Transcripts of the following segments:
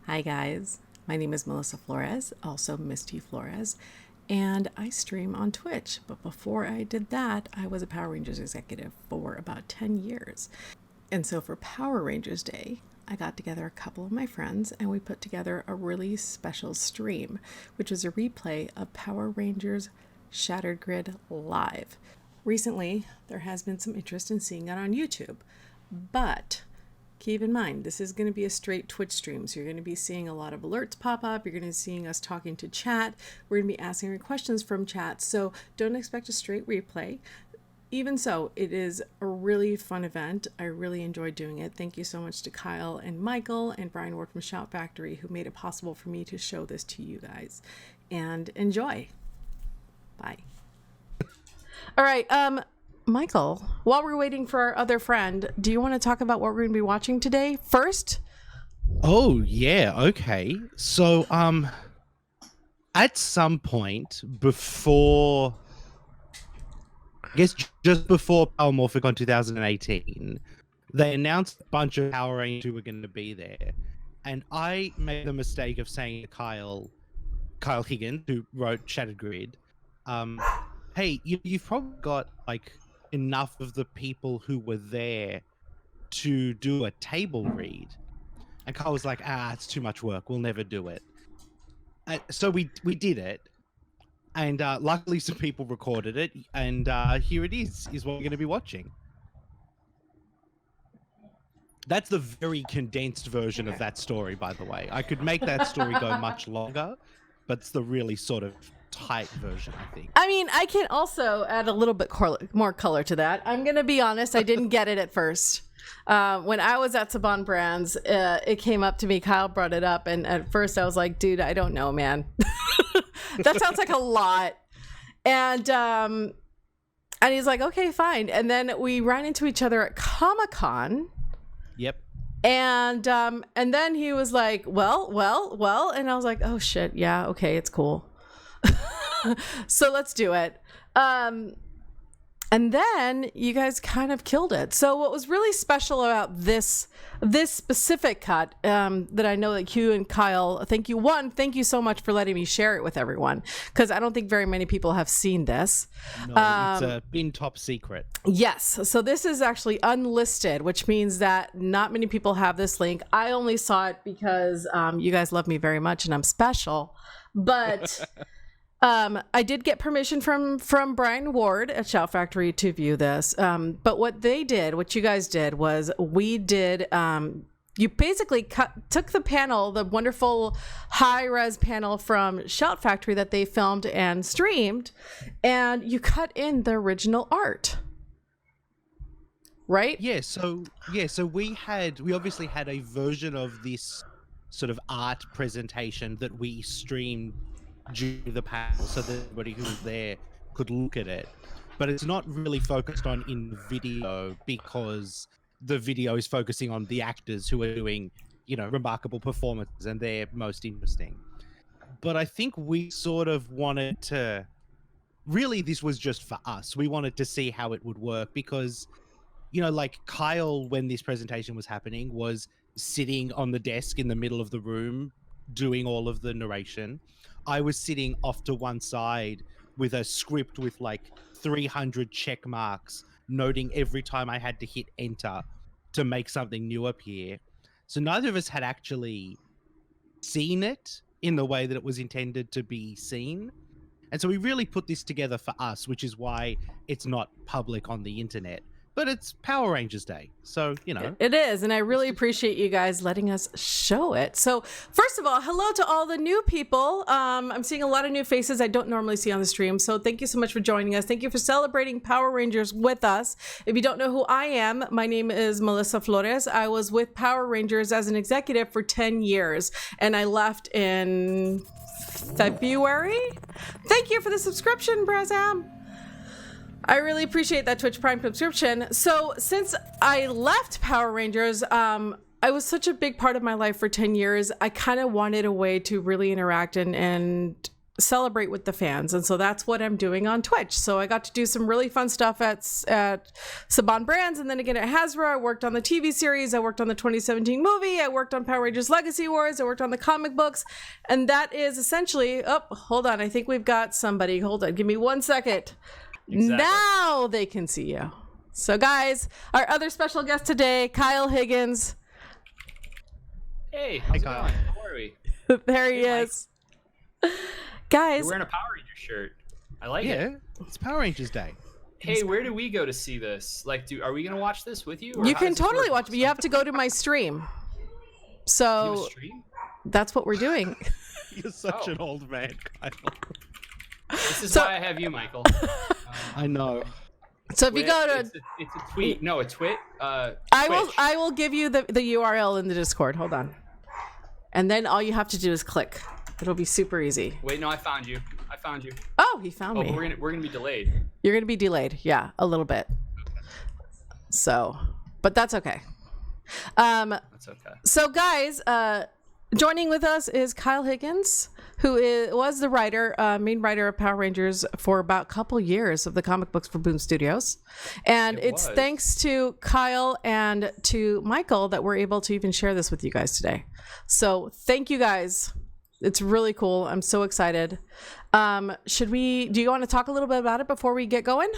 Hi guys, my name is Melissa Flores, also Misty Flores, and I stream on Twitch. But before I did that, I was a Power Rangers executive for about 10 years. And so for Power Rangers Day, I got together a couple of my friends and we put together a really special stream, which was a replay of Power Rangers Shattered Grid live. Recently, there has been some interest in seeing it on YouTube, but keep in mind, this is going to be a straight Twitch stream, so you're going to be seeing a lot of alerts pop up. You're going to be seeing us talking to chat. We're going to be asking questions from chat, so don't expect a straight replay. Even so, it is a really fun event. I really enjoyed doing it. Thank you so much to Kyle and Michael and Brian Ward from Shout Factory who made it possible for me to show this to you guys. And enjoy. Bye. All right, Michael, while we're waiting for our other friend, do you want to talk about what we're going to be watching today first? Oh, yeah, okay. So, at some point before, I guess just before Power Morphicon 2018, they announced a bunch of Power Rangers who were going to be there. And I made the mistake of saying to Kyle Higgins, who wrote Shattered Grid, hey, you've probably got, like, enough of the people who were there to do a table read. And Kyle was like, it's too much work. We'll never do it. So we did it. And luckily some people recorded it. And here it is what we're going to be watching. That's the very condensed version of that story, by the way. I could make that story go much longer, but it's the really sort of tight version, I think. I mean, I can also add a little bit more color to that. I'm going to be honest, I didn't get it at first. When I was at Saban Brands, it came up to me, Kyle brought it up, and at first I was like, dude, I don't know, man. That sounds like a lot. And he's like, okay, fine. And then we ran into each other at Comic-Con. Yep. And then he was like, well, and I was like, oh shit, yeah, okay, it's cool. So let's do it. And then you guys kind of killed it. So what was really special about this specific cut, that I know that you and Kyle, thank you so much for letting me share it with everyone, because I don't think very many people have seen this. No, it's been top secret. Yes. So this is actually unlisted, which means that not many people have this link. I only saw it because you guys love me very much and I'm special. But I did get permission from Brian Ward at Shout Factory to view this. But what you guys did was we did, you basically took the panel, the wonderful high-res panel from Shout Factory that they filmed and streamed, and you cut in the original art. Right? Yeah, so we obviously had a version of this sort of art presentation that we streamed during the panel so that everybody who was there could look at it. But it's not really focused on in video because the video is focusing on the actors who are doing, remarkable performances, and they're most interesting. But I think we sort of wanted to, really this was just for us. We wanted to see how it would work because, like Kyle, when this presentation was happening, was sitting on the desk in the middle of the room doing all of the narration. I was sitting off to one side with a script with like 300 check marks, noting every time I had to hit enter to make something new appear. So neither of us had actually seen it in the way that it was intended to be seen. And so we really put this together for us, which is why it's not public on the internet. But it's Power Rangers Day, so, It is, and I really appreciate you guys letting us show it. So, first of all, hello to all the new people. I'm seeing a lot of new faces I don't normally see on the stream, so thank you so much for joining us. Thank you for celebrating Power Rangers with us. If you don't know who I am, my name is Melissa Flores. I was with Power Rangers as an executive for 10 years, and I left in February. Thank you for the subscription, Brazam. I really appreciate that Twitch Prime subscription. So since I left Power Rangers, I was such a big part of my life for 10 years. I kind of wanted a way to really interact and celebrate with the fans, and so that's what I'm doing on Twitch. So I got to do some really fun stuff at Saban Brands, and then again at Hasbro. I worked on the TV series, I worked on the 2017 movie, I worked on Power Rangers Legacy Wars, I worked on the comic books, and that is essentially, oh, hold on, I think we've got somebody. Hold on, give me 1 second. Exactly. Now they can see you. So guys, our other special guest today, Kyle Higgins. Hey, how's it going? How are we? There he is. Guys, you're wearing a Power Ranger shirt. I like it. Yeah, it's Power Rangers Day. Hey, where do we go to see this? Like, are we gonna watch this with you? You can totally watch, but you have to go to my stream. So you have a stream? That's what we're doing. You're such an old man, Kyle. This is why I have you, Michael. I know. So if you go to, it's a tweet. No, a twit. I will give you the URL in the Discord. Hold on, and then all you have to do is click. It'll be super easy. Wait, no, I found you. Oh, he found me. But we're gonna be delayed. You're gonna be delayed, yeah, a little bit. So, but that's okay. That's okay. So, guys, joining with us is Kyle Higgins, who was the main writer of Power Rangers for about a couple years of the comic books for Boom Studios. And it's thanks to Kyle and to Michael that we're able to even share this with you guys today. So thank you guys. It's really cool. I'm so excited. Do you want to talk a little bit about it before we get going?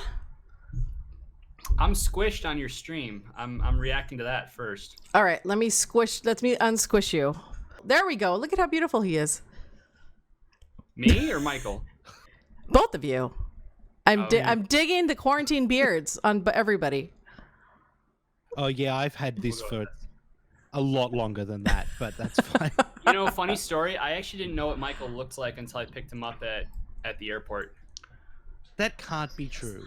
I'm squished on your stream. I'm reacting to that first. All right, let me unsquish you. There we go. Look at how beautiful he is. Me or Michael? Both of you. I'm digging the quarantine beards on everybody. Oh yeah, I've had this for a lot longer than that, but that's fine. You know, funny story. I actually didn't know what Michael looked like until I picked him up at the airport. That can't be true.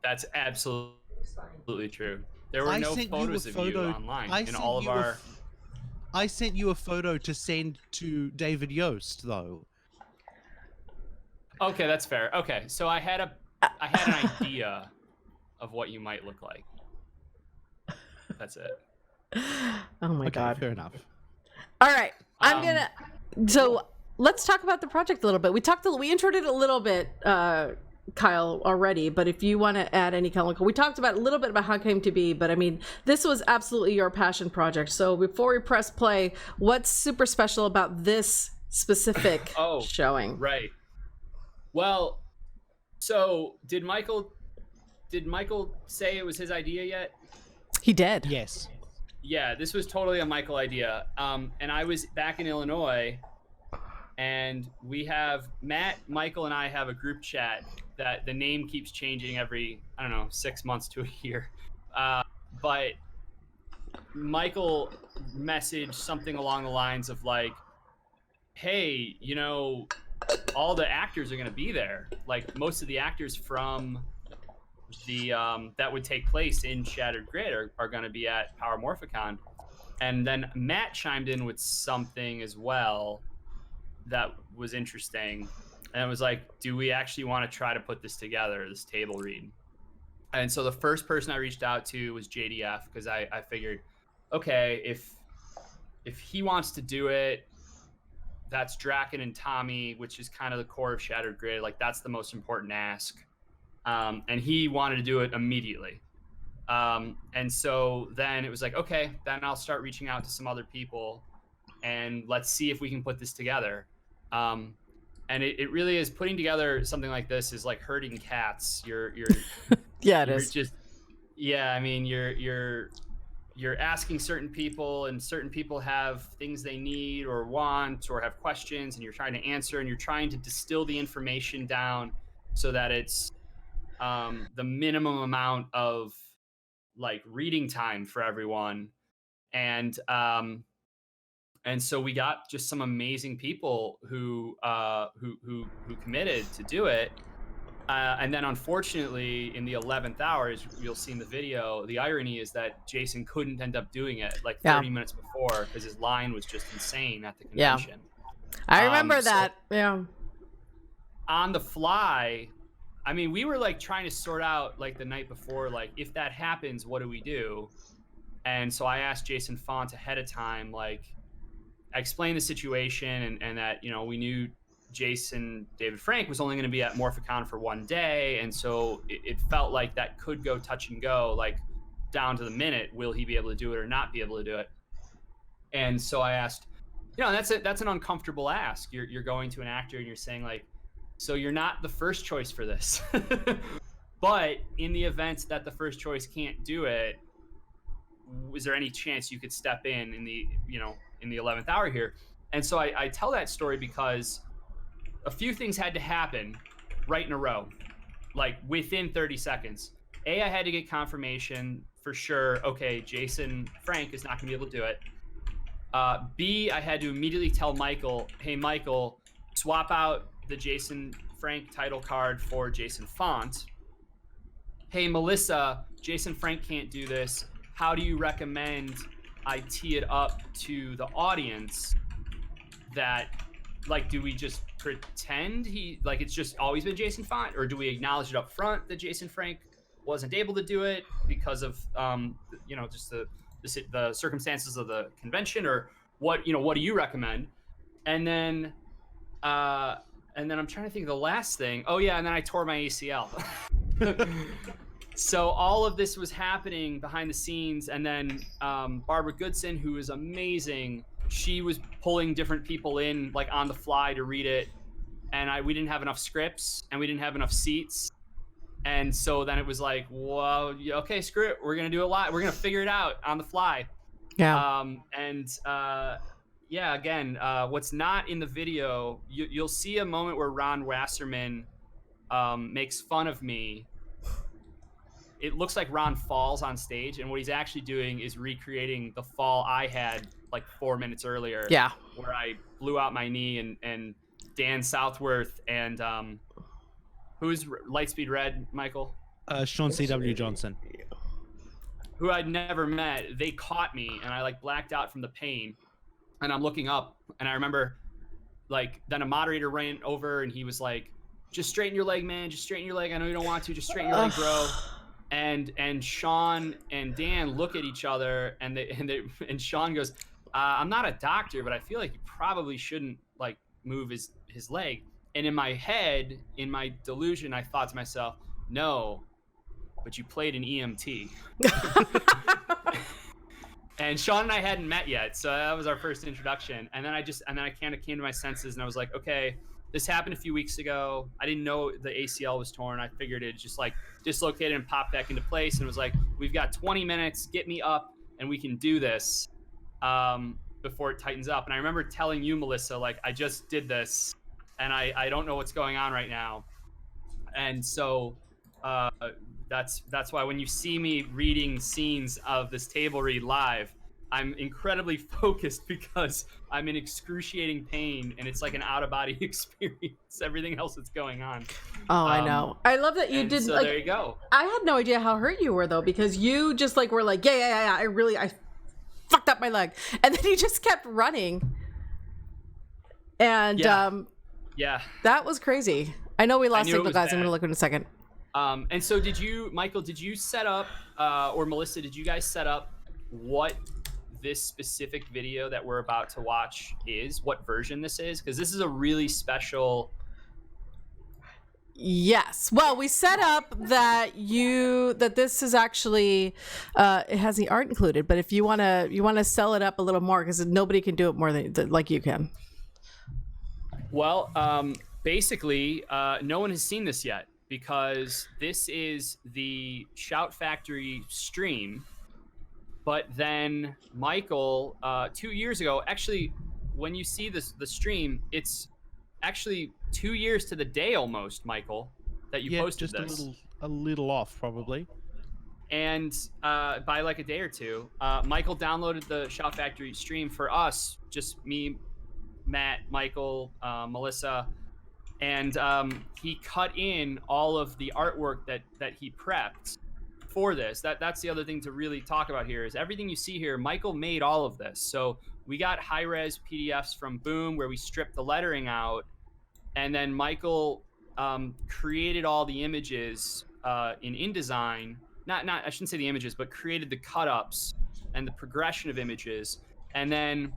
That's absolutely true. There were no photos of you online in all of our. I sent you a photo to send to David Yost, though. Okay, that's fair. Okay, so I had an idea of what you might look like. That's it. Oh my God. Fair enough. All right, so let's talk about the project a little bit. We introed it a little bit, Kyle, already, but if you want to add any color, we talked about a little bit about how it came to be, but I mean, this was absolutely your passion project. So before we press play, what's super special about this specific showing? Right. Well, so did Michael say it was his idea yet? He did. Yes. Yeah, this was totally a Michael idea. And I was back in Illinois, and we have Michael and I have a group chat that the name keeps changing every, 6 months to a year. But Michael messaged something along the lines of like, hey, all the actors are going to be there. Like most of the actors from the that would take place in Shattered Grid are going to be at Power Morphicon. And then Matt chimed in with something as well that was interesting. And it was like, do we actually want to try to put this together, this table read? And so the first person I reached out to was JDF, because I figured, okay, if he wants to do it, that's Draken and Tommy, which is kind of the core of Shattered Grid. Like that's the most important ask. And he wanted to do it immediately. And so then it was like, okay, then I'll start reaching out to some other people and let's see if we can put this together. And it really is, putting together something like this is like herding cats. You're yeah, it is. Just, yeah. I mean, you're asking certain people, and certain people have things they need or want or have questions, and you're trying to answer, and you're trying to distill the information down so that it's the minimum amount of like reading time for everyone. And so we got just some amazing people who committed to do it. And then unfortunately in the 11th hour, as you'll see in the video, the irony is that Jason couldn't end up doing it like 30 minutes before because his line was just insane at the convention. Yeah. I remember that. Yeah. On the fly, I mean, we were like trying to sort out like the night before, like if that happens, what do we do? And so I asked Jason Font ahead of time, like I explained the situation and that, we knew Jason David Frank was only going to be at Morphicon for one day, and so it felt like that could go touch and go, like down to the minute. Will he be able to do it or not be able to do it? And so I asked, that's an uncomfortable ask. You're going to an actor and you're saying like, so you're not the first choice for this, but in the event that the first choice can't do it, is there any chance you could step in the 11th hour here? And so I tell that story because a few things had to happen right in a row, like within 30 seconds. I had to get confirmation for sure. Okay, Jason Frank is not going to be able to do it. B, I had to immediately tell Michael, hey, Michael, swap out the Jason Frank title card for Jason Font. Hey, Melissa, Jason Frank can't do this. How do you recommend I tee it up to the audience that, like, do we just pretend it's just always been Jason Font, or do we acknowledge it up front that Jason Frank wasn't able to do it because of just the circumstances of the convention, or what do you recommend? And then I'm trying to think of the last thing. Oh yeah, and then I tore my ACL. So all of this was happening behind the scenes, and then Barbara Goodson, who is amazing, she was pulling different people in like on the fly to read it, and we didn't have enough scripts and we didn't have enough seats, and so then it was like, well, okay, screw it, we're gonna do it live, we're gonna figure it out on the fly. Again, what's not in the video, you'll see a moment where Ron Wasserman makes fun of me. It looks like Ron falls on stage, and what he's actually doing is recreating the fall I had like 4 minutes earlier. Yeah. Where I blew out my knee, and Dan Southworth and who's Lightspeed Red, Michael? Sean C.W. Johnson. Who I'd never met. They caught me, and I like blacked out from the pain. And I'm looking up, and I remember like then a moderator ran over, and he was like, just straighten your leg, man. Just straighten your leg. I know you don't want to. Just straighten your leg, bro. And Sean and Dan look at each other, and Sean goes, I'm not a doctor, but I feel like you probably shouldn't like move his leg. And in my head, in my delusion, I thought to myself, no, but you played an EMT. And Sean and I hadn't met yet, so that was our first introduction. And then I kind of came to my senses, and I was like, okay, this happened a few weeks ago. I didn't know the ACL was torn. I figured it just like dislocated and popped back into place, and it was like, we've got 20 minutes, get me up, and we can do this before it tightens up. And I remember telling you, Melissa, like, I just did this, and I don't know what's going on right now. And so that's why when you see me reading scenes of this table read live, I'm incredibly focused because I'm in excruciating pain, and it's like an out-of-body experience. Everything else that's going on. Oh, I know. I love that you did. So like, there you go. I had no idea how hurt you were though, because you just like were like, yeah. I fucked up my leg, and then you just kept running. And yeah, that was crazy. I know we lost signal, guys. I'm gonna look in a second. And so Michael, did you set up, or Melissa, did you guys set up what this specific video that we're about to watch is, what version this is? Because this is a really special. Yes. Well, we set up that this is actually it has the art included, but if you want to sell it up a little more, because nobody can do it more than like you can. Well, basically, no one has seen this yet, because this is the Shout Factory stream. But then Michael, 2 years ago, actually, when you see the stream, it's actually 2 years to the day almost, Michael, that you posted just this. a little off probably. And by like a day or two, Michael downloaded the Shout Factory stream for us, just me, Matt, Michael, Melissa, and he cut in all of the artwork that he prepped for this. That's the other thing to really talk about here, is everything you see here, Michael made all of this. So we got high-res PDFs from Boom where we stripped the lettering out, and then Michael created all the images in InDesign. Not I shouldn't say the images, but created the cut-ups and the progression of images. And then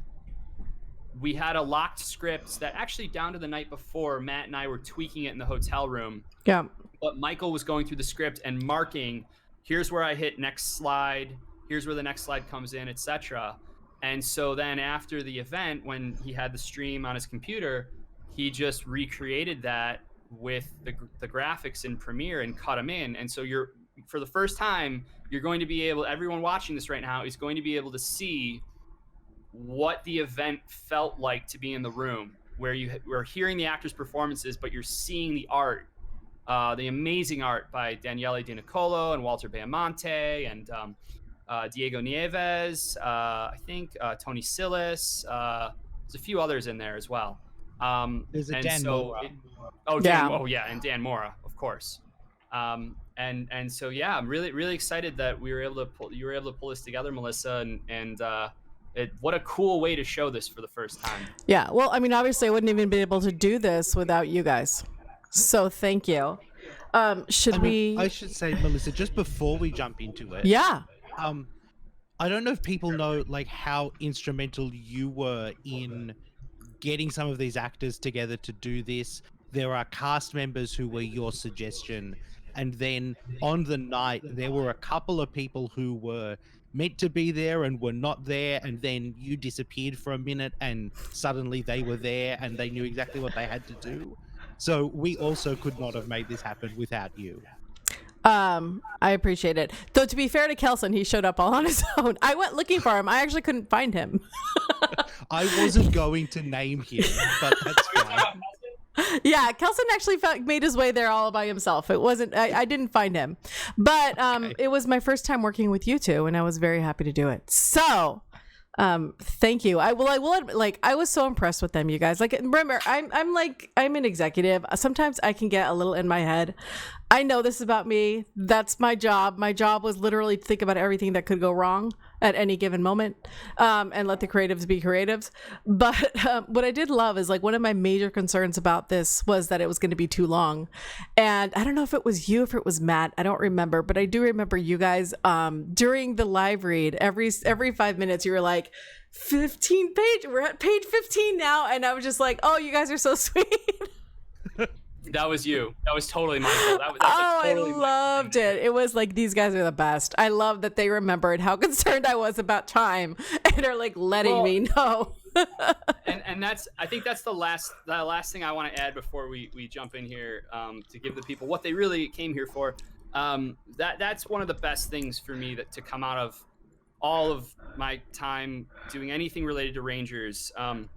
we had a locked script that actually down to the night before, Matt and I were tweaking it in the hotel room. Yeah. But Michael was going through the script and marking, here's where I hit next slide, here's where the next slide comes in, etc. And so then after the event, when he had the stream on his computer, he just recreated that with the graphics in Premiere and cut them in. And so for the first time, you're going to be able, everyone watching this right now is going to be able to see what the event felt like to be in the room, where you were hearing the actors' performances, but you're seeing the art, the amazing art by Daniele Di Nicolo and Walter Bayamonte and Diego Nieves, I think Tony Silas. There's a few others in there as well. There's a and Dan so Mora. And Dan Mora, of course. And so yeah, I'm really excited that you were able to pull this together, Melissa, and what a cool way to show this for the first time. Yeah, well, I mean, obviously I wouldn't even be able to do this without you guys, so thank you. I should say, Melissa, just before we jump into it, yeah, I don't know if people know like how instrumental you were in getting some of these actors together to do this. There are cast members who were your suggestion, and then on the night there were a couple of people who were meant to be there and were not there, and then you disappeared for a minute and suddenly they were there and they knew exactly what they had to do. So we also could not have made this happen without you. I appreciate it. Though to be fair to Kelson, he showed up all on his own. I went looking for him. I actually couldn't find him. I wasn't going to name him, but that's fine. Yeah, Kelson actually made his way there all by himself. It wasn't, I didn't find him, but It was my first time working with you two, and I was very happy to do it. So thank you. I will admit, like, I was so impressed with them, you guys. Like, remember, I'm an executive. Sometimes I can get a little in my head. I know this about me. That's my job. My job was literally to think about everything that could go wrong at any given moment, and let the creatives be creatives. But what I did love is, like, one of my major concerns about this was that it was going to be too long. And I don't know if it was you, if it was Matt, I don't remember, but I do remember you guys, during the live read, every 5 minutes, you were like, 15 page, we're at page 15 now. And I was just like, oh, you guys are so sweet. That was you. That was totally Michael. That's totally I loved it. It was like, these guys are the best. I love that they remembered how concerned I was about time and are like letting me know. and that's, I think that's the last thing I want to add before we jump in here, to give the people what they really came here for. That's one of the best things for me to come out of all of my time doing anything related to Rangers. And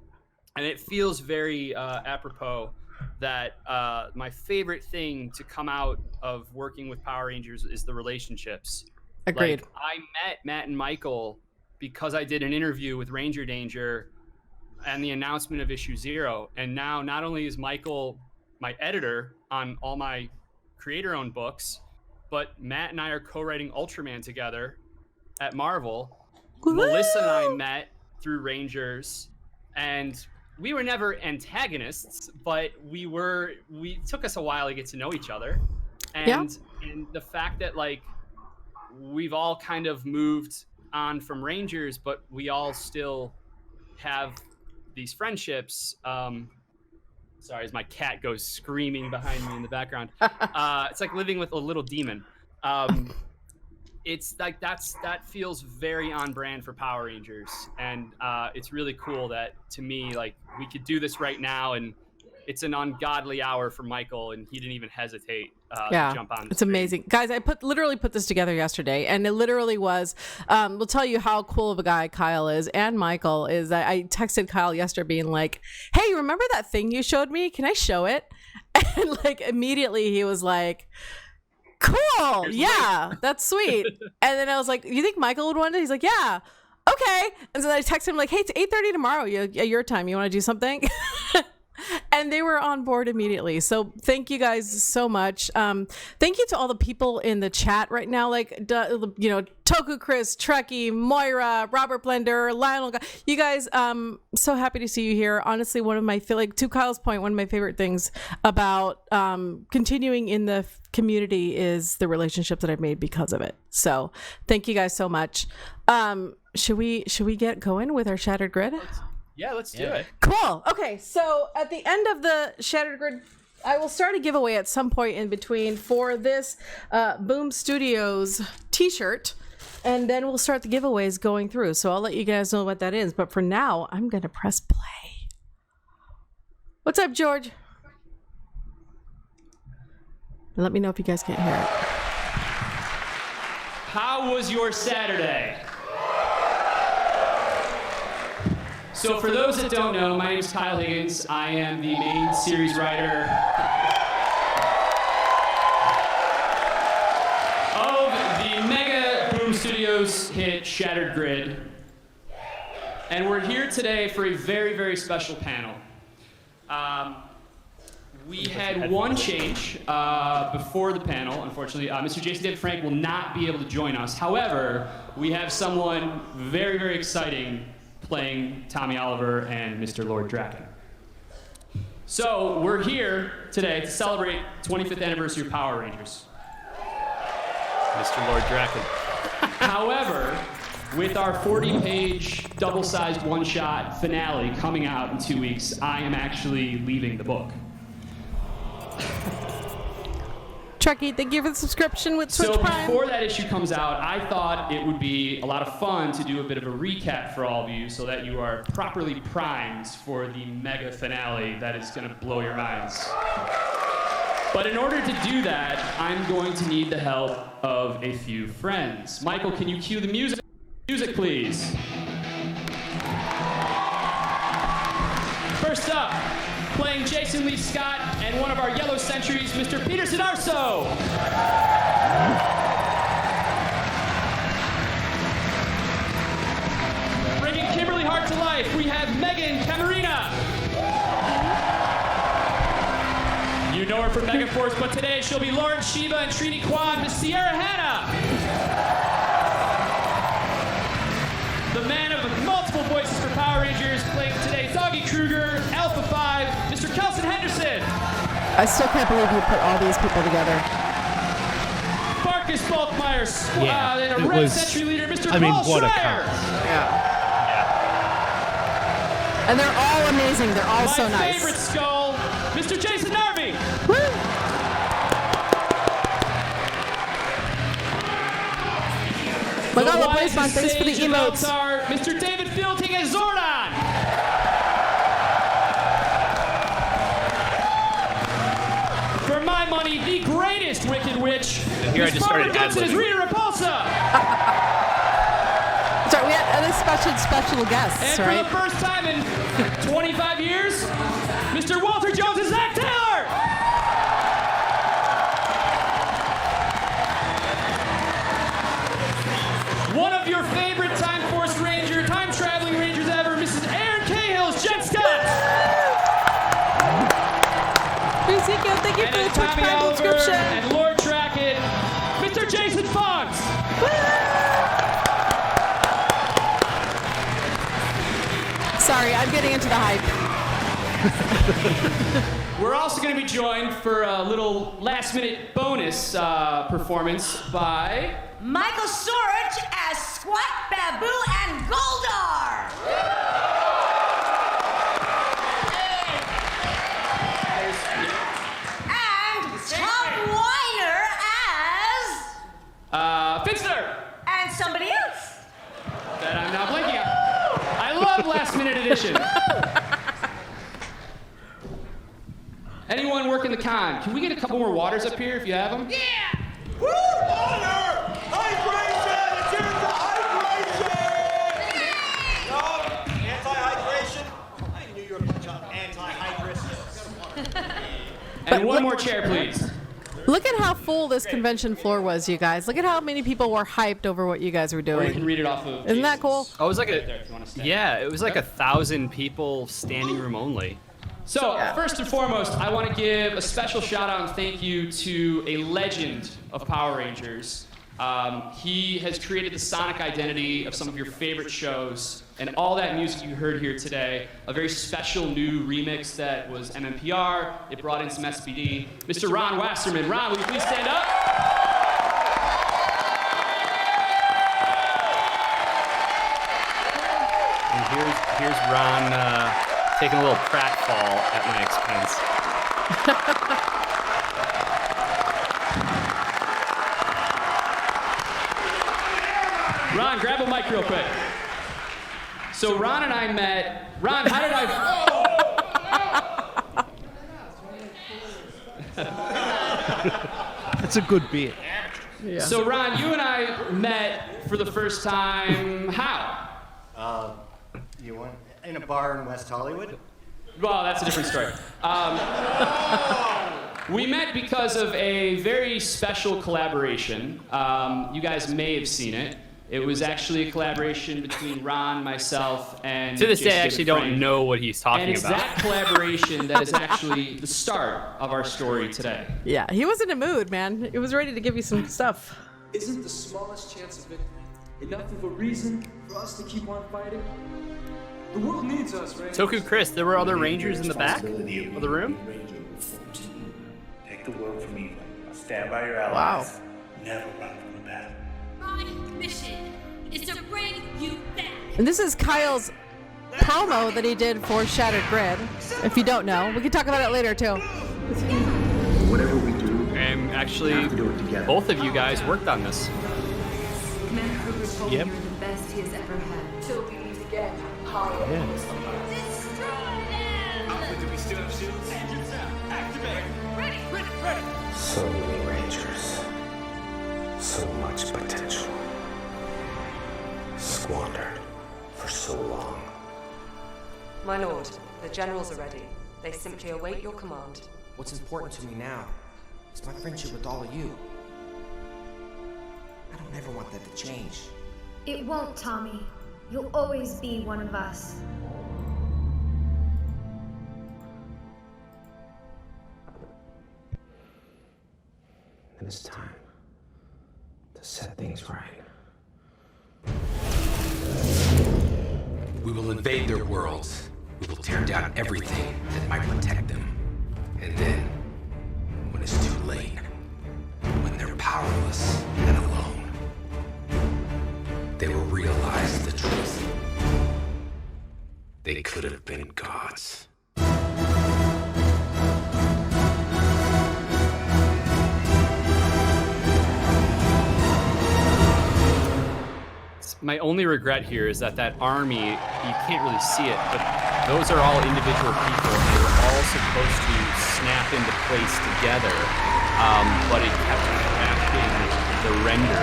it feels very apropos that my favorite thing to come out of working with Power Rangers is the relationships. Agreed. Like, I met Matt and Michael because I did an interview with Ranger Danger and the announcement of issue 0. And now not only is Michael my editor on all my creator-owned books, but Matt and I are co-writing Ultraman together at Marvel. Woo! Melissa and I met through Rangers, and we were never antagonists, but we took us a while to get to know each other. And the fact that, like, we've all kind of moved on from Rangers, but we all still have these friendships. Sorry, as my cat goes screaming behind me in the background. It's like living with a little demon. It's like that feels very on brand for Power Rangers, and it's really cool that, to me, like, we could do this right now, and it's an ungodly hour for Michael, and he didn't even hesitate to jump on. It's amazing, guys. I literally put this together yesterday, and it literally was. We'll tell you how cool of a guy Kyle is, and Michael is. I texted Kyle yesterday, being like, "Hey, remember that thing you showed me? Can I show it?" And like immediately he was like, cool, yeah, that's sweet. And then I was like, you think Michael would want it? He's like, yeah, okay. And so I texted him like, hey, it's 8:30 tomorrow, your time, you want to do something? And they were on board immediately. So thank you guys so much. Thank you to all the people in the chat right now, like, Toku Chris, Trekkie, Moira, Robert Blender, Lionel. You guys, so happy to see you here. Honestly, to Kyle's point, one of my favorite things about continuing in the community is the relationships that I've made because of it. So thank you guys so much. Should we get going with our Shattered Grid? Yeah, let's do it. Cool. Okay, so at the end of the Shattered Grid, I will start a giveaway at some point in between for this Boom Studios t-shirt, and then we'll start the giveaways going through. So I'll let you guys know what that is. But for now, I'm going to press play. What's up, George? Let me know if you guys can't hear it. How was your Saturday? So for those that don't know, my name is Kyle Higgins. I am the main series writer of the Mega Boom Studios hit Shattered Grid. And we're here today for a very, very special panel. We had one change before the panel, unfortunately. Mr. Jason David Frank will not be able to join us. However, we have someone very, very exciting playing Tommy Oliver and Mr. Lord Draken. So we're here today to celebrate 25th anniversary of Power Rangers. Mr. Lord Draken. However, with our 40-page, double-sized one-shot finale coming out in 2 weeks, I am actually leaving the book. Truckee, thank you for the subscription with Twitch Prime. Before that issue comes out, I thought it would be a lot of fun to do a bit of a recap for all of you so that you are properly primed for the mega finale that is going to blow your minds. But in order to do that, I'm going to need the help of a few friends. Michael, can you cue the music? Music, please. First up, playing Jason Lee Scott and one of our yellow sentries, Mr. Peter Sidarso. Bringing Kimberly Hart to life, we have Meghan Camarena. You know her from Megaforce, but today she'll be Lauren Shiva and Trini Kwan, Miss Sierra Hanna. The man of multiple voices for Power Rangers, playing today Doggy Kruger, Alpha 5, Mr. Kelson Henderson. I still can't believe you put all these people together. Marcus Balkmeyer, and a Red Sentry leader, Mr. Paul what a Schreier. And they're all amazing. They're all so My nice. favorite skull, Mr. Jason Narby. Woo! Look on the placement. Thanks for the emotes. Mr. David Fielding as Zordon. For my money, the greatest Wicked Witch. And here I just started Johnson as Rita Repulsa. Sorry, we had other special guests, And right? for the first time in 25 years, Mr. Walter Jones as Zach Taylor. One of your favorite Time Force Ranger, time-traveling Rangers ever, Mrs. Erin Cahill's Jen Scott. Ezekiel, thank you for the And Twitch Tommy Prime Oliver subscription. and Lord Draken, Mr. Jason Fox. Sorry, I'm getting into the hype. We're also going to be joined for a little last-minute bonus performance by Michael Sorich as Squat, Babu, and Goldar. And Tom Weiner as... Finster. And somebody else. That I'm now blanking on. I love last-minute edition. Anyone working the con? Can we get a couple more waters up here if you have them? Yeah. Woo! Water! Hydration! It's here for hydration! No, anti-hydration? I knew you were a bunch of anti-hydration. And one more chair, please. Look at how full this convention floor was, you guys. Look at how many people were hyped over what you guys were Or you can doing. read it off of. Isn't that cool? Oh, it was like There, if you want to stand. it was like 1,000 people, standing room only. So, first and foremost, I want to give a special shout out and thank you to a legend of Power Rangers. He has created the sonic identity of some of your favorite shows, and all that music you heard here today, a very special new remix that was MMPR. It brought in some SPD. Mr. Ron Wasserman. Ron, will you please stand up? And Here's Ron taking a little pratfall at my expense. Ron, grab a mic real quick. So Ron and I met. Ron, how did I? That's a good bit. Yeah. So Ron, you and I met for the first time. How? You went in a bar in West Hollywood? Well, that's a different story. We met because of a very special collaboration. You guys may have seen it. It was actually a collaboration between Ron, myself, and To this day, I Jason actually Frank. don't know what he's talking And it's about. that collaboration that is actually the start of our story today. Yeah, he was in a mood, man. He was ready to give you some stuff. Isn't the smallest chance of victory enough of a reason for us to keep on fighting? The world needs us, right? Toku Chris, there were other Rangers in the back of the room? Take the world from evil. Stand by your allies. Wow. Never run from the battle. My mission is to bring you back. And this is Kyle's promo that he did for Shattered Grid. If you don't know, we can talk about it later too. Whatever we do, And actually, we have to do it together. both of you guys worked on this. Commander Kruger told Yep. me you're the best he has ever had. Till we meet again, Kyle. Yeah. Destroy them! Do we still have shields? Engines out. Activate. Ready. So many Rangers. So much potential. Squandered for so long. My lord, the generals are ready. They simply await your command. What's important to me now is my friendship with all of you. I don't ever want that to change. It won't, Tommy. You'll always be one of us. And it's time to set things right. We will invade their worlds. We will tear down everything that might protect them. And then, when it's too late, when they're powerless and alone, they will realize the truth. They could have been gods. My only regret here is that army, you can't really see it, but those are all individual people, and they were all supposed to snap into place together, but it kept crashing the render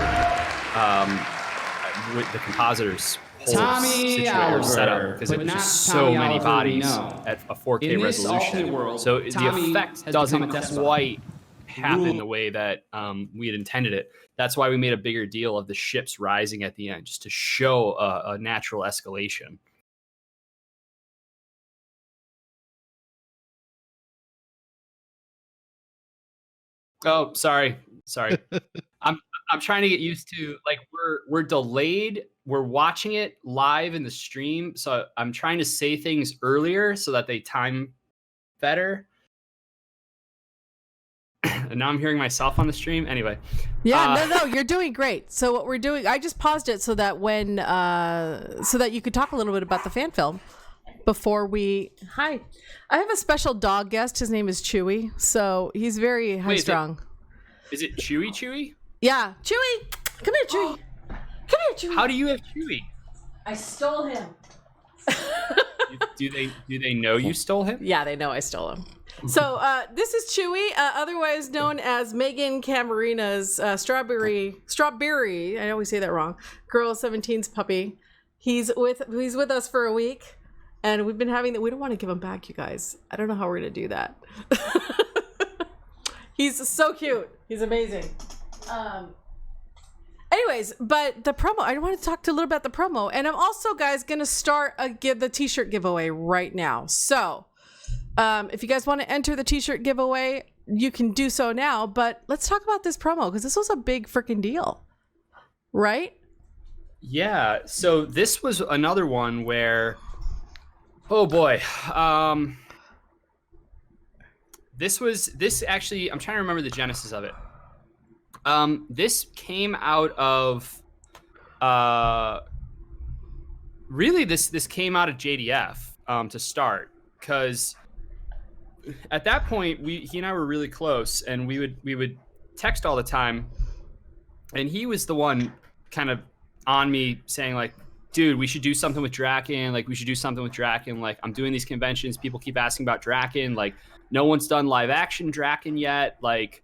with the compositor's whole Tommy setup, because it was just so many bodies at a 4K In this resolution. alternate world, So the Tommy effect has doesn't become a despot. quite happen the way that we had intended it. That's why we made a bigger deal of the ships rising at the end, just to show a natural escalation. Oh, sorry. I'm trying to get used to, like, we're delayed. We're watching it live in the stream, so I'm trying to say things earlier so that they time better. And now I'm hearing myself on the stream. Anyway. Yeah, no, you're doing great. So what we're doing, I just paused it so that when, so that you could talk a little bit about the fan film before we. Hi, I have a special dog guest. His name is Chewy. So he's very high strung. Is it Chewy? Yeah, Chewy, come here, Chewy. Come here, Chewy. How do you have Chewy? I stole him. Do they know you stole him? Yeah, they know I stole him. So this is Chewy, otherwise known as Meghan Camarena's strawberry. I always say that wrong. Girl 17's puppy. He's with us for a week, and we've been having that. We don't want to give him back, you guys. I don't know how we're gonna do that. He's so cute. He's amazing. Anyways, but the promo. I want to talk a little about the promo, and I'm also, guys, gonna start the t-shirt giveaway right now. So. If you guys want to enter the t-shirt giveaway, you can do so now, but let's talk about this promo because this was a big freaking deal, right? Yeah, so this was another one where, oh boy, this actually, I'm trying to remember the genesis of it. This came out of really this came out of JDF to start, because at that point he and I were really close, and we would text all the time, and he was the one kind of on me saying like, dude, we should do something with Draken. Like, we should do something with Draken. Like, I'm doing these conventions. People keep asking about Draken. Like, no one's done live action Draken yet. Like,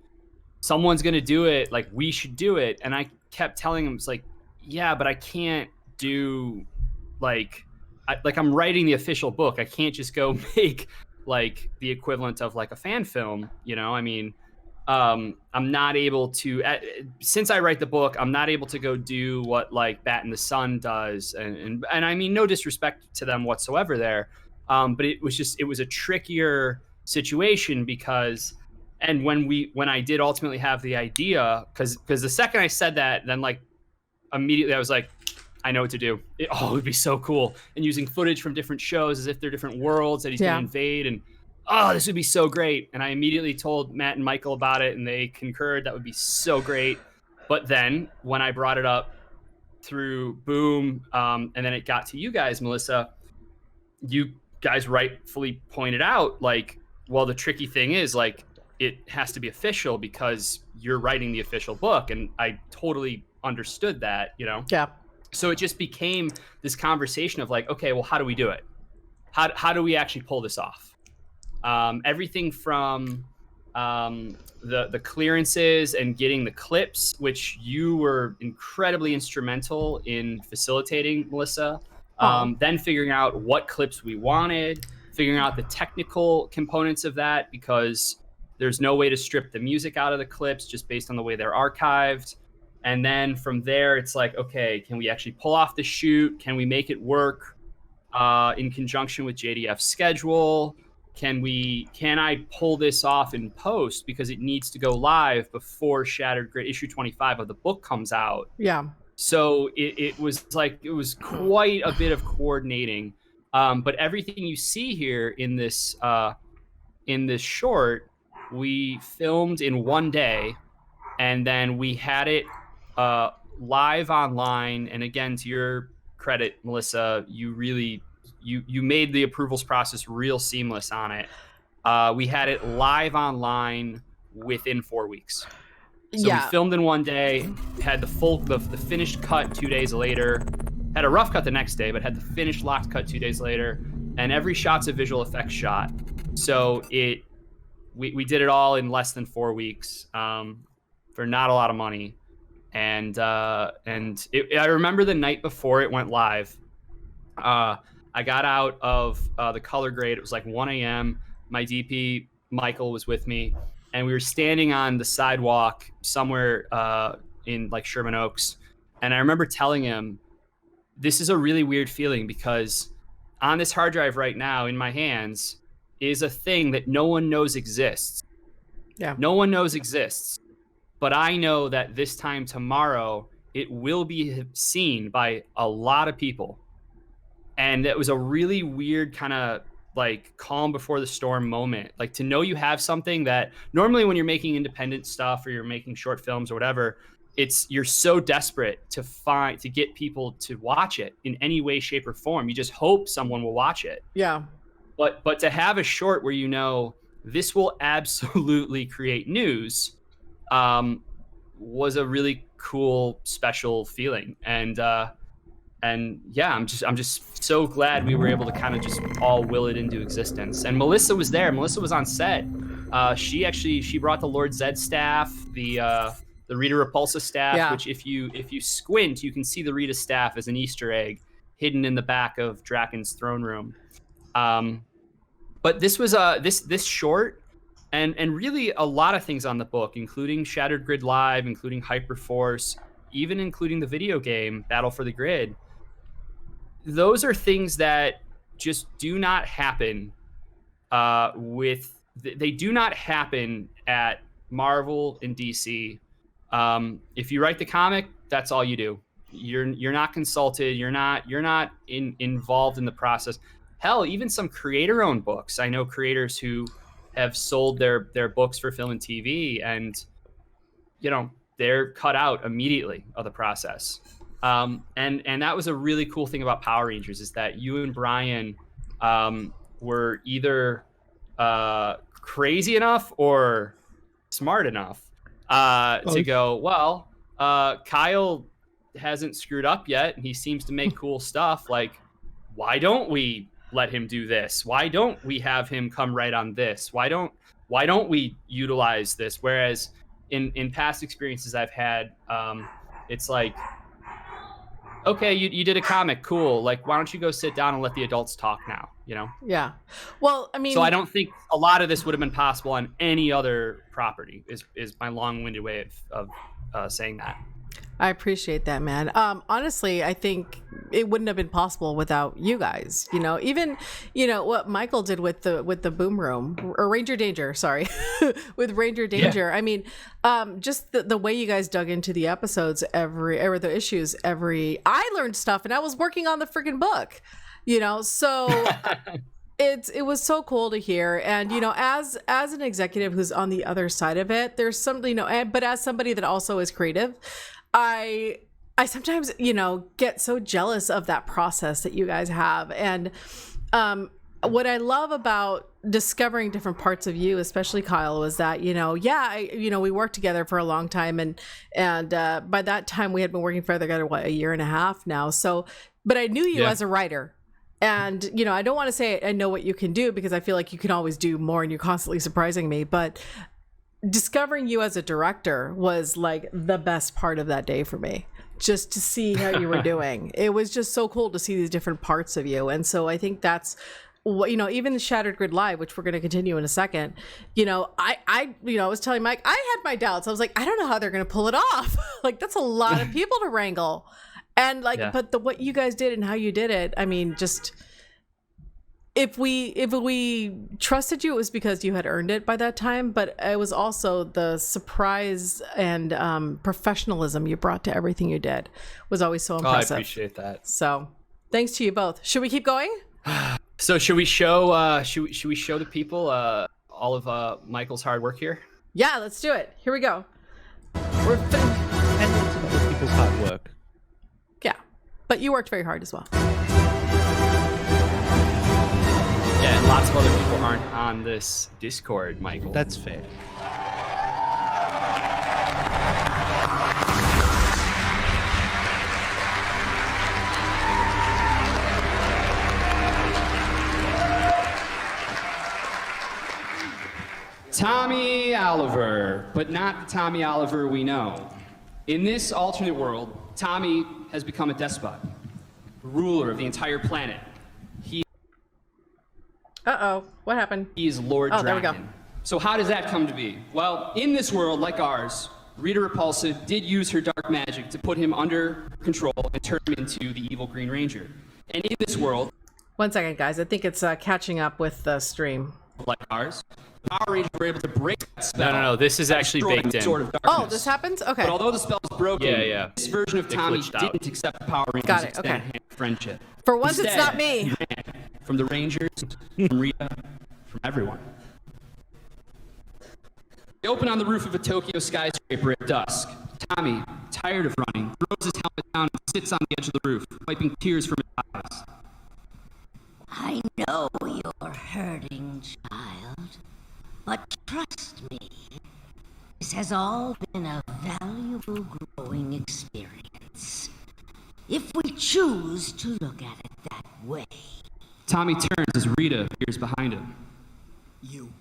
someone's going to do it. Like, we should do it. And I kept telling him, it's like, yeah, but I can't do like, I'm writing the official book. I can't just go make like the equivalent of like a fan film. You know, I mean, I'm not able to, since I write the book, I'm not able to go do what like Bat in the Sun does. And I mean, no disrespect to them whatsoever there. But it was a trickier situation because, and when I did ultimately have the idea, because the second I said that, then like immediately I was like, I know what to do. It would be so cool. And using footage from different shows as if they're different worlds that he's going to invade, and this would be so great. And I immediately told Matt and Michael about it, and they concurred. That would be so great. But then when I brought it up through Boom, and then it got to you guys, Melissa, you guys rightfully pointed out, like, well, the tricky thing is, like, it has to be official because you're writing the official book. And I totally understood that, you know? Yeah. So it just became this conversation of like, okay, well, how do we do it? How do we actually pull this off? Everything from the clearances and getting the clips, which you were incredibly instrumental in facilitating, Melissa. Then figuring out what clips we wanted, figuring out the technical components of that, because there's no way to strip the music out of the clips just based on the way they're archived. And then from there, it's like, okay, can we actually pull off the shoot? Can we make it work in conjunction with JDF's schedule? Can I pull this off in post because it needs to go live before Shattered Grid issue 25 of the book comes out? Yeah. So it was quite a bit of coordinating. But everything you see here in this short, we filmed in one day, and then we had it live online. And again, to your credit, Melissa, you really you made the approvals process real seamless on it. We had it live online within 4 weeks. So we filmed in one day, had the finished cut 2 days later, had a rough cut the next day, but had the finished locked cut 2 days later, and every shot's a visual effects shot. So we did it all in less than 4 weeks for not a lot of money. And I remember the night before it went live, I got out of the color grade. It was like 1 a.m. My DP, Michael, was with me, and we were standing on the sidewalk somewhere in like Sherman Oaks. And I remember telling him, this is a really weird feeling because on this hard drive right now in my hands is a thing that no one knows exists. Yeah. No one knows exists. But I know that this time tomorrow, it will be seen by a lot of people. And it was a really weird kind of like calm before the storm moment. Like, to know you have something that normally when you're making independent stuff or you're making short films or whatever, you're so desperate to get people to watch it in any way, shape, or form. You just hope someone will watch it. Yeah. But to have a short where you know this will absolutely create news was a really cool, special feeling. And yeah, I'm just so glad we were able to kind of just all will it into existence. And Melissa was there. Melissa was on set. She brought the Lord Zed staff, the Rita Repulsa staff, which if you squint, you can see the Rita staff as an Easter egg hidden in the back of Draken's throne room. But this was this short, and really a lot of things on the book, including Shattered Grid Live, including Hyperforce, even including the video game Battle for the Grid. Those are things that just do not happen they do not happen at Marvel and DC. If you write the comic, that's all you do. You're not consulted. You're not involved in the process. Hell, even some creator-owned books. I know creators who have sold their books for film and TV, and they're cut out immediately of the process. And that was a really cool thing about Power Rangers, is that you and Brian were either crazy enough or smart enough to go, well, Kyle hasn't screwed up yet, and he seems to make cool stuff. Like, why don't we let him do this? Why don't we have him come right on this? Why don't we utilize this? Whereas in past experiences I've had, it's like, okay, you did a comic, cool. Like, why don't you go sit down and let the adults talk now, you know? Yeah. Well, I mean... So I don't think a lot of this would have been possible on any other property, is my long-winded way of saying that. I appreciate that, man. Honestly, I think it wouldn't have been possible without you guys. You know, even, you know, what Michael did with the boom room, or Ranger Danger, sorry, with Ranger Danger. Yeah. I mean, just the way you guys dug into the episodes or the issues I learned stuff, and I was working on the freaking book, you know, so it was so cool to hear. And, you know, as an executive who's on the other side of it, there's something, you know, but as somebody that also is creative, I sometimes, you know, get so jealous of that process that you guys have. And what I love about discovering different parts of you, especially Kyle, was that, you know, we worked together for a long time, and by that time we had been working together, a year and a half now. So, but I knew you as a writer. And, you know, I don't want to say I know what you can do, because I feel like you can always do more and you're constantly surprising me. But discovering you as a director was like the best part of that day for me, just to see how you were doing. It was just so cool to see these different parts of you. And so I think that's what, you know, even the Shattered Grid Live, which we're going to continue in a second, you know, I was telling Mike, I had my doubts. I was like, I don't know how they're going to pull it off. Like, that's a lot of people to wrangle. And like, but what you guys did and how you did it, I mean, just, if we trusted you, it was because you had earned it by that time, but it was also the surprise and professionalism you brought to everything you did was always so impressive. I appreciate that. So thanks to you both. Should we keep going? So should we show should we show the people all of Michael's hard work here? Yeah, let's do it. Here we go. And some other people's hard work. Yeah, but you worked very hard as well. Yeah, and lots of other people aren't on this Discord, Michael. That's fair. Tommy Oliver, but not the Tommy Oliver we know. In this alternate world, Tommy has become a despot, ruler of the entire planet. Uh-oh, what happened? He is Lord Dragon. There we go. So how does that come to be? Well, in this world, like ours, Rita Repulsa did use her dark magic to put him under control and turn him into the evil Green Ranger. And in this world... One second, guys. I think it's catching up with the stream. Like ours, the Power Rangers were able to break that spell. No. This is actually baked in. Sword of darkness. Oh, this happens? Okay. But although the spell was broken, this version of Tommy didn't accept the Power Rangers' extended hand of friendship. For once, Instead, it's not me. He ran from the Rangers, from Rita, from everyone. They open on the roof of a Tokyo skyscraper at dusk. Tommy, tired of running, throws his helmet down and sits on the edge of the roof, wiping tears from his eyes. I know you're hurting, child, but trust me, this has all been a valuable growing experience. If we choose to look at it that way. Tommy turns as Rita appears behind him. You.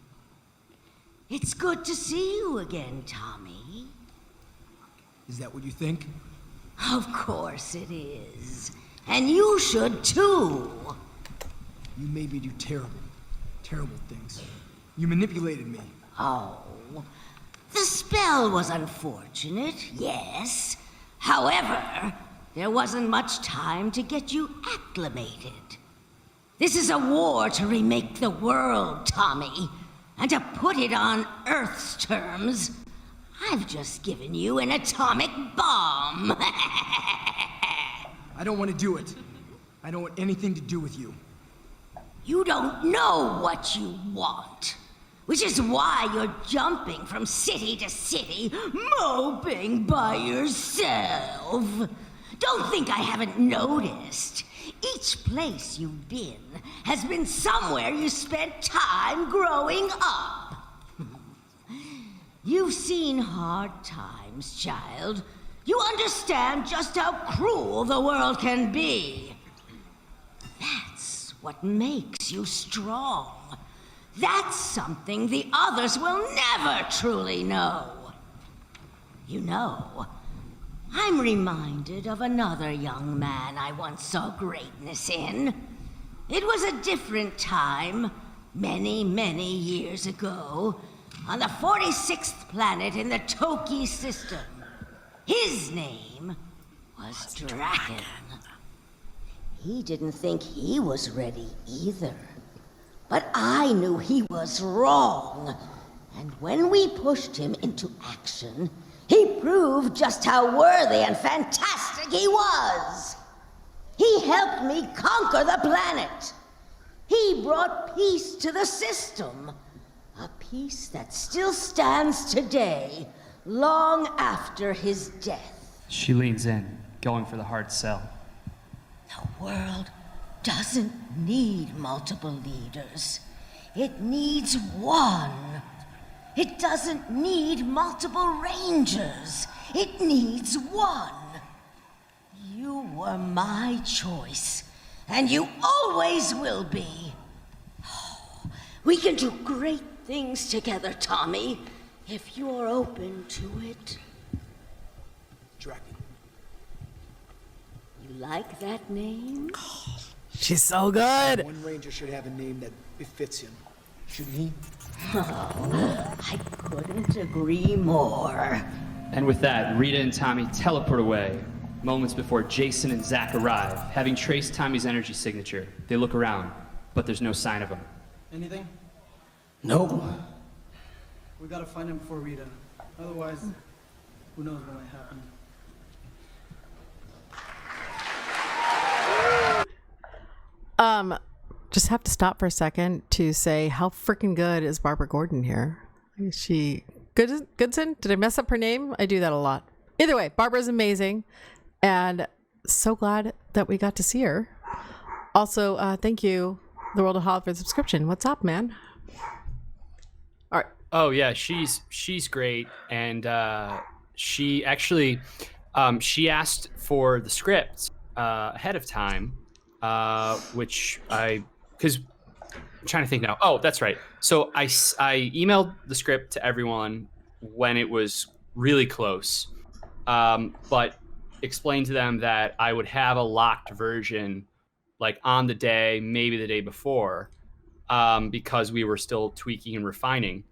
It's good to see you again, Tommy. Is that what you think? Of course it is. And you should too. You made me do terrible, terrible things. You manipulated me. Oh, the spell was unfortunate, yes. However, there wasn't much time to get you acclimated. This is a war to remake the world, Tommy. And to put it on Earth's terms, I've just given you an atomic bomb. I don't want to do it. I don't want anything to do with you. You don't know what you want, which is why you're jumping from city to city, moping by yourself. Don't think I haven't noticed. Each place you've been has been somewhere you spent time growing up. You've seen hard times, child. You understand just how cruel the world can be. That's what makes you strong. That's something the others will never truly know. You know, I'm reminded of another young man I once saw greatness in. It was a different time, many, many years ago, on the 46th planet in the Toki system. His name was Draken. He didn't think he was ready either. But I knew he was wrong. And when we pushed him into action, he proved just how worthy and fantastic he was. He helped me conquer the planet. He brought peace to the system. A peace that still stands today, long after his death. She leans in, going for the hard sell. The world doesn't need multiple leaders. It needs one. It doesn't need multiple rangers. It needs one. You were my choice, and you always will be. We can do great things together, Tommy, if you're open to it. Draken. You like that name? She's so good. One ranger should have a name that befits him, shouldn't he? Oh, I couldn't agree more. And with that, Rita and Tommy teleport away. Moments before Jason and Zach arrive, having traced Tommy's energy signature. They look around, but there's no sign of him. Anything? Nope. We gotta find him before Rita. Otherwise, who knows what might happen. Just have to stop for a second to say how freaking good is Barbara Gordon here. Is she Goodson? Did I mess up her name? I do that a lot. Either way, Barbara's amazing, and so glad that we got to see her. Also, thank you, The World of Hollywood, for the subscription. What's up, man? All right. Oh yeah, she's great, and she actually she asked for the script ahead of time, which because I'm trying to think now. Oh, that's right. So I emailed the script to everyone when it was really close, but explained to them that I would have a locked version like on the day, maybe the day before, because we were still tweaking and refining.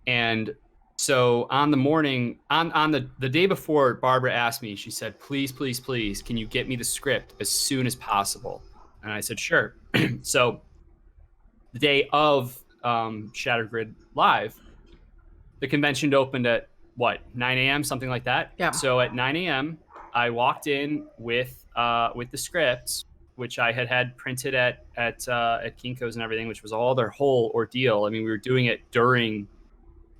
And so on the morning, on the day before, Barbara asked me, she said, please, can you get me the script as soon as possible? And I said, sure. So the day of Shattered Grid Live, the convention opened at 9 a.m., something like that. Yeah. So at 9 a.m., I walked in with the scripts, which I had printed at Kinko's and everything, which was all their whole ordeal. I mean, we were doing it during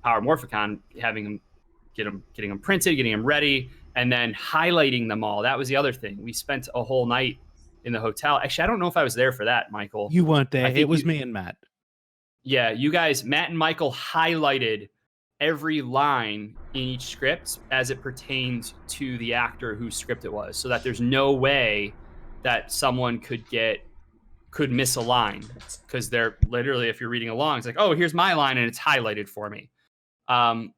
Power Morphicon, getting them printed, getting them ready, and then highlighting them all. That was the other thing. We spent a whole night in the hotel. Actually, I don't know if I was there for that, Michael. You weren't there. It was me and Matt. Yeah, you guys, Matt and Michael highlighted every line in each script as it pertains to the actor whose script it was, so that there's no way that someone could miss a line, because they're literally, if you're reading along, it's like, oh, here's my line and it's highlighted for me. And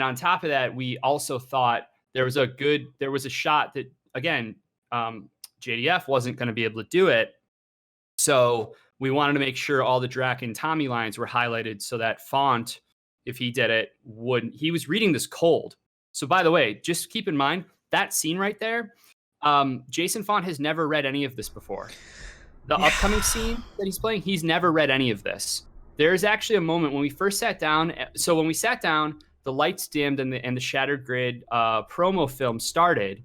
on top of that, we also thought there was a shot that, again, JDF wasn't going to be able to do it. So we wanted to make sure all the Drac and Tommy lines were highlighted so that Font, if he did it, he was reading this cold. So by the way, just keep in mind that scene right there, Jason Font has never read any of this before. The upcoming scene that he's playing, he's never read any of this. There's actually a moment when we first sat down. So when we sat down, the lights dimmed and the Shattered Grid promo film started.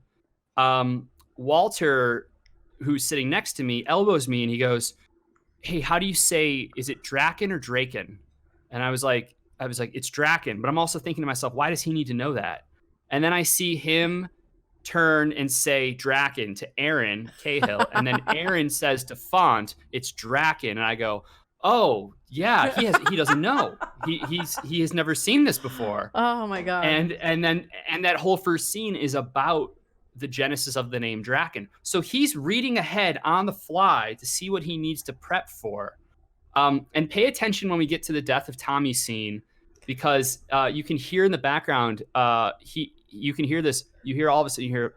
Walter, who's sitting next to me, elbows me and he goes, hey, how do you say, is it Draken or Draken? And I was like, it's Draken. But I'm also thinking to myself, why does he need to know that? And then I see him turn and say Draken to Aaron Cahill, and then Aaron says to Font, it's Draken, and I go, oh yeah, he doesn't know. He has never seen this before. Oh my god. And that whole first scene is about the genesis of the name Draken. So he's reading ahead on the fly to see what he needs to prep for. And pay attention when we get to the death of Tommy scene, because you can hear in the background, you can hear this, you hear all of a sudden, you hear,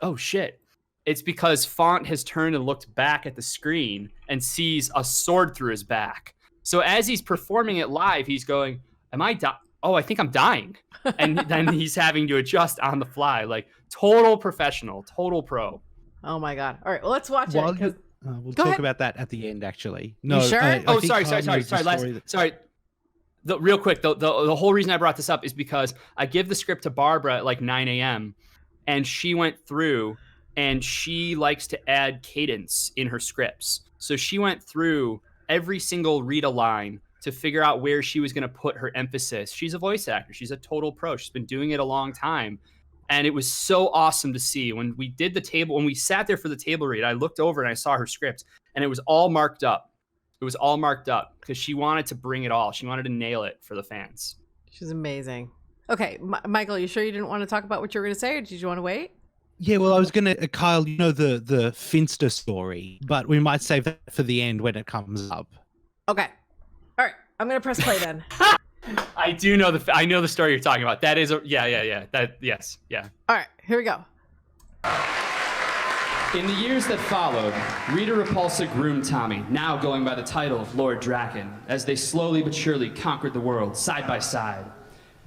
oh shit. It's because Font has turned and looked back at the screen and sees a sword through his back. So as he's performing it live, he's going, am I dying? Oh, I think I'm dying. And then he's having to adjust on the fly. Like, total professional, total pro. Oh my god. All right, well, let's watch it. We'll talk about that at the end, actually. No, you sure? Sorry. Real quick, the whole reason I brought this up is because I give the script to Barbara at like 9 a.m. and she went through and she likes to add cadence in her scripts. So she went through every single Rita line to figure out where she was going to put her emphasis. She's a voice actor. She's a total pro. She's been doing it a long time. And it was so awesome to see when we did the table, when we sat there for the table read, I looked over and I saw her script and it was all marked up. It was all marked up because she wanted to bring it all. She wanted to nail it for the fans. She's amazing. Okay, Michael, you sure you didn't want to talk about what you were going to say, or did you want to wait? Yeah, well, I was going to, Kyle, you know the Finster story, but we might save that for the end when it comes up. Okay. All right, I'm going to press play then. I do know I know the story you're talking about. That is yeah. Yes. All right, here we go. In the years that followed, Rita Repulsa groomed Tommy, now going by the title of Lord Draken, as they slowly but surely conquered the world, side by side.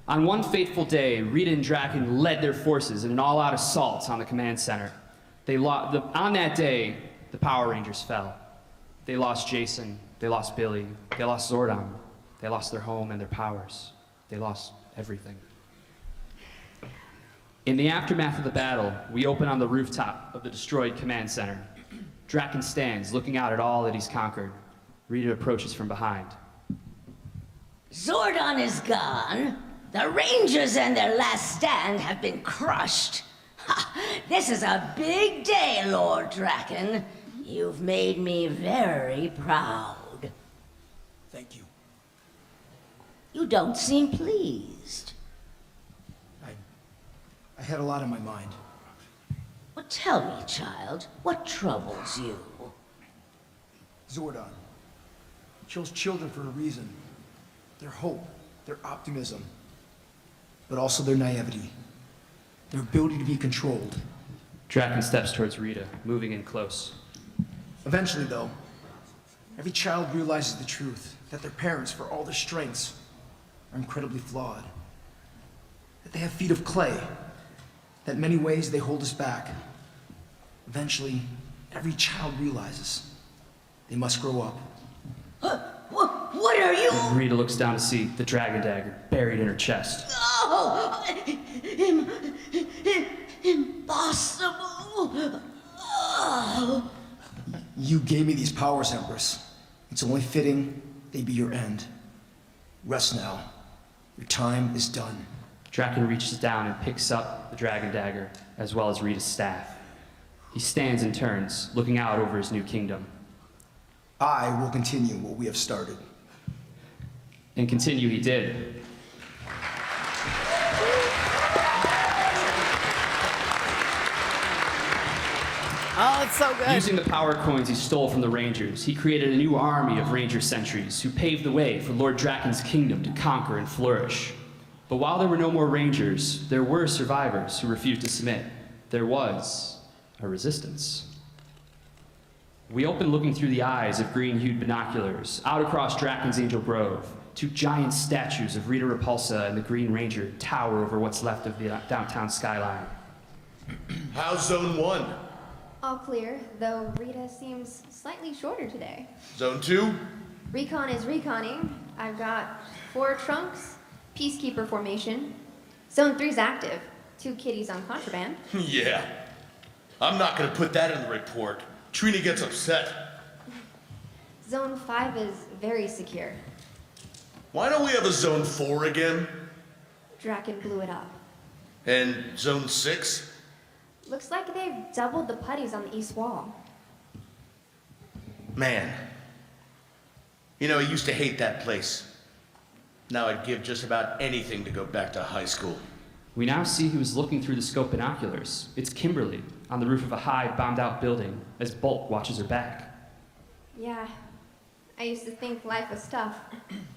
On one fateful day, Rita and Draken led their forces in an all-out assault on the command center. On that day, the Power Rangers fell. They lost Jason, they lost Billy, they lost Zordon, they lost their home and their powers. They lost everything. In the aftermath of the battle, we open on the rooftop of the destroyed command center. Draken stands, looking out at all that he's conquered. Rita approaches from behind. Zordon is gone. The Rangers and their last stand have been crushed. This is a big day, Lord Draken. You've made me very proud. Thank you. You don't seem pleased. I had a lot on my mind. Well, tell me, child, what troubles you? Zordon. He chose children for a reason. Their hope, their optimism, but also their naivety. Their ability to be controlled. Draken steps towards Rita, moving in close. Eventually, though, every child realizes the truth, that their parents, for all their strengths, are incredibly flawed. That they have feet of clay. That in many ways they hold us back. Eventually, every child realizes they must grow up. What are you? Rita looks down to see the dragon dagger buried in her chest. Oh, impossible. Oh. You gave me these powers, Empress. It's only fitting they be your end. Rest now. Your time is done. Draken reaches down and picks up the dragon dagger, as well as Rita's staff. He stands and turns, looking out over his new kingdom. I will continue what we have started. And continue he did. Oh, it's so good. Using the power coins he stole from the Rangers, he created a new army of Ranger sentries who paved the way for Lord Draken's kingdom to conquer and flourish. But while there were no more Rangers, there were survivors who refused to submit. There was a resistance. We open looking through the eyes of green-hued binoculars, out across Draken's Angel Grove. Two giant statues of Rita Repulsa and the Green Ranger tower over what's left of the downtown skyline. How's Zone 1? All clear, though Rita seems slightly shorter today. Zone 2? Recon is reconning. I've got 4 trunks, peacekeeper formation. Zone 3's active. 2 kitties on contraband. Yeah. I'm not gonna put that in the report. Trini gets upset. Zone 5 is very secure. Why don't we have a Zone 4 again? Draken blew it up. And Zone 6? Looks like they've doubled the putties on the east wall. Man. You know, I used to hate that place. Now I'd give just about anything to go back to high school. We now see he was looking through the scope binoculars. It's Kimberly on the roof of a high, bombed-out building as Bulk watches her back. Yeah, I used to think life was tough,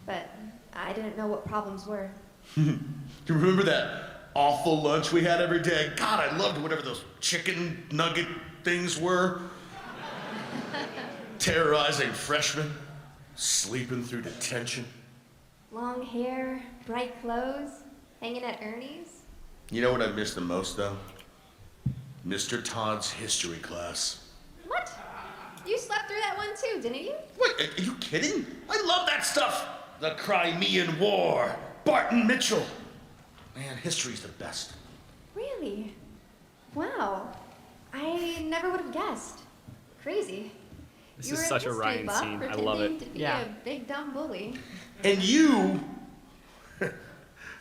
but I didn't know what problems were. Do you remember that awful lunch we had every day? God, I loved whatever those chicken nugget things were. Terrorizing freshmen, sleeping through detention. Long hair, bright clothes, hanging at Ernie's. You know what I miss the most, though? Mr. Todd's history class. What? You slept through that one too, didn't you? What, are you kidding? I love that stuff. The Crimean War, Barton Mitchell. Man, history's the best. Really? Wow. I never would have guessed. Crazy. This You is were such a history Ryan buff, scene. I love pretending it. To be Yeah. a big dumb bully. And you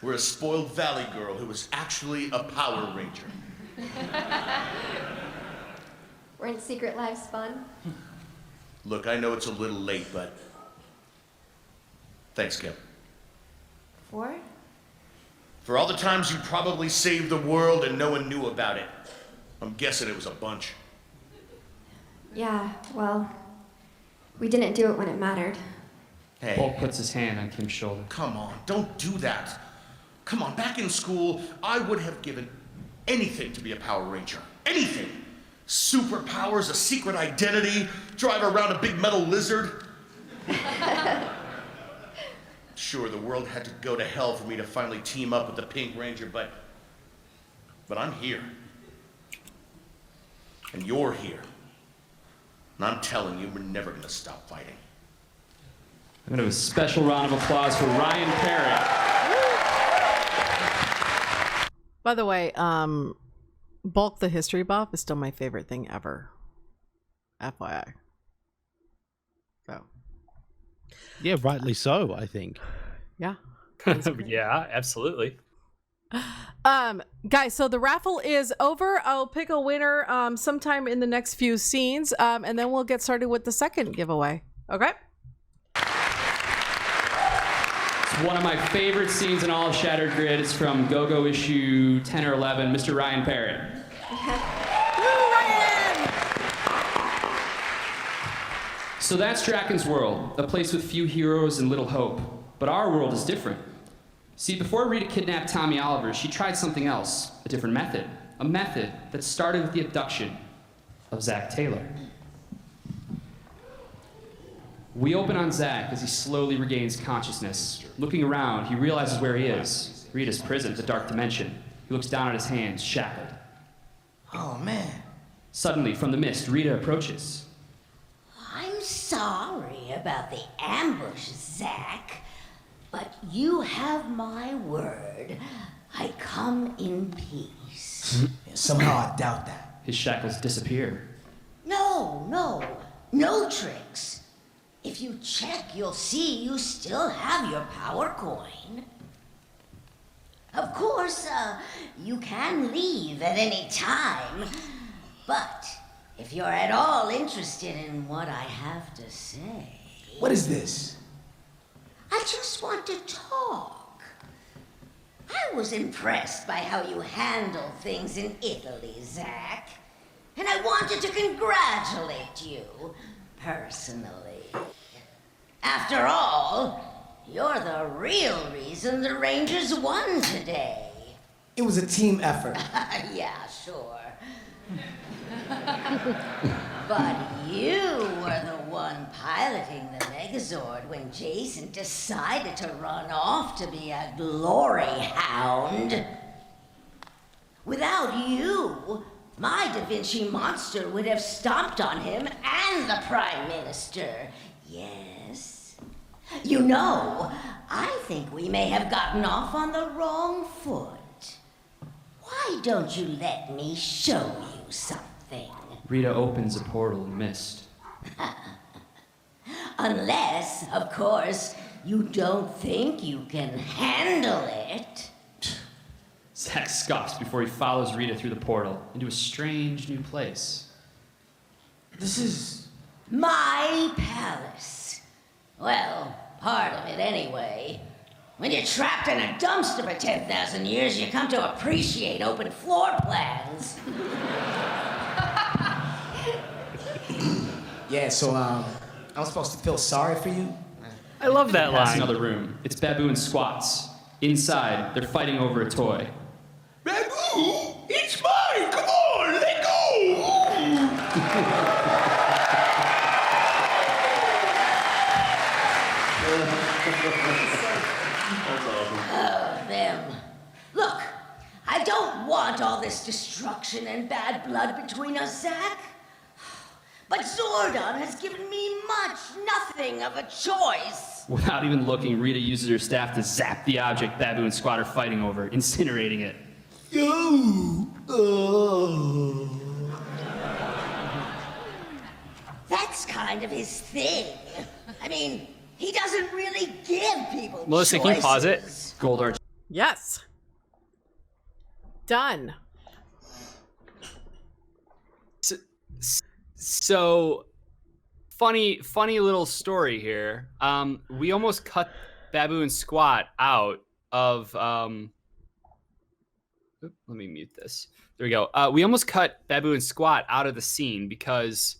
were a spoiled valley girl who was actually a Power Ranger. Weren't secret lives fun? Look, I know it's a little late, but thanks, Kim. For all the times you probably saved the world and no one knew about it. I'm guessing it was a bunch. Yeah, well, we didn't do it when it mattered. Hey. Bulk puts his hand on Kim's shoulder. Come on, don't do that. Come on, back in school, I would have given anything to be a Power Ranger. Anything. Superpowers, a secret identity, drive around a big metal lizard. Sure, the world had to go to hell for me to finally team up with the Pink Ranger, but I'm here. And you're here. And I'm telling you, we're never gonna stop fighting. I'm gonna have a special round of applause for Ryan Parrott. By the way, Bulk the history buff is still my favorite thing ever. FYI. So. Yeah, rightly so, I think. Yeah. Yeah, absolutely. Guys, so the raffle is over. I'll pick a winner sometime in the next few scenes, and then we'll get started with the second giveaway. Okay? It's one of my favorite scenes in all of Shattered Grid. It's from Go-Go issue 10 or 11, Mr. Ryan Parrott. So that's Draken's world, a place with few heroes and little hope. But our world is different. See, before Rita kidnapped Tommy Oliver, she tried something else, a different method. A method that started with the abduction of Zach Taylor. We open on Zach as he slowly regains consciousness. Looking around, he realizes where he is. Rita's prison, the dark dimension. He looks down at his hands, shackled. Oh, man. Suddenly, from the mist, Rita approaches. I'm sorry about the ambush, Zach, but you have my word. I come in peace. Somehow I doubt that. His shackles disappear. No tricks. If you check, you'll see you still have your power coin. Of course, you can leave at any time, but if you're at all interested in what I have to say... What is this? I just want to talk. I was impressed by how you handle things in Italy, Zach. And I wanted to congratulate you, personally. After all, you're the real reason the Rangers won today. It was a team effort. Yeah, sure. But you were the one piloting the Megazord when Jason decided to run off to be a glory hound. Without you, my Da Vinci monster would have stomped on him and the Prime Minister. Yes. You know, I think we may have gotten off on the wrong foot. Why don't you let me show you something? Rita opens a portal in mist. Unless, of course, you don't think you can handle it. Zach scoffs before he follows Rita through the portal into a strange new place. This is my palace. Well, part of it anyway. When you're trapped in a dumpster for 10,000 years, you come to appreciate open floor plans. Yeah, so, I'm supposed to feel sorry for you? I love that line. Another room. It's baboon squats. Inside, they're fighting over a toy. Babu, it's mine! Come on, let go! Oh, them. Look, I don't want all this destruction and bad blood between us, Zach. But Zordon has given me nothing of a choice. Without even looking, Rita uses her staff to zap the object Babu and Squat are fighting over, incinerating it. That's kind of his thing. I mean, he doesn't really give people Melissa, choices. can you pause it? Goldar. Yes. Done. So funny little story here. We almost cut Babu and Squat out of let me mute this. There we go. We almost cut Babu and Squat out of the scene because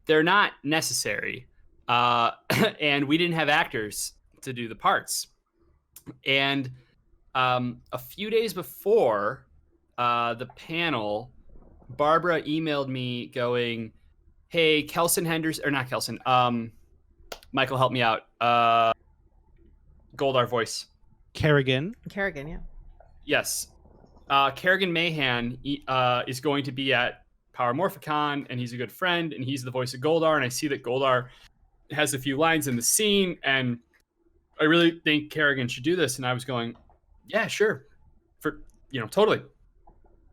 they're not necessary. And we didn't have actors to do the parts. And a few days before the panel, Barbara emailed me going, hey, Kelson Henderson, or not Kelson, Michael, help me out. Goldar voice. Kerrigan, yeah. Yes. Kerrigan Mahan is going to be at Power Morphicon, and he's a good friend, and he's the voice of Goldar, and I see that Goldar has a few lines in the scene, and I really think Kerrigan should do this. And I was going, yeah, sure. Totally.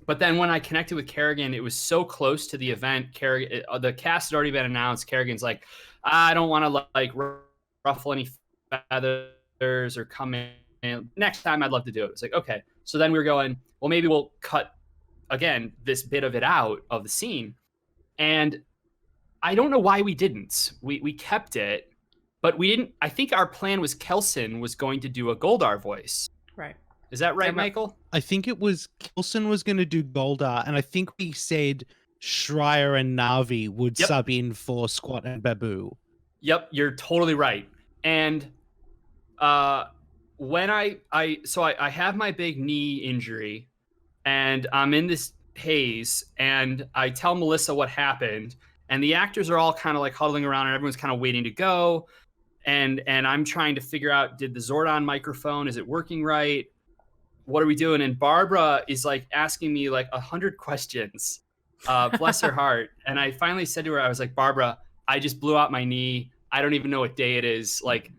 But then when I connected with Kerrigan, it was so close to the event. The cast had already been announced. Kerrigan's like, I don't want to like ruffle any feathers or come in. Next time I'd love to do it. It's like, okay. So then we were going, well, maybe we'll cut, again, this bit of it out of the scene. And I don't know why we didn't. We kept it, but we didn't. I think our plan was Kelson was going to do a Goldar voice. Right. Is that right, Michael? I think it was Kelson was going to do Goldar, and I think we said Schreier and Navi would sub in for Squat and Babu. Yep, you're totally right. And when I have my big knee injury, and I'm in this haze, and I tell Melissa what happened, and the actors are all kind of like huddling around, and everyone's kind of waiting to go, and I'm trying to figure out, did the Zordon microphone, is it working right? What are we doing? And Barbara is like asking me like 100 questions. Bless her heart. And I finally said to her, I was like, Barbara, I just blew out my knee. I don't even know what day it is. Like,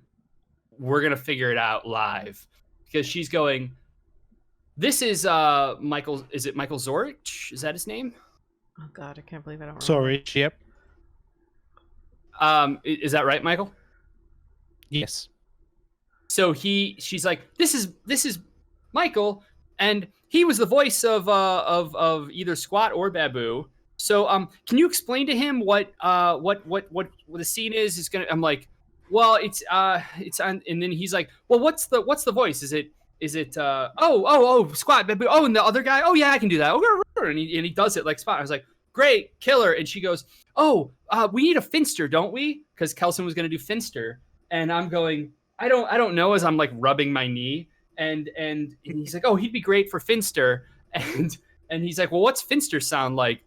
we're going to figure it out live. Because she's going, this is Michael. Is it Michael Zorich? Is that his name? Oh God, I can't believe I don't remember. Zorich, yep. Is that right, Michael? Yes. So she's like, this is Michael, and he was the voice of either Squat or Babu. So can you explain to him what the scene is? Is gonna. I'm like, well, it's on, and then he's like, well, what's the voice? Is it Squat, Babu? Oh, and the other guy? Oh yeah, I can do that. And he does it like Spot. I was like, great, killer. And she goes, oh, we need a Finster, don't we? Because Kelson was gonna do Finster, and I'm going, I don't know, as I'm like rubbing my knee. And he's like, oh, he'd be great for Finster. And he's like, well, what's Finster sound like?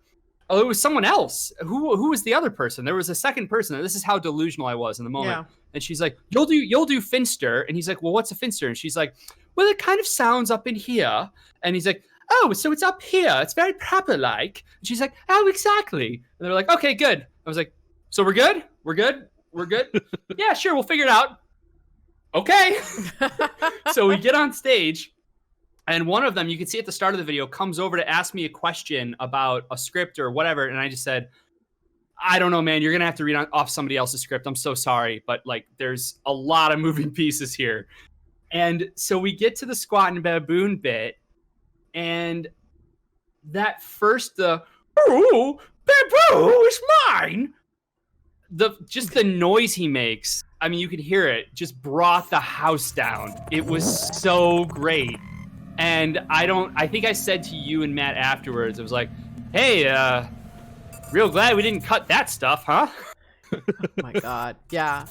Oh, it was someone else. Who was the other person? There was a second person. This is how delusional I was in the moment. Yeah. And she's like, you'll do Finster. And he's like, well, what's a Finster? And she's like, well, it kind of sounds up in here. And he's like, oh, so it's up here. It's very proper-like. And she's like, oh, exactly. And they're like, okay, good. I was like, so we're good? We're good? Yeah, sure. We'll figure it out. Okay. So we get on stage, and one of them, you can see at the start of the video, comes over to ask me a question about a script or whatever. And I just said, I don't know, man, you're going to have to read off somebody else's script. I'm so sorry. But like, there's a lot of moving pieces here. And so we get to the Squat and Baboon bit, And that first, oh, bamboo is mine. Just the noise he makes, I mean, you could hear it, just brought the house down. It was so great. And I think I said to you and Matt afterwards, I was like, hey, real glad we didn't cut that stuff, huh? Oh my God. Yeah.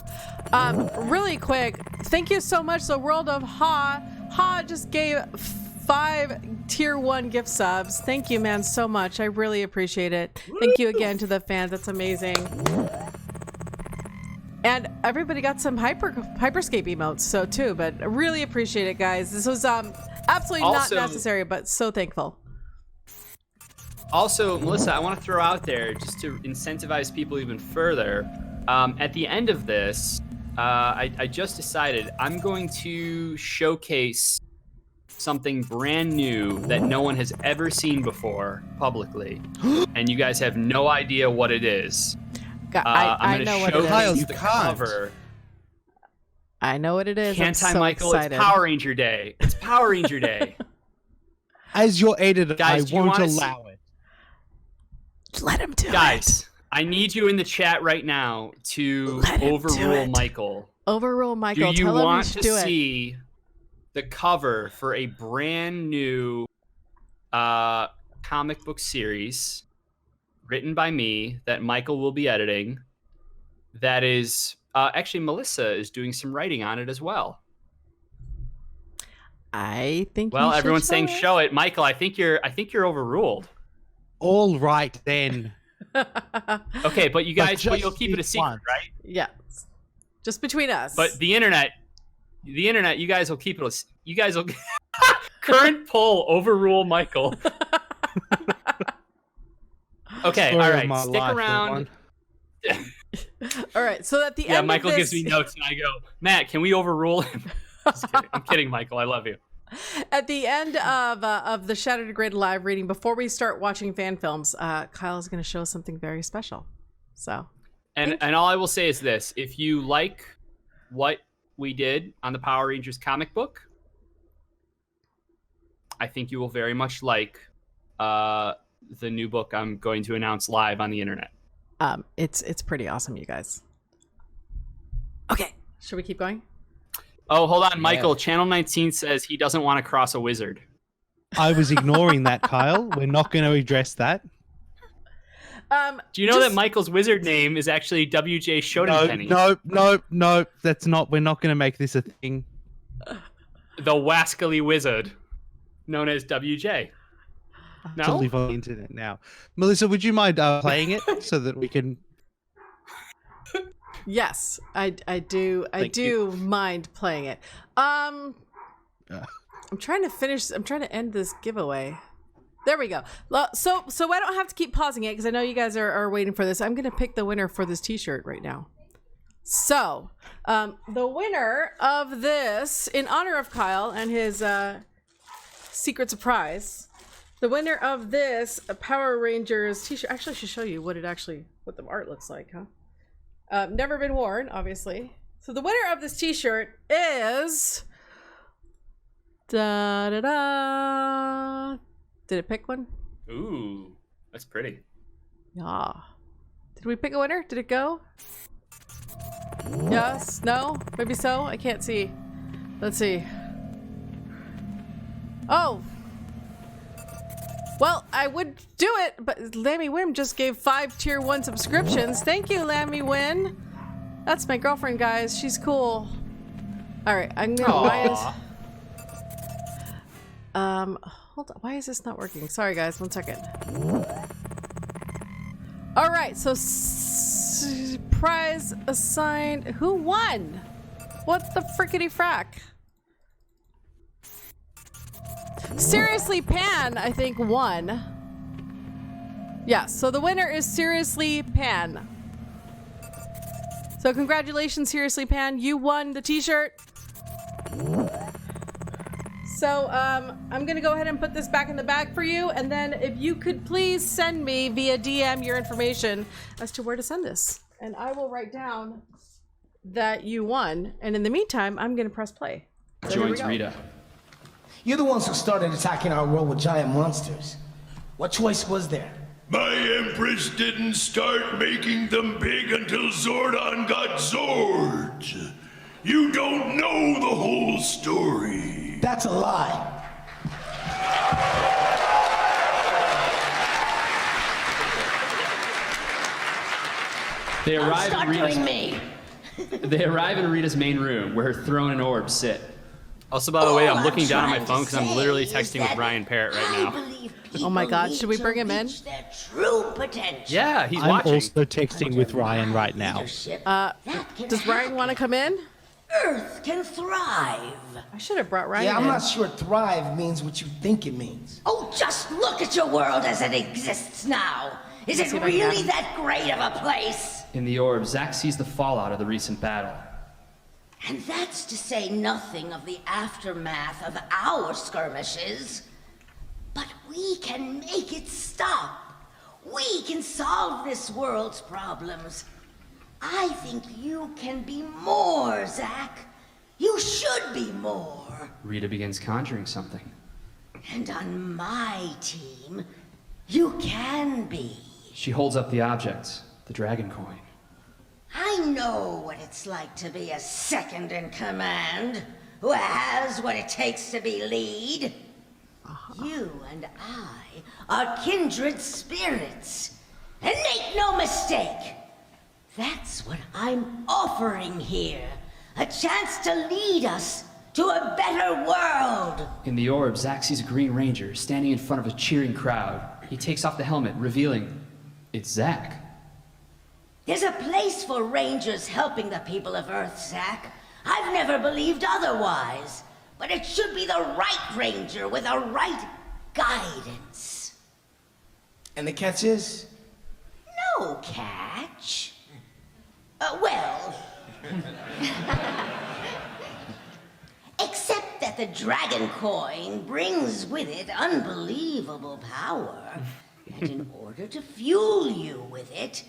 Really quick, thank you so much. The World of Ha just gave 5 tier 1 gift subs. Thank you, man, so much. I really appreciate it. Thank you again to the fans. That's amazing. And everybody got some hyperscape emotes, so too, but I really appreciate it, guys. This was absolutely Also, not necessary, but so thankful. Also, Melissa, I want to throw out there, just to incentivize people even further, at the end of this, I just decided I'm going to showcase something brand new that no one has ever seen before publicly, and you guys have no idea what it is. I know what it is. The cover. I know what it is. Can't I'm I, so Michael? excited. It's Power Ranger Day. It's Power Ranger Day. As your editor, Guys, I won't allow it. Let him do it. Guys, I need you in the chat right now to overrule Michael. Overrule Michael. Do you Tell him want he should to do it. see the cover for a brand new comic book series written by me that Michael will be editing? That is actually Melissa is doing some writing on it as well. I think. Well, you everyone's should saying show it. Michael, I think you're overruled. All right then. Okay, but you guys, but you'll keep it a secret, once. right? Yeah, just between us. But the internet, you guys will keep it. You guys will. Current poll: overrule Michael. Okay, Story all of right. my Stick life, around. All right. So at the end. Yeah, Michael of gives this... me notes, and I go, Matt, can we overrule him? Just kidding. I'm kidding, Michael. I love you. At the end of the Shattered Grid live reading, before we start watching fan films, Kyle is going to show us something very special. So, and all I will say is this: if you like what we did on the Power Rangers comic book, I think you will very much like the new book I'm going to announce live on the internet. It's pretty awesome, you guys. Okay, should we keep going? Oh, hold on, Michael. Yeah. Channel 19 says he doesn't want to cross a wizard. I was ignoring that, Kyle. We're not going to address that. Do you know that Michael's wizard name is actually WJ Shotenpenny? No. That's not. We're not going to make this a thing. The wascally wizard, known as WJ. No? To live on the internet now. Melissa, would you mind playing it so that we can... Yes, I do. I do mind playing it. I'm trying to end this giveaway. There we go. So I don't have to keep pausing it because I know you guys are waiting for this. I'm going to pick the winner for this t-shirt right now. So, the winner of this, in honor of Kyle and his secret surprise, the winner of this Power Rangers t-shirt, actually I should show you what the art looks like, huh? Never been worn, obviously. So the winner of this t-shirt is... Da-da-da. Did it pick one? Ooh, that's pretty. Yeah. Did we pick a winner? Did it go? Yes? No? Maybe so? I can't see. Let's see. Oh! Well, I would do it, but Lammy Wim just gave 5 tier 1 subscriptions. Thank you, Lammy Win. That's my girlfriend, guys. She's cool. All right, I'm gonna... Hold on. Why is this not working? Sorry, guys. 1 second. All right, so prize assigned. Who won? What the frickety frack? Seriously Pan, I think, won. Yeah, so the winner is Seriously Pan. So congratulations, Seriously Pan. You won the t-shirt. So I'm going to go ahead and put this back in the bag for you. And then if you could please send me via DM your information as to where to send this. And I will write down that you won. And in the meantime, I'm going to press play. So joins Rita. You're the ones who started attacking our world with giant monsters. What choice was there? My Empress didn't start making them big until Zordon got Zord. You don't know the whole story. That's a lie. They arrive Start in Rita's, doing me. They arrive in Rita's main room, where her throne and orbs sit. Also, by the way, All I'm looking down at my trying phone to because I'm literally say is texting with that Ryan Parrott right I now. believe Oh my people God, need should we to bring him in? reach their true potential. Yeah, he's I'm watching. also texting with Ryan right now. Leadership, that can Does Ryan want to come in? Earth can thrive. I should have brought Ryan Yeah, I'm in. not sure thrive means what you think it means. Oh, just look at your world as it exists now. Is it see if I can really have him. that great of a place? In the orb, Zack sees the fallout of the recent battle. And that's to say nothing of the aftermath of our skirmishes. But we can make it stop. We can solve this world's problems. I think you can be more, Zack. You should be more. Rita begins conjuring something. And on my team, you can be. She holds up the object, the dragon coin. I know what it's like to be a second in command, who has what it takes to be lead. You and I are kindred spirits. And make no mistake, that's what I'm offering here. A chance to lead us to a better world. In the orb, Zack sees a Green Ranger standing in front of a cheering crowd. He takes off the helmet, revealing it's Zack. There's a place for rangers helping the people of Earth, Zack. I've never believed otherwise. But it should be the right ranger with the right guidance. And the catch is? No catch. Well... Except that the dragon coin brings with it unbelievable power. And in order to fuel you with it,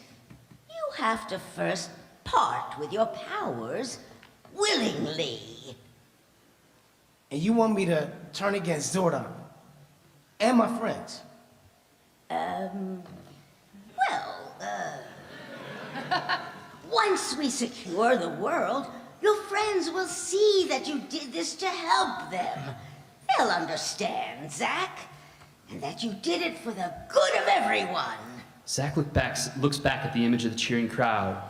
you have to first part with your powers willingly. And you want me to turn against Zordon and my friends? Once we secure the world, your friends will see that you did this to help them. They'll understand, Zack, and that you did it for the good of everyone. Zack looks back at the image of the cheering crowd,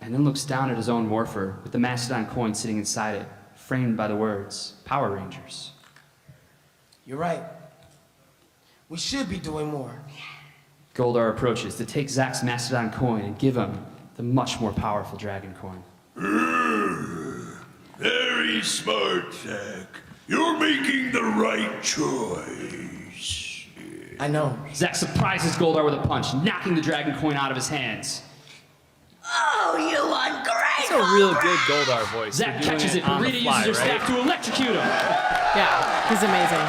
and then looks down at his own morpher with the Mastodon coin sitting inside it, framed by the words, Power Rangers. You're right. We should be doing more. Goldar approaches to take Zack's Mastodon coin and give him the much more powerful dragon coin. Very smart, Zack. You're making the right choice. I know. Zack surprises Goldar with a punch, knocking the dragon coin out of his hands. Oh, you That's ungrateful a real brat! good Goldar voice. Zack for doing catches it, and on the Rita fly, uses her right? staff to electrocute him. Yeah, he's amazing.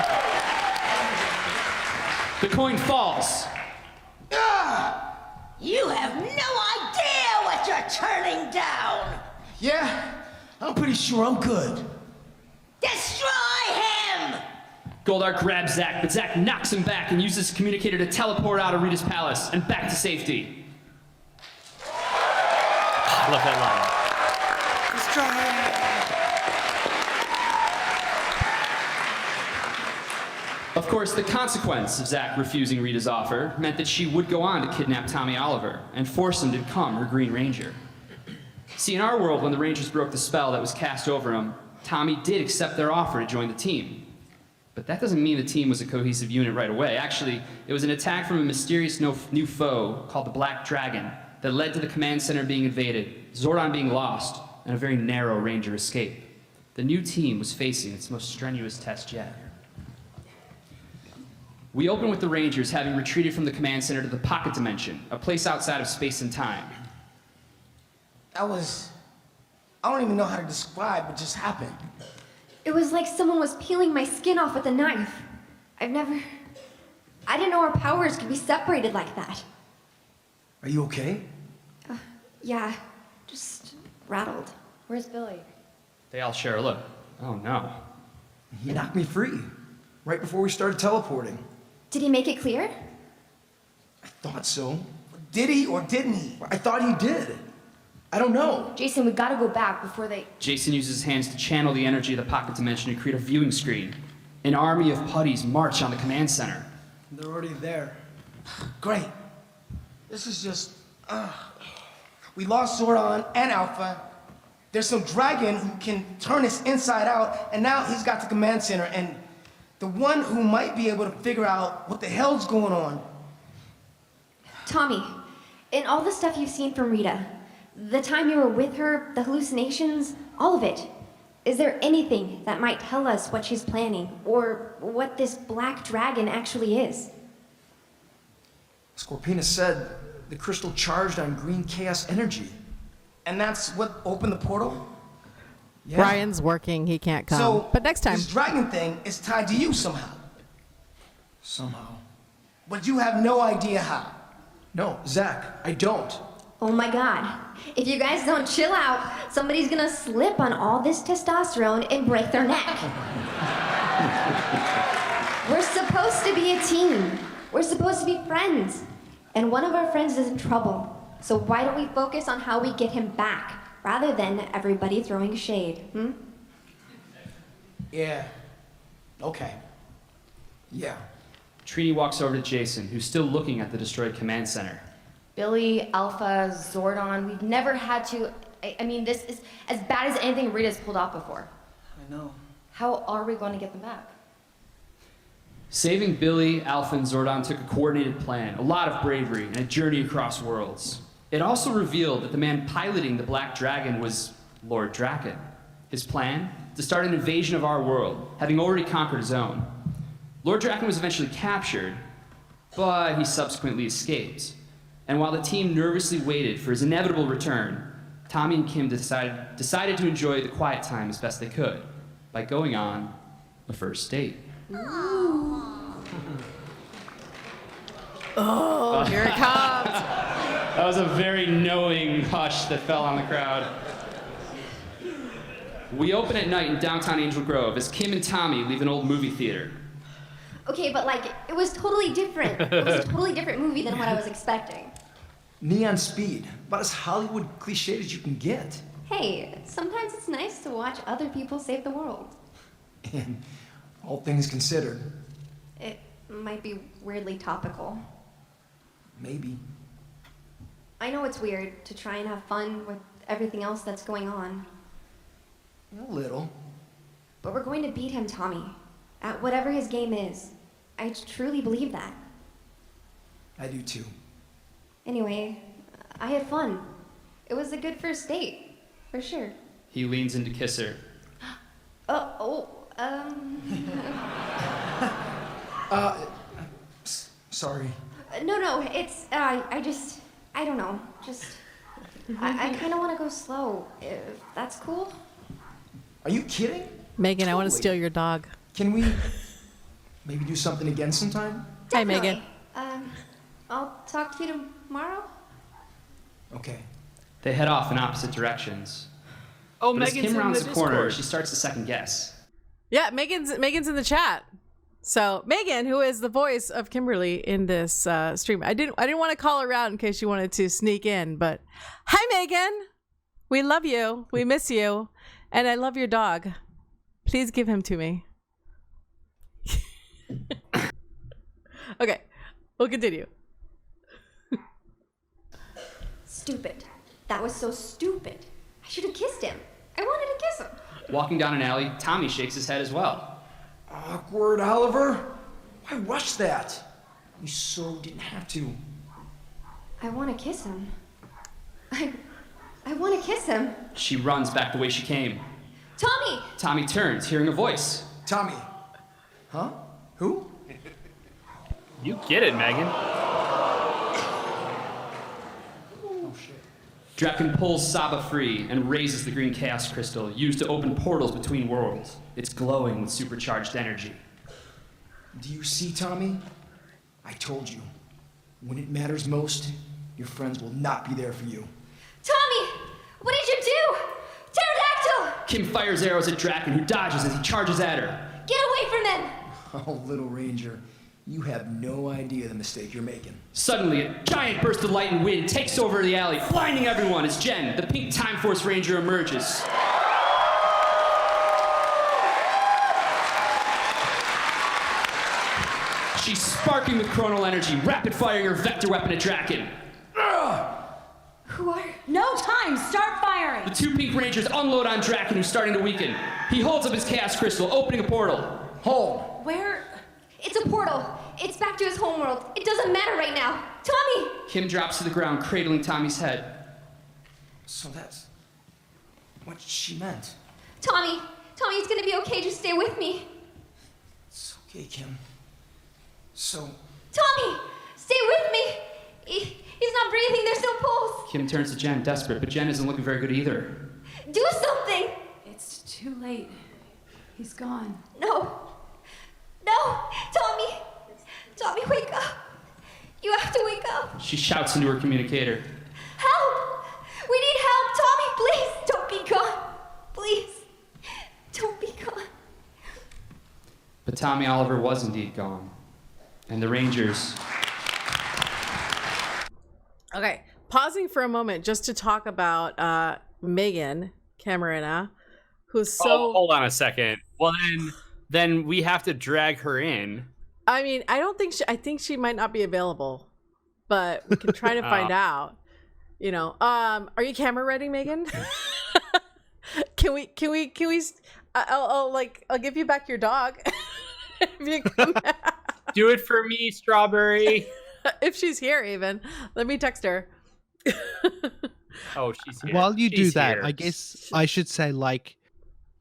The coin falls. You have no idea what you're turning down! Yeah, I'm pretty sure I'm good. Destroy him! Goldar grabs Zack, but Zack knocks him back and uses his communicator to teleport out of Rita's palace and back to safety. I love that line. Of course, the consequence of Zack refusing Rita's offer meant that she would go on to kidnap Tommy Oliver and force him to become her Green Ranger. See, in our world, when the Rangers broke the spell that was cast over him, Tommy did accept their offer to join the team. But that doesn't mean the team was a cohesive unit right away. Actually, it was an attack from a mysterious new foe called the Black Dragon that led to the command center being invaded, Zordon being lost, and a very narrow Ranger escape. The new team was facing its most strenuous test yet. We open with the Rangers having retreated from the command center to the Pocket Dimension, a place outside of space and time. I don't even know how to describe what just happened. It was like someone was peeling my skin off with a knife. I didn't know our powers could be separated like that. Are you okay? Yeah, just rattled. Where's Billy? They all share a look. Oh no. You knocked me free. right before we started teleporting. Did he make it clear? I thought so. Did he or didn't he? I thought he did. I don't know. Jason, we gotta go back before they... Jason uses his hands to channel the energy of the pocket dimension to create a viewing screen. An army of putties march on the command center. They're already there. Great. This is just... We lost Zordon and Alpha. There's some dragon who can turn us inside out, and now he's got the command center, and the one who might be able to figure out what the hell's going on. Tommy, in all the stuff you've seen from Rita, the time you were with her, the hallucinations, all of it, is there anything that might tell us what she's planning, or what this black dragon actually is? Scorpina said the crystal charged on green chaos energy. And that's what opened the portal? Yeah. Brian's working, he can't come. So, but next time. This dragon thing is tied to you somehow. Somehow. But you have no idea how. No, Zach, I don't. Oh my God. If you guys don't chill out, somebody's gonna slip on all this testosterone and break their neck. We're supposed to be a team. We're supposed to be friends. And one of our friends is in trouble. So why don't we focus on how we get him back, rather than everybody throwing shade, Yeah. Okay. Yeah. Trini walks over to Jason, who's still looking at the destroyed command center. Billy, Alpha, Zordon, we've never had to... I mean, this is as bad as anything Rita's pulled off before. I know. How are we going to get them back? Saving Billy, Alpha, and Zordon took a coordinated plan, a lot of bravery, and a journey across worlds. It also revealed that the man piloting the Black Dragon was Lord Draken. His plan? To start an invasion of our world, having already conquered his own. Lord Draken was eventually captured, but he subsequently escaped. And while the team nervously waited for his inevitable return, Tommy and Kim decided to enjoy the quiet time as best they could by going on a first date. Oh, here it comes. That was a very knowing hush that fell on the crowd. We open at night in downtown Angel Grove as Kim and Tommy leave an old movie theater. Okay, but like, it was totally different. It was a totally different movie than what I was expecting. Neon Speed. About as Hollywood cliched as you can get. Hey, sometimes it's nice to watch other people save the world. And all things considered. It might be weirdly topical. Maybe. I know it's weird to try and have fun with everything else that's going on. A little. But we're going to beat him, Tommy. At whatever his game is. I truly believe that. I do too. Anyway, I had fun. It was a good first date, for sure. He leans in to kiss her. Sorry. No, it's, I don't know, I kind of want to go slow, if that's cool. Are you kidding? Megan, I want to steal your dog. Can we maybe do something again sometime? Definitely. Hi, Megan. I'll talk to you tomorrow. Okay. They head off in opposite directions. Oh, But as Megan's Kim in rounds the the corner, Discord. she starts to second guess. Yeah, Megan's in the chat. So Megan, who is the voice of Kimberly in this stream, I didn't want to call her out in case you wanted to sneak in, but hi, Megan. We love you. We miss you, and I love your dog. Please give him to me. Okay, we'll continue. Stupid. That was so stupid. I should have kissed him. I wanted to kiss him. Walking down an alley, Tommy shakes his head as well. Awkward, Oliver. Why rush that? You so didn't have to. I want to kiss him. I want to kiss him. She runs back the way she came. Tommy! Tommy turns, hearing a voice. Tommy. Huh? Who? You get it, Megan. Draken pulls Saba free and raises the green chaos crystal used to open portals between worlds. It's glowing with supercharged energy. Do you see, Tommy? I told you. When it matters most, your friends will not be there for you. Tommy! What did you do? Pterodactyl! Kim fires arrows at Draken, who dodges as he charges at her. Get away from them! Oh, little Ranger, you have no idea the mistake you're making. Suddenly, a giant burst of light and wind takes over the alley, blinding everyone as Jen, the pink Time Force Ranger, emerges. She's sparking with chronal energy, rapid firing her vector weapon at Draken. Who are you? No time! Start firing! The two pink Rangers unload on Draken, who's starting to weaken. He holds up his chaos crystal, opening a portal. Hold! Where? It's a portal. It's back to his homeworld. It doesn't matter right now. Tommy! Kim drops to the ground, cradling Tommy's head. So that's what she meant. Tommy, it's gonna be okay. Just stay with me. It's okay, Kim. So... Tommy, stay with me. He's not breathing. There's no pulse. Kim turns to Jen, desperate, but Jen isn't looking very good either. Do something. It's too late. He's gone. No, Tommy, wake up. You have to wake up. She shouts into her communicator. Help! We need help, Tommy. Please, don't be gone. Please, don't be gone. But Tommy Oliver was indeed gone. And the Rangers... Okay, pausing for a moment just to talk about Meghan Camarena, who's so... Oh, hold on a second. Well, then we have to drag her in. I mean, I think she might not be available, but we can try to find out. You know, are you camera ready, Meghan? Can we? I'll give you back your dog if you come back. Do it for me, Strawberry. If she's here, even let me text her. Oh, she's here. While you do She's that, here. I guess I should say, like,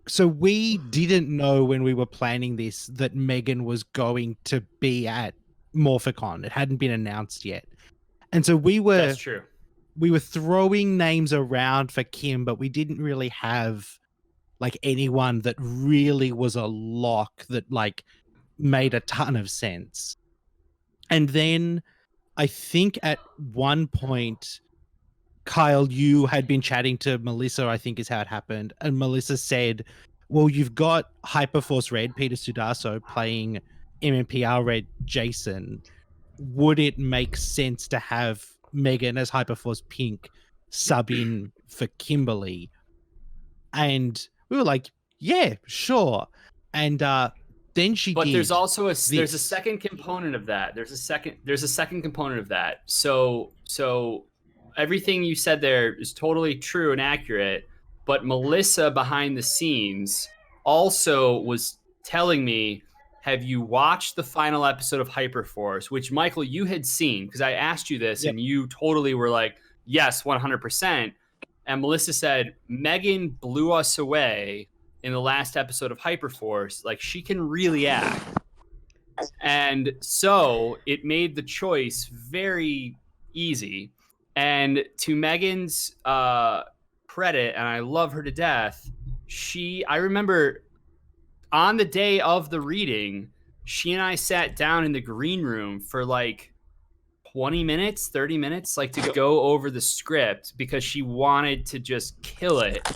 so we didn't know when we were planning this that Meghan was going to be at Morphicon. It hadn't been announced yet. And so That's true. We were throwing names around for Kim, but we didn't really have like anyone that really was a lock that like made a ton of sense. And then I think at one point, Kyle, you had been chatting to Melissa, I think is how it happened. And Melissa said, well, you've got Hyperforce Red, Peter Sudaso, playing MMPR Red Jason. Would it make sense to have Meghan as Hyperforce Pink sub in for Kimberly? And we were like, yeah, sure. And then she But did there's also this. there's a second component of that. There's a second component of that. So everything you said there is totally true and accurate, but Melissa behind the scenes also was telling me, have you watched the final episode of Hyperforce, which Michael, you had seen, because I asked you this and you totally were like, yes, 100%. And Melissa said, Meghan blew us away in the last episode of Hyperforce. Like, she can really act. And so it made the choice very easy. And to Meghan's credit, and I love her to death, I remember on the day of the reading, she and I sat down in the green room for like 20 minutes, 30 minutes, like to go over the script because she wanted to just kill it.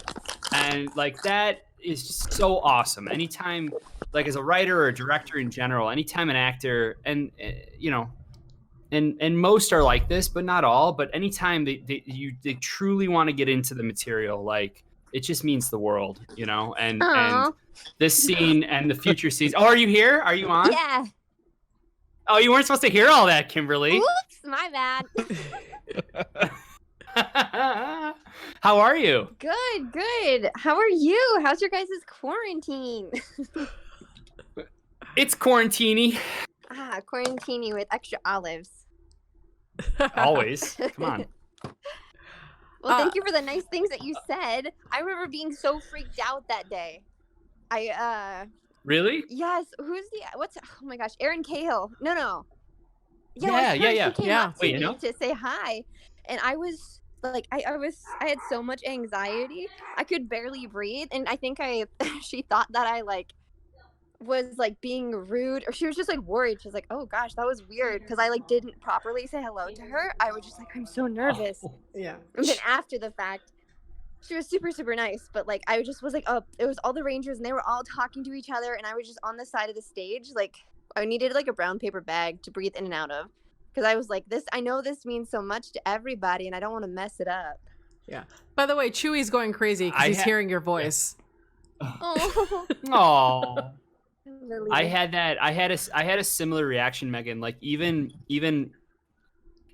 And like that is just so awesome. Anytime, like as a writer or a director in general, anytime an actor, and you know, and most are like this, but not all, but anytime they truly want to get into the material, like it just means the world, you know? And this scene and the future scenes. Oh, are you here? Are you on? Yeah. Oh, you weren't supposed to hear all that, Kimberly. Oops, my bad. How are you? Good. How are you? How's your guys' quarantine? It's quarantini. Quarantini with extra olives. Always. Come on. Well, thank you for the nice things that you said. I remember being so freaked out that day. Really? Yes. Oh my gosh, Erin Cahill. No. Yeah. She came up to Wait, me no? to say hi, and I was like, I had so much anxiety. I could barely breathe, and I think she thought that I like was like being rude, or she was just like worried. She was like, oh gosh, that was weird, because I like didn't properly say hello to her. I was just like, I'm so nervous. Yeah. And then after the fact, she was super, super nice, but like I just was like, oh, it was all the Rangers and they were all talking to each other, and I was just on the side of the stage. Like I needed like a brown paper bag to breathe in and out of, because I was like, this, I know this means so much to everybody, and I don't want to mess it up. Yeah. By the way, Chewy's going crazy because he's hearing your voice. Oh. Aww. I had a similar reaction, Megan. Like even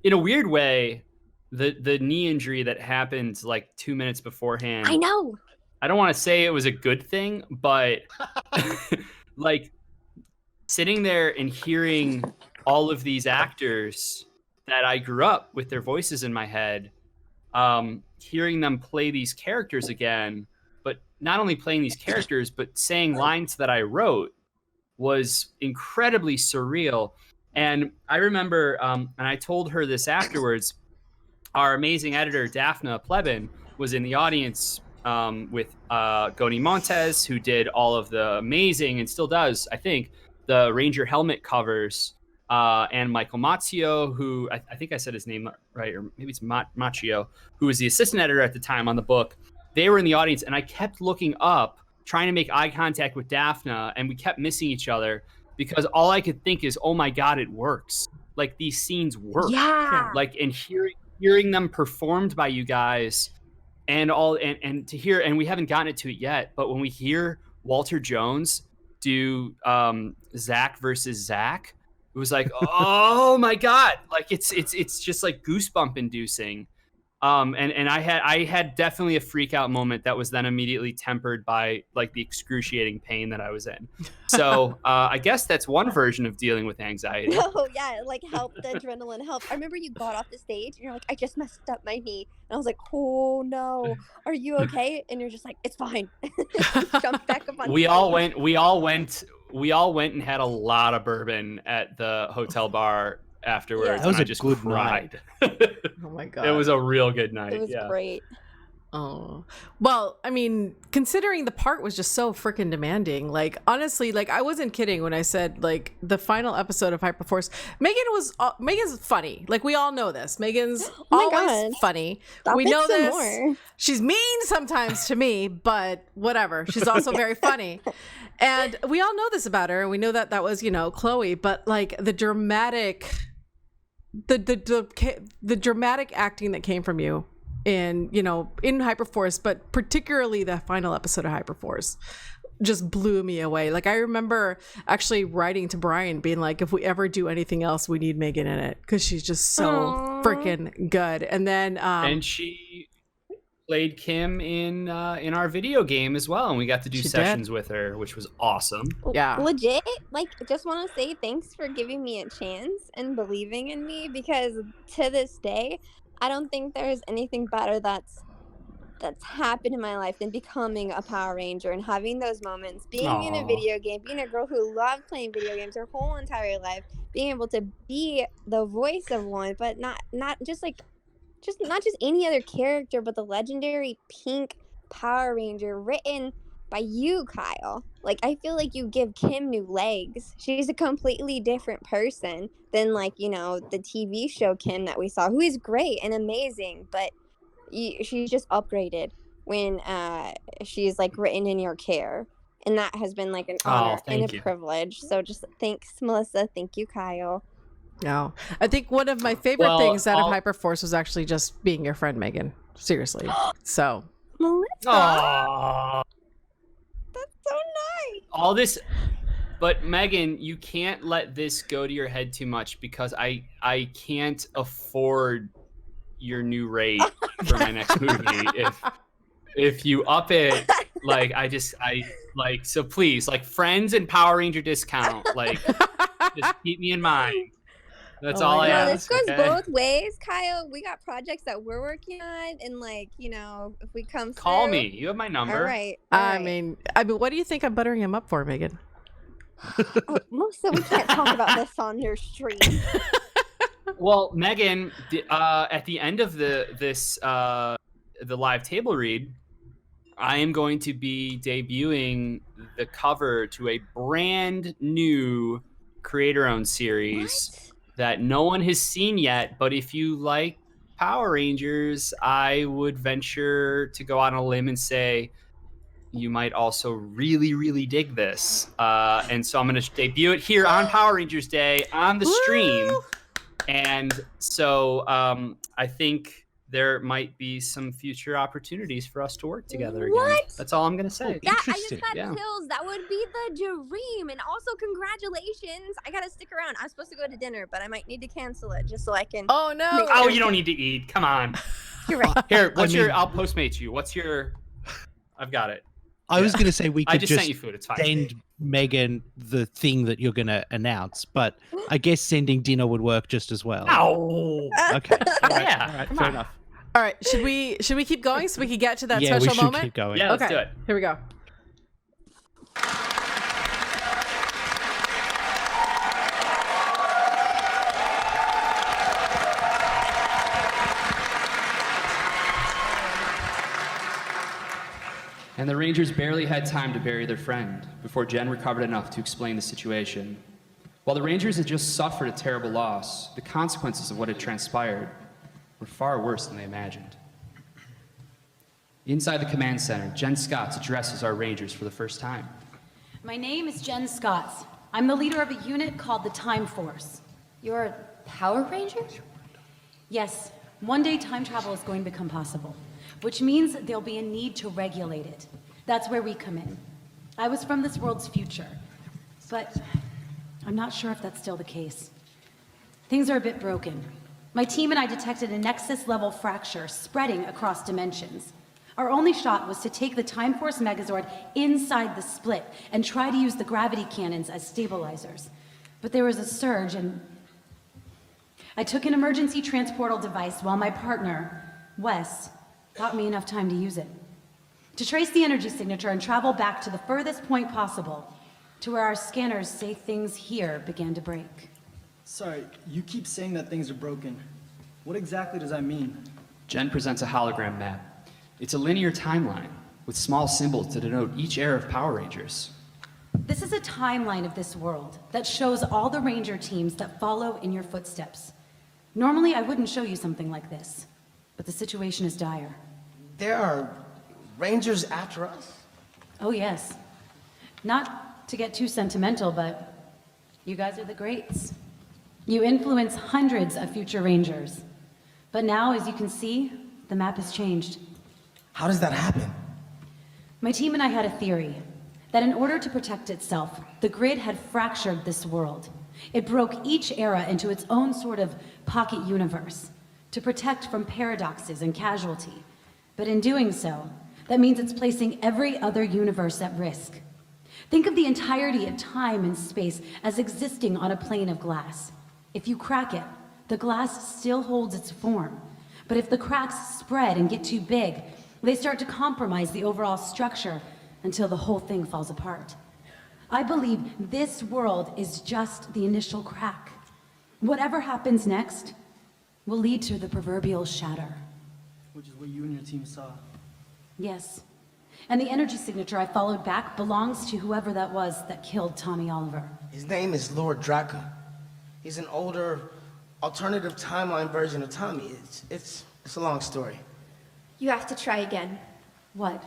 in a weird way, the knee injury that happened like 2 minutes beforehand. I know. I don't want to say it was a good thing, but like sitting there and hearing all of these actors that I grew up with their voices in my head, hearing them play these characters again, but not only playing these characters, but saying lines that I wrote was incredibly surreal. And I remember, and I told her this afterwards, our amazing editor, Daphne Plebin, was in the audience with Goni Montez, who did all of the amazing, and still does, I think, the Ranger helmet covers, and Michael Mazzio, who I think I said his name right, or maybe it's Macchio, who was the assistant editor at the time on the book. They were in the audience, and I kept looking up, trying to make eye contact with Daphne, and we kept missing each other because all I could think is, oh my God, it works. Like these scenes work. Yeah. Like, and hearing them performed by you guys and all, and to hear, and we haven't gotten it to it yet, but when we hear Walter Jones do Zach versus Zach, it was like, oh my God, like it's just like goosebump inducing. And I had definitely a freak out moment that was then immediately tempered by like the excruciating pain that I was in. So I guess that's one version of dealing with anxiety. Oh yeah, like help, the adrenaline helped. I remember you got off the stage and you're like, I just messed up my knee. And I was like, oh no, are you okay? And you're just like, it's fine. Jump back up on We stage. all went and had a lot of bourbon at the hotel bar afterwards. Yeah. That was and I a just good cried. Oh my God. It was a real good night. It was great. Oh, well, I mean, considering the part was just so freaking demanding, like, honestly, like, I wasn't kidding when I said, like, the final episode of Hyperforce, Megan's funny. Like, we all know this. Megan's always funny. We know this. More. She's mean sometimes to me, but whatever. She's also very funny. And we all know this about her. We know that was, Chloe, but, like, the dramatic acting that came from you in Hyperforce, but particularly the final episode of Hyperforce just blew me away. Like I remember actually writing to Brian being like, if we ever do anything else, we need Meghan in it because she's just so freaking good. And then and she played Kim in our video game as well, and we got to do sessions with her, which was awesome. Yeah, legit. Like, just want to say thanks for giving me a chance and believing in me, because to this day I don't think there's anything better that's happened in my life than becoming a Power Ranger and having those moments, being in a video game, being a girl who loved playing video games her whole entire life, being able to be the voice of one, but not just any other character, but the legendary pink Power Ranger written by you, Kyle. Like, I feel like you give Kim new legs. She's a completely different person than, like, the TV show Kim that we saw, who is great and amazing, but she's just upgraded when she's, like, written in your care. And that has been, like, an honor and a privilege. So just thanks, Melissa. Thank you, Kyle. No, I think one of my favorite things out of Hyperforce was actually just being your friend, Megan. Seriously. So. Melissa. Aww. That's so nice. All this, but Megan, you can't let this go to your head too much because I can't afford your new rate for my next movie. If you up it, like so please, like Friends and Power Ranger discount, like just keep me in mind. That's all I ask. This goes both ways, Kyle. We got projects that we're working on, and if we come call through, me. You have my number. All right. I mean, what do you think I'm buttering him up for, Megan? Melissa, we can't talk about this on your stream. Well, Megan, at the end of the live table read, I am going to be debuting the cover to a brand new creator-owned series that no one has seen yet. But if you like Power Rangers, I would venture to go on a limb and say you might also really, really dig this. And so I'm going to debut it here on Power Rangers Day on the stream. And so I think there might be some future opportunities for us to work together again. What? That's all I'm going to say. I just got chills. That would be the dream. And also, congratulations. I got to stick around. I'm supposed to go to dinner, but I might need to cancel it just so I can. Oh, no. Oh, you don't need to eat. Come on. You're right. Here, I'll Postmate you. What's your, I've got it. I was going to say we could just sent you food. It's fine. Send Meghan the thing that you're going to announce, but I guess sending dinner would work just as well. Oh. Okay. All right. Yeah. All right. Fair enough. All right, should we keep going so we can get to that Yeah, we special should moment? keep going. Yeah, let's do it. Here we go. And the Rangers barely had time to bury their friend before Jen recovered enough to explain the situation. While the Rangers had just suffered a terrible loss, the consequences of what had transpired were far worse than they imagined. Inside the command center, Jen Scotts addresses our Rangers for the first time. My name is Jen Scotts. I'm the leader of a unit called the Time Force. You're a Power Ranger? Yes, one day time travel is going to become possible, which means there'll be a need to regulate it. That's where we come in. I was from this world's future, but I'm not sure if that's still the case. Things are a bit broken. My team and I detected a Nexus-level fracture spreading across dimensions. Our only shot was to take the Time Force Megazord inside the split and try to use the gravity cannons as stabilizers. But there was a surge and I took an emergency transportal device while my partner, Wes, bought me enough time to use it. To trace the energy signature and travel back to the furthest point possible, to where our scanners say things here began to break. Sorry, you keep saying that things are broken. What exactly does that mean? Jen presents a hologram map. It's a linear timeline with small symbols to denote each era of Power Rangers. This is a timeline of this world that shows all the Ranger teams that follow in your footsteps. Normally, I wouldn't show you something like this, but the situation is dire. There are Rangers after us? Oh, yes. Not to get too sentimental, but you guys are the greats. You influence hundreds of future Rangers. But now, as you can see, the map has changed. How does that happen? My team and I had a theory that in order to protect itself, the grid had fractured this world. It broke each era into its own sort of pocket universe to protect from paradoxes and casualty. But in doing so, that means it's placing every other universe at risk. Think of the entirety of time and space as existing on a plane of glass. If you crack it, the glass still holds its form. But if the cracks spread and get too big, they start to compromise the overall structure until the whole thing falls apart. I believe this world is just the initial crack. Whatever happens next will lead to the proverbial shatter. Which is what you and your team saw. Yes. And the energy signature I followed back belongs to whoever that was that killed Tommy Oliver. His name is Lord Draco. He's an older, alternative timeline version of Tommy. It's a long story. You have to try again. What?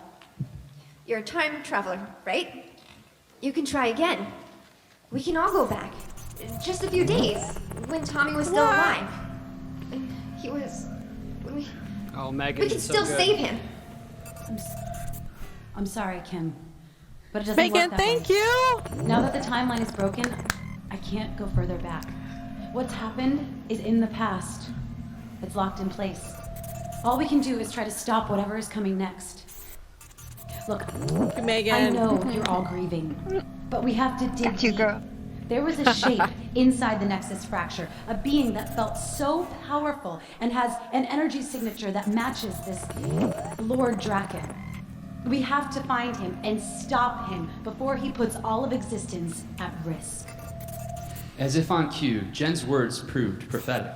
You're a time traveler, right? You can try again. We can all go back. Just a few days, when Tommy was still alive. He was... When we... Oh, Meghan, we can still save him. I'm sorry, Kim, but it doesn't work that thank way. you! Now that the timeline is broken, I can't go further back. What's happened is in the past. It's locked in place. All we can do is try to stop whatever is coming next. Look, Meghan. I know you're all grieving, but we have to dig deep. There was a shape inside the Nexus fracture, a being that felt so powerful and has an energy signature that matches this Lord Draken. We have to find him and stop him before he puts all of existence at risk. As if on cue, Jen's words proved prophetic.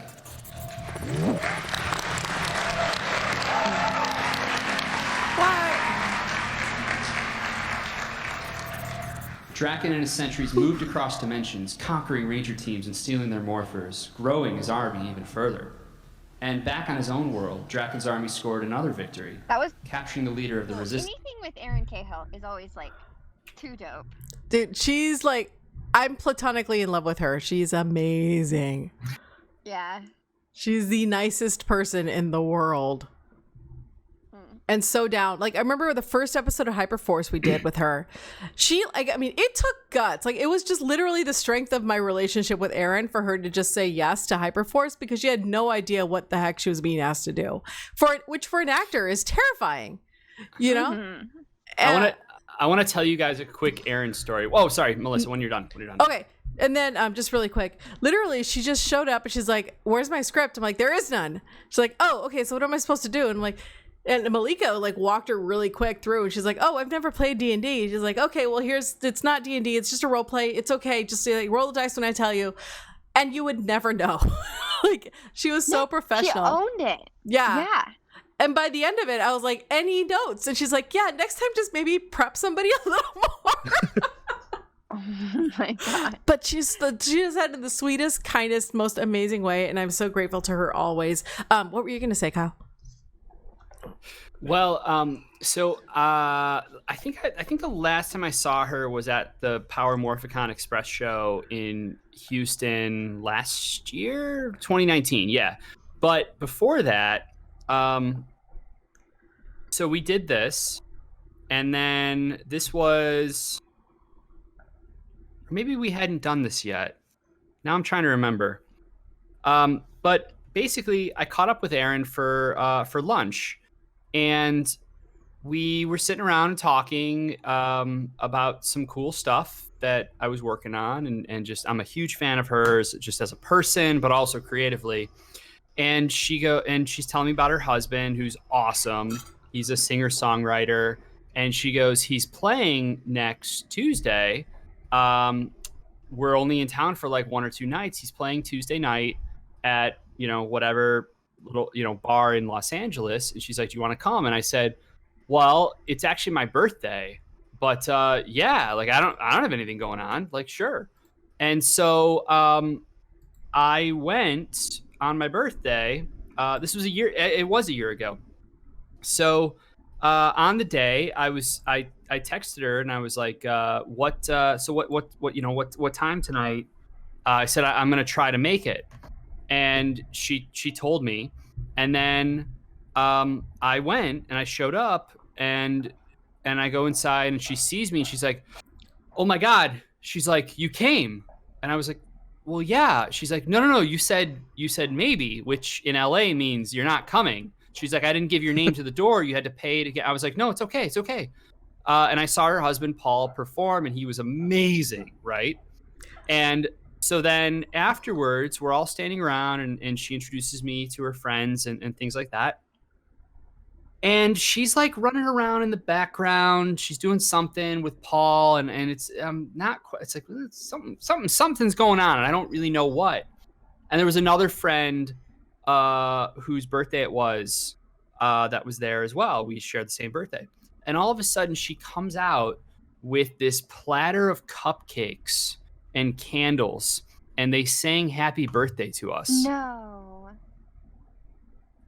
Draken and his sentries moved across dimensions, conquering Ranger teams and stealing their morphers, growing his army even further. And back on his own world, Draken's army scored another victory, That was capturing the leader of the resistance. anything with Erin Cahill is always like too dope. Dude, she's like, I'm platonically in love with her. She's amazing. Yeah. She's the nicest person in the world. And so down. Like, I remember the first episode of Hyperforce we did with her. She, like, I mean, it took guts. Like, it was just literally the strength of my relationship with Erin for her to just say yes to Hyperforce, because she had no idea what the heck she was being asked to do. Which for an actor is terrifying, you know? Mm-hmm. I want to tell you guys a quick Erin story. Oh, sorry, Melissa, when you're done. Okay. And then just really quick, literally, she just showed up and she's like, where's my script? I'm like, there is none. She's like, oh, okay, so what am I supposed to do? And I'm like, and Malika like walked her really quick through, and she's like, oh, I've never played D&D. She's like, okay, well, it's not D&D. It's just a role play. It's okay. Just like, roll the dice when I tell you. And you would never know. Like, she was so professional. She owned it. Yeah. And by the end of it, I was like, any notes? And she's like, yeah, next time just maybe prep somebody a little more. Oh my God. But she just had in the sweetest, kindest, most amazing way. And I'm so grateful to her always. What were you going to say, Kyle? Well, I think the last time I saw her was at the Power Morphicon Express show in Houston last year, 2019. Yeah. But before that, so we did this, and then this was, maybe we hadn't done this yet. Now I'm trying to remember. But basically I caught up with Erin for lunch, and we were sitting around and talking about some cool stuff that I was working on, and just, I'm a huge fan of hers just as a person, but also creatively. And she's telling me about her husband, who's awesome. He's a singer-songwriter, and she goes, he's playing next Tuesday. We're only in town for like 1 or 2 nights. He's playing Tuesday night at, whatever little, bar in Los Angeles. And she's like, do you want to come? And I said, well, it's actually my birthday, but yeah, like I don't have anything going on. Like, sure. And so I went on my birthday. This was it was a year ago. So on the day I texted her and I was like, what time tonight? I said, I'm going to try to make it. And she told me, and then I went and I showed up, and I go inside, and she sees me, and she's like, oh my God. She's like, you came. And I was like, well, yeah. She's like, no. You said maybe, which in LA means you're not coming. She's like, I didn't give your name to the door. You had to pay to get. I was like, no, it's okay. It's okay. And I saw her husband, Paul, perform, and he was amazing. Right. And so then afterwards, we're all standing around, and she introduces me to her friends and things like that. And she's like running around in the background. She's doing something with Paul, and it's not quite. It's like something's going on, and I don't really know what. And there was another friend whose birthday it was that was there as well. We shared the same birthday, and all of a sudden she comes out with this platter of cupcakes and candles, and they sang happy birthday to us. No.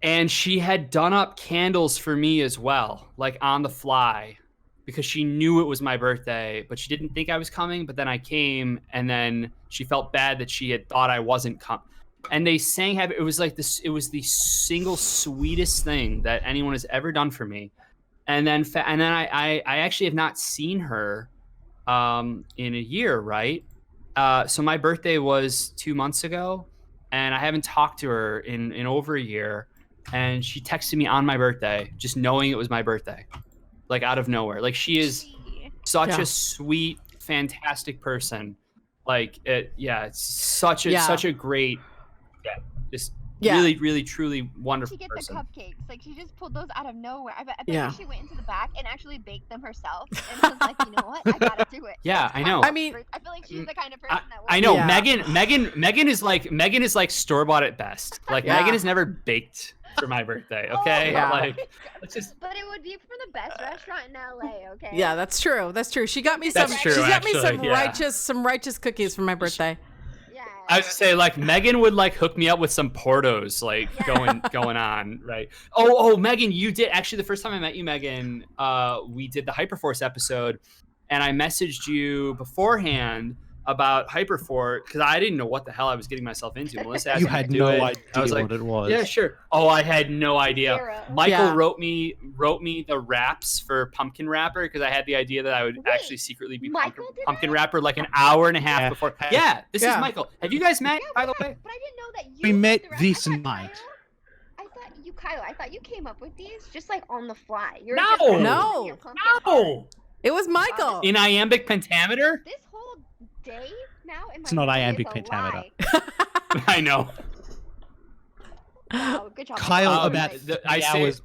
And she had done up candles for me as well, like on the fly, because she knew it was my birthday, but she didn't think I was coming. But then I came, and then she felt bad that she had thought I wasn't coming. And they sang happy. It was like this. It was the single sweetest thing that anyone has ever done for me. And then I actually have not seen her in a year, right? So my birthday was 2 months ago, and I haven't talked to her in over a year. And she texted me on my birthday, just knowing it was my birthday, like out of nowhere. Like, she is such a sweet, fantastic person. Like, it's such a great, really, really, truly wonderful She person. the cupcakes. Like, she just pulled those out of nowhere. I bet she went into the back and actually baked them herself. And was like, you know what? I gotta do it. Yeah, I know. I mean, I feel like she's the kind of person that. I know. Yeah. Megan is like store-bought at best. Like, Megan has never baked for my birthday. Okay, let's just. But it would be from the best restaurant in LA. Okay. Yeah, that's true. That's true. She got me some. That's true, She got me actually, some righteous cookies for my birthday. I was gonna say, like, Meghan would like hook me up with some Portos, like going on, right? Oh, Meghan, you did actually the first time I met you, Meghan. We did the Hyperforce episode, and I messaged you beforehand about Hyperforce because I didn't know what the hell I was getting myself into. Melissa asked You me had to do no it. idea I was like, what it was. Yeah, sure. Oh, I had no idea. Zero. Michael wrote me the raps for Pumpkin Rapper because I had the idea that I would actually secretly be Pumpkin Rapper like an hour and a half before. Yeah, this is Michael. Have you guys met, by the way? But I didn't know that you. We met wrote the rap. this night. Kyle, I thought you came up with these just like on the fly. You're No. just like, No. your pumpkin heart. It was Michael. In iambic pentameter? This whole day now in my It's not memory iambic is a pentameter. lie. I know. Wow, good job. Kyle, about I 3 say- hours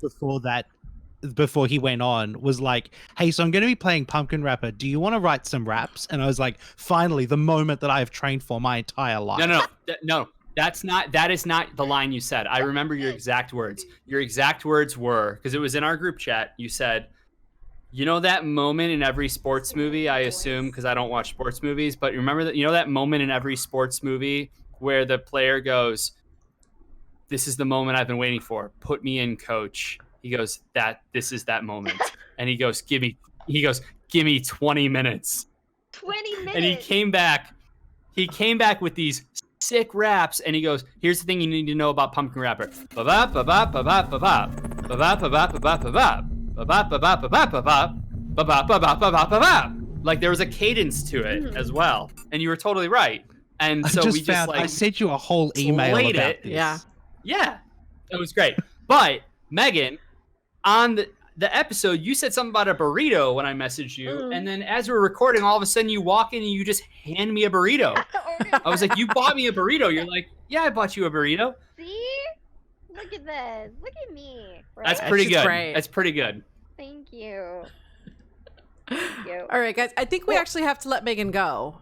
before he went on, was like, "Hey, so I'm going to be playing Pumpkin Rapper. Do you want to write some raps?" And I was like, "Finally, the moment that I have trained for my entire life." No. That is not the line you said. I remember your exact words. Your exact words were, because it was in our group chat, you said, you know that moment in every sports movie, I assume, because I don't watch sports movies, but remember that, you know that moment in every sports movie where the player goes, "This is the moment I've been waiting for. Put me in, coach." He goes, this is that moment. And he goes, give me 20 minutes. 20 minutes. And he came back with these sick raps, and he goes, "Here's the thing you need to know about Pumpkin Rapper." Like there was a cadence to it as well, and you were totally right. And so we just like I sent you a whole email slayed about it. this. Yeah, it was great. But Meghan, on the episode, you said something about a burrito when I messaged you, and then as we were recording, all of a sudden you walk in and you just hand me a burrito. I was like, "You bought me a burrito." You're like, "Yeah, I bought you a burrito." See? Look at this. Look at me. Right? That's pretty good. great. That's pretty good. Thank you. Thank you. All right, guys. I think we actually have to let Meghan go.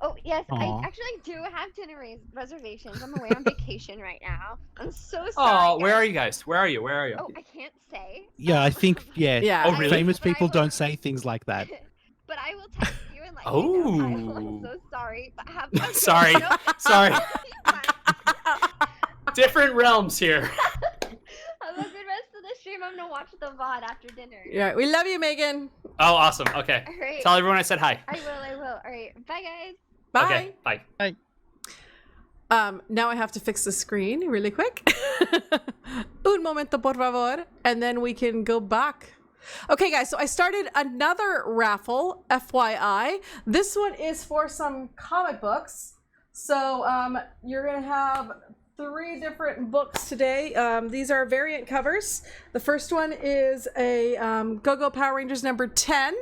Oh, yes. Aw. I actually do have dinner reservations. I'm away on vacation right now. I'm so sorry. Oh, where guys. are you guys? Where are you? Where are you? Oh, I can't say. Yeah, I think, Yeah. Oh, really? famous people don't say things like that. But I will text you and let you Oh. know. I'm so sorry. But have Sorry. No, Sorry. Different realms here. have a good rest of the stream. I'm gonna watch the VOD after dinner. Yeah, we love you, Meghan. Oh, awesome. Okay. All right. Tell everyone I said hi. I will. All right. Bye, guys. Bye. Okay. Bye. Bye. Now I have to fix the screen really quick. Un momento, por favor. And then we can go back. Okay, guys, so I started another raffle, FYI. This one is for some comic books. So you're going to have 3 different books today. These are variant covers. The first one is a Go-Go Power Rangers number 10.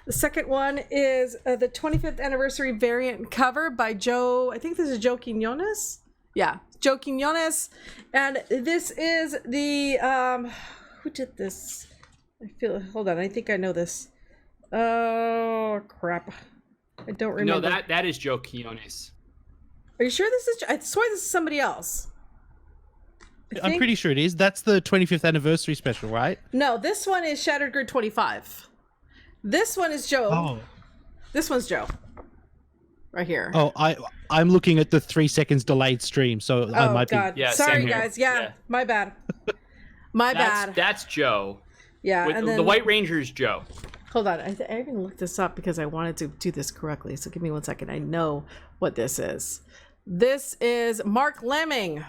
The second one is the 25th anniversary variant cover by Joe, I think this is Joe Quinones. Yeah, Joe Quinones. And this is the, who did this? Hold on, I think I know this. Oh, crap. I don't remember. No, that is Joe Quinones. Are you sure this is? I swear this is somebody else. I'm pretty sure it is. That's the 25th anniversary special, right? No, this one is Shattered Grid 25. This one is Joe. Oh. This one's Joe. Right here. Oh, I'm looking at the 3 seconds delayed stream, so I might God. be. Yeah, Sorry, same here. guys. Yeah, my bad. Bad. That's Joe. Yeah, and then the White Ranger's Joe. hold on. I even looked this up because I wanted to do this correctly. So give me 1 second. I know what this is. This is Mark Lemming.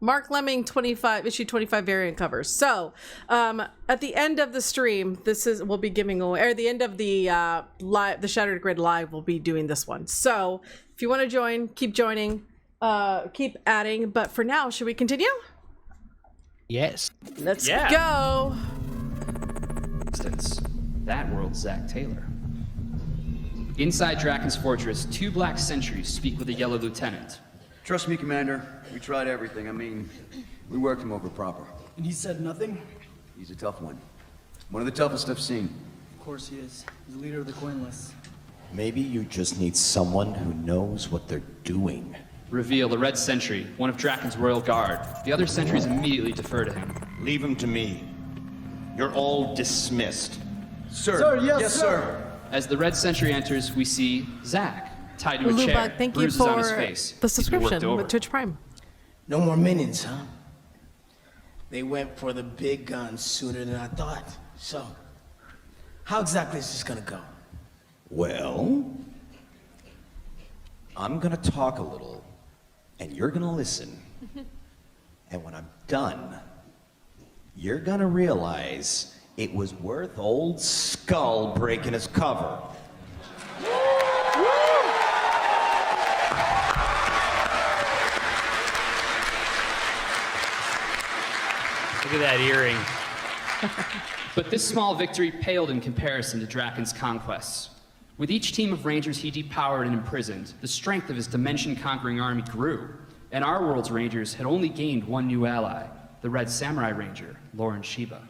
Mark Lemming 25 issue 25 variant covers. So at the end of the stream, we'll be giving away, or the end of the live, the Shattered Grid live, we'll be doing this one. So if you want to join, keep joining, keep adding. But for now, should we continue? Yes. Let's go. Instance, that world's Zach Taylor. Inside Draken's fortress, 2 black sentries speak with a yellow lieutenant. Trust me, Commander. We tried everything. I mean, we worked him over proper. And he said nothing? He's a tough one. One of the toughest I've seen. Of course he is. He's the leader of the Coinless. Maybe you just need someone who knows what they're doing. Reveal the Red Sentry, one of Draken's royal guard. The other sentries immediately defer to him. Leave him to me. You're all dismissed. Sir. Sir, yes, sir. As the Red Sentry enters, we see Zach. tied to a Lubug, chair, thank you bruises on his for face. the He's been worked subscription over. with Twitch Prime. No more minions, huh? They went for the big guns sooner than I thought. So, how exactly is this gonna go? Well, I'm gonna talk a little, and you're gonna listen. And when I'm done, you're gonna realize it was worth old Skull breaking his cover. Look at that earring. But this small victory paled in comparison to Draken's conquests. With each team of Rangers he depowered and imprisoned, the strength of his dimension-conquering army grew, and our world's Rangers had only gained one new ally, the Red Samurai Ranger, Lauren Shiba.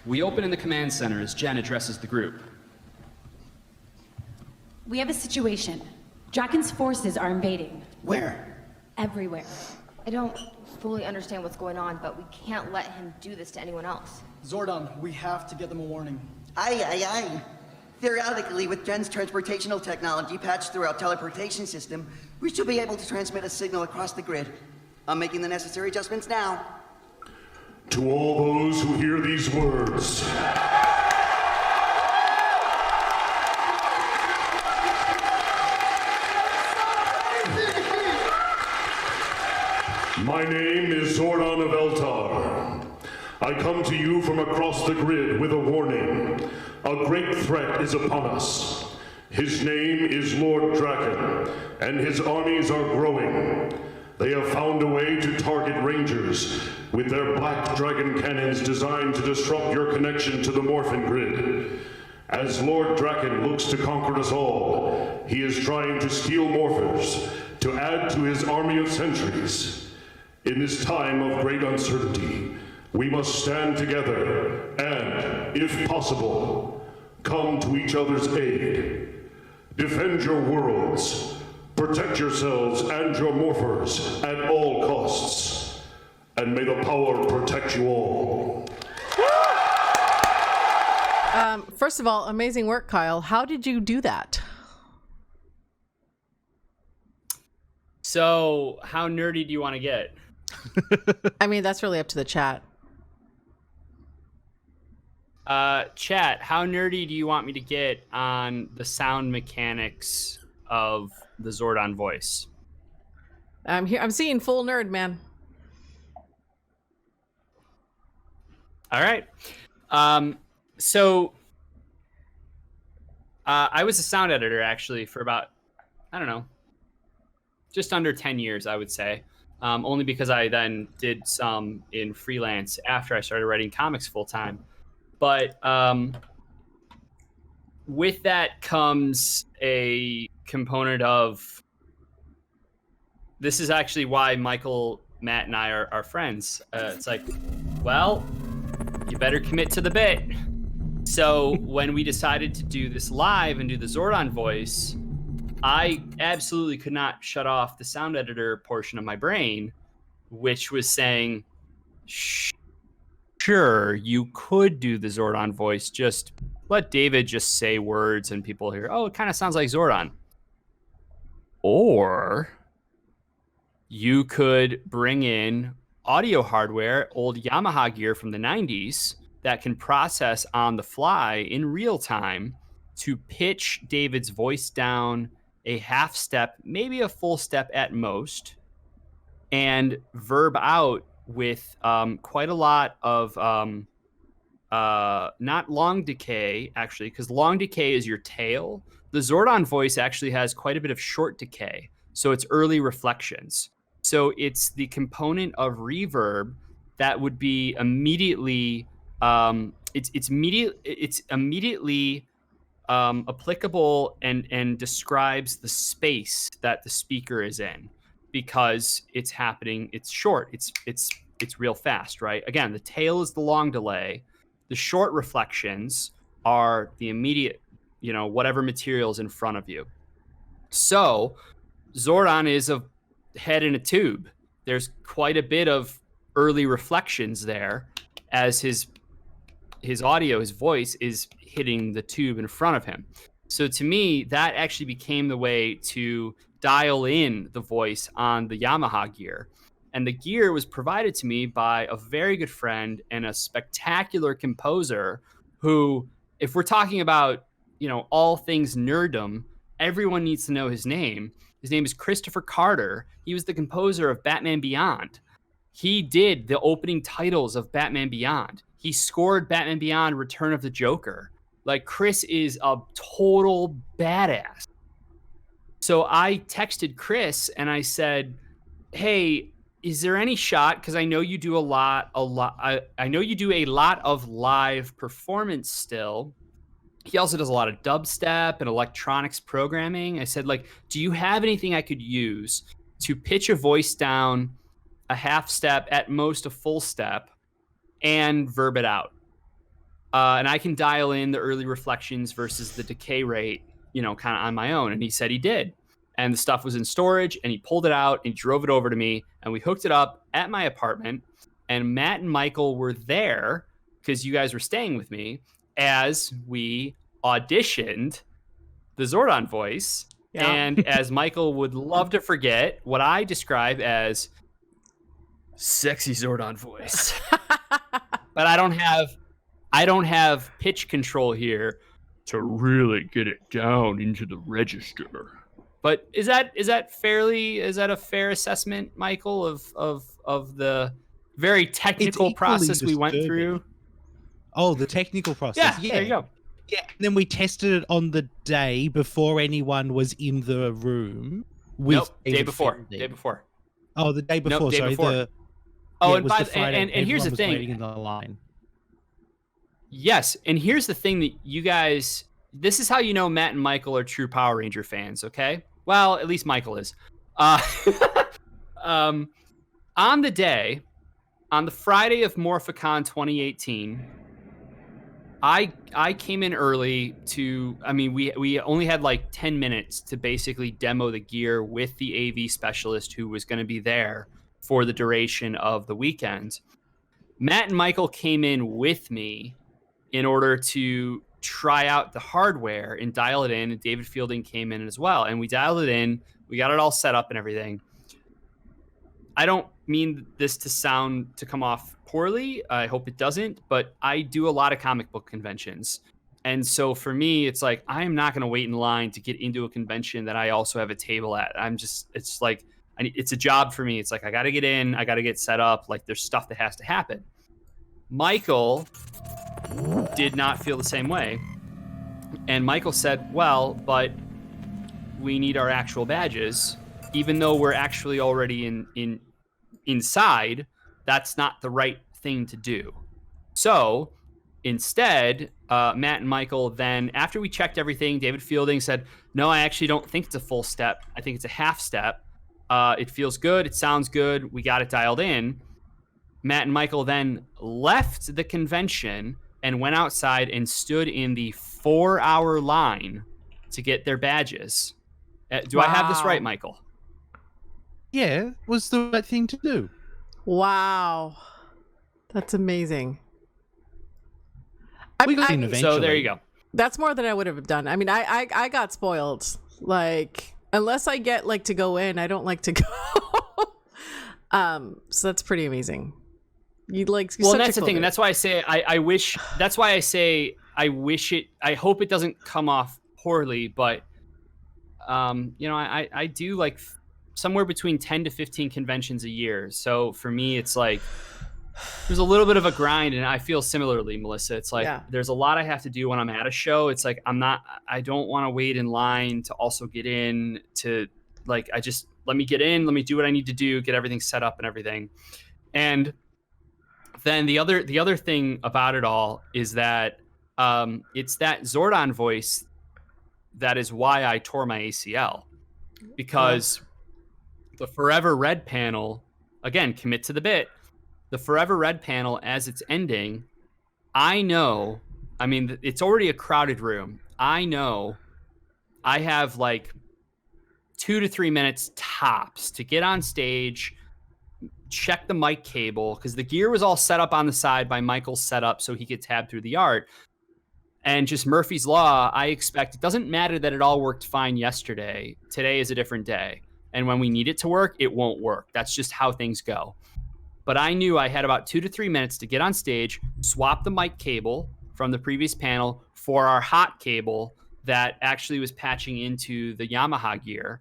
We open in the command center as Jen addresses the group. We have a situation. Draken's forces are invading. Where? Everywhere. I don't fully understand what's going on, but we can't let him do this to anyone else. Zordon, we have to get them a warning. Aye, aye, aye. Theoretically, with Jen's transportational technology patched through our teleportation system, we should be able to transmit a signal across the grid. I'm making the necessary adjustments now. To all those who hear these words, my name is Zordon of Eltar. I come to you from across the grid with a warning. A great threat is upon us. His name is Lord Draken, and his armies are growing. They have found a way to target Rangers with their black dragon cannons designed to disrupt your connection to the Morphin Grid. As Lord Draken looks to conquer us all, he is trying to steal Morphers to add to his army of sentries. In this time of great uncertainty, we must stand together and, if possible, come to each other's aid. Defend your worlds. Protect yourselves and your morphers at all costs. And may the power protect you all. First of all, amazing work, Kyle. How did you do that? So, how nerdy do you want to get? I mean, that's really up to the chat. Chat, how nerdy do you want me to get on the sound mechanics of the Zordon voice? I'm here. I'm seeing full nerd, man. All right. I was a sound editor actually for about, I don't know, just under 10 years, I would say. Only because I then did some in freelance after I started writing comics full time. But with that comes a component of, this is actually why Michael, Matt, and I are friends. It's like, well, you better commit to the bit. So when we decided to do this live and do the Zordon voice, I absolutely could not shut off the sound editor portion of my brain, which was saying, sure, you could do the Zordon voice. Just let David just say words and people hear, oh, it kind of sounds like Zordon. Or you could bring in audio hardware, old Yamaha gear from the 90s that can process on the fly in real time to pitch David's voice down a half step, maybe a full step at most, and verb out with quite a lot of not long decay, actually, because long decay is your tail. The Zordon voice actually has quite a bit of short decay, so it's early reflections. So it's the component of reverb that would be immediately it's immediately applicable and describes the space that the speaker is in, because it's happening. It's short. It's real fast, right? Again, the tail is the long delay. The short reflections are the immediate, whatever material's in front of you. So Zordon is a head in a tube. There's quite a bit of early reflections there as his his audio, his voice is hitting the tube in front of him. So to me, that actually became the way to dial in the voice on the Yamaha gear. And the gear was provided to me by a very good friend and a spectacular composer who, if we're talking about, all things nerddom, everyone needs to know his name. His name is Christopher Carter. He was the composer of Batman Beyond. He did the opening titles of Batman Beyond. He scored Batman Beyond Return of the Joker. Like, Chris is a total badass. So I texted Chris and I said, hey, is there any shot? Because I know you do I know you do a lot of live performance still. He also does a lot of dubstep and electronics programming. I said, like, do you have anything I could use to pitch a voice down a half step, at most a full step, and verb it out? And I can dial in the early reflections versus the decay rate, kind of on my own. And he said he did. And the stuff was in storage, and he pulled it out and he drove it over to me, and we hooked it up at my apartment. And Matt and Michael were there because you guys were staying with me as we auditioned the Zordon voice. Yeah. And as Michael would love to forget, what I describe as sexy Zordon voice. But I don't have pitch control here to really get it down into the register. But is that a fair assessment, Michael, of the very technical process we went through? Oh, the technical process. Yeah, there you go. Yeah, and then we tested it on the day before anyone was in the room. Day before. Oh, the day before. Nope, day sorry. before. And here's the thing. Waiting in the line. Yes, and here's the thing that you guys. This is how you know Matt and Michael are true Power Ranger fans. Okay. Well, at least Michael is. On the day, on the Friday of Morphicon 2018, I came in early to. I mean, we only had like 10 minutes to basically demo the gear with the AV specialist who was going to be there for the duration of the weekend. Matt and Michael came in with me in order to try out the hardware and dial it in, and David Fielding came in as well, and we dialed it in. We got it all set up and everything. I don't mean this to come off poorly. I hope it doesn't, but I do a lot of comic book conventions. And so for me, it's like, I am not going to wait in line to get into a convention that I also have a table at. It's like, it's a job for me. It's like, I got to get in, I got to get set up. Like, there's stuff that has to happen. Michael did not feel the same way. And Michael said, well, but we need our actual badges. Even though we're actually already inside, that's not the right thing to do. So instead, Matt and Michael then, after we checked everything, David Fielding said, no, I actually don't think it's a full step. I think it's a half step. It feels good. It sounds good. We got it dialed in. Matt and Michael then left the convention and went outside and stood in the 4-hour line to get their badges. Do I have this right, Michael? Yeah, was the right thing to do. Wow. That's amazing. We got in eventually. So there you go. That's more than I would have done. I mean, I got spoiled. Like, unless I get like to go in, I don't like to go. So that's pretty amazing. Well, that's the thing, and that's why I say I wish. That's why I say I wish it. I hope it doesn't come off poorly, but I do like somewhere between 10 to 15 conventions a year. So for me, it's like there's a little bit of a grind, and I feel similarly, Melissa. It's like there's a lot I have to do when I'm at a show. It's like I don't want to wait in line to also get in to like, let me get in, let me do what I need to do, get everything set up and everything. And then the other thing about it all is that it's that Zordon voice that is why I tore my ACL, because the Forever Red panel, again, commit to the bit, the Forever Red panel as it's ending, I know, I mean, it's already a crowded room. I know I have like 2 to 3 minutes tops to get on stage, check the mic cable because the gear was all set up on the side by Michael's setup so he could tab through the art. And just Murphy's Law, I expect it doesn't matter that it all worked fine yesterday. Today is a different day. And when we need it to work, it won't work. That's just how things go. But I knew I had about 2 to 3 minutes to get on stage, swap the mic cable from the previous panel for our hot cable that actually was patching into the Yamaha gear,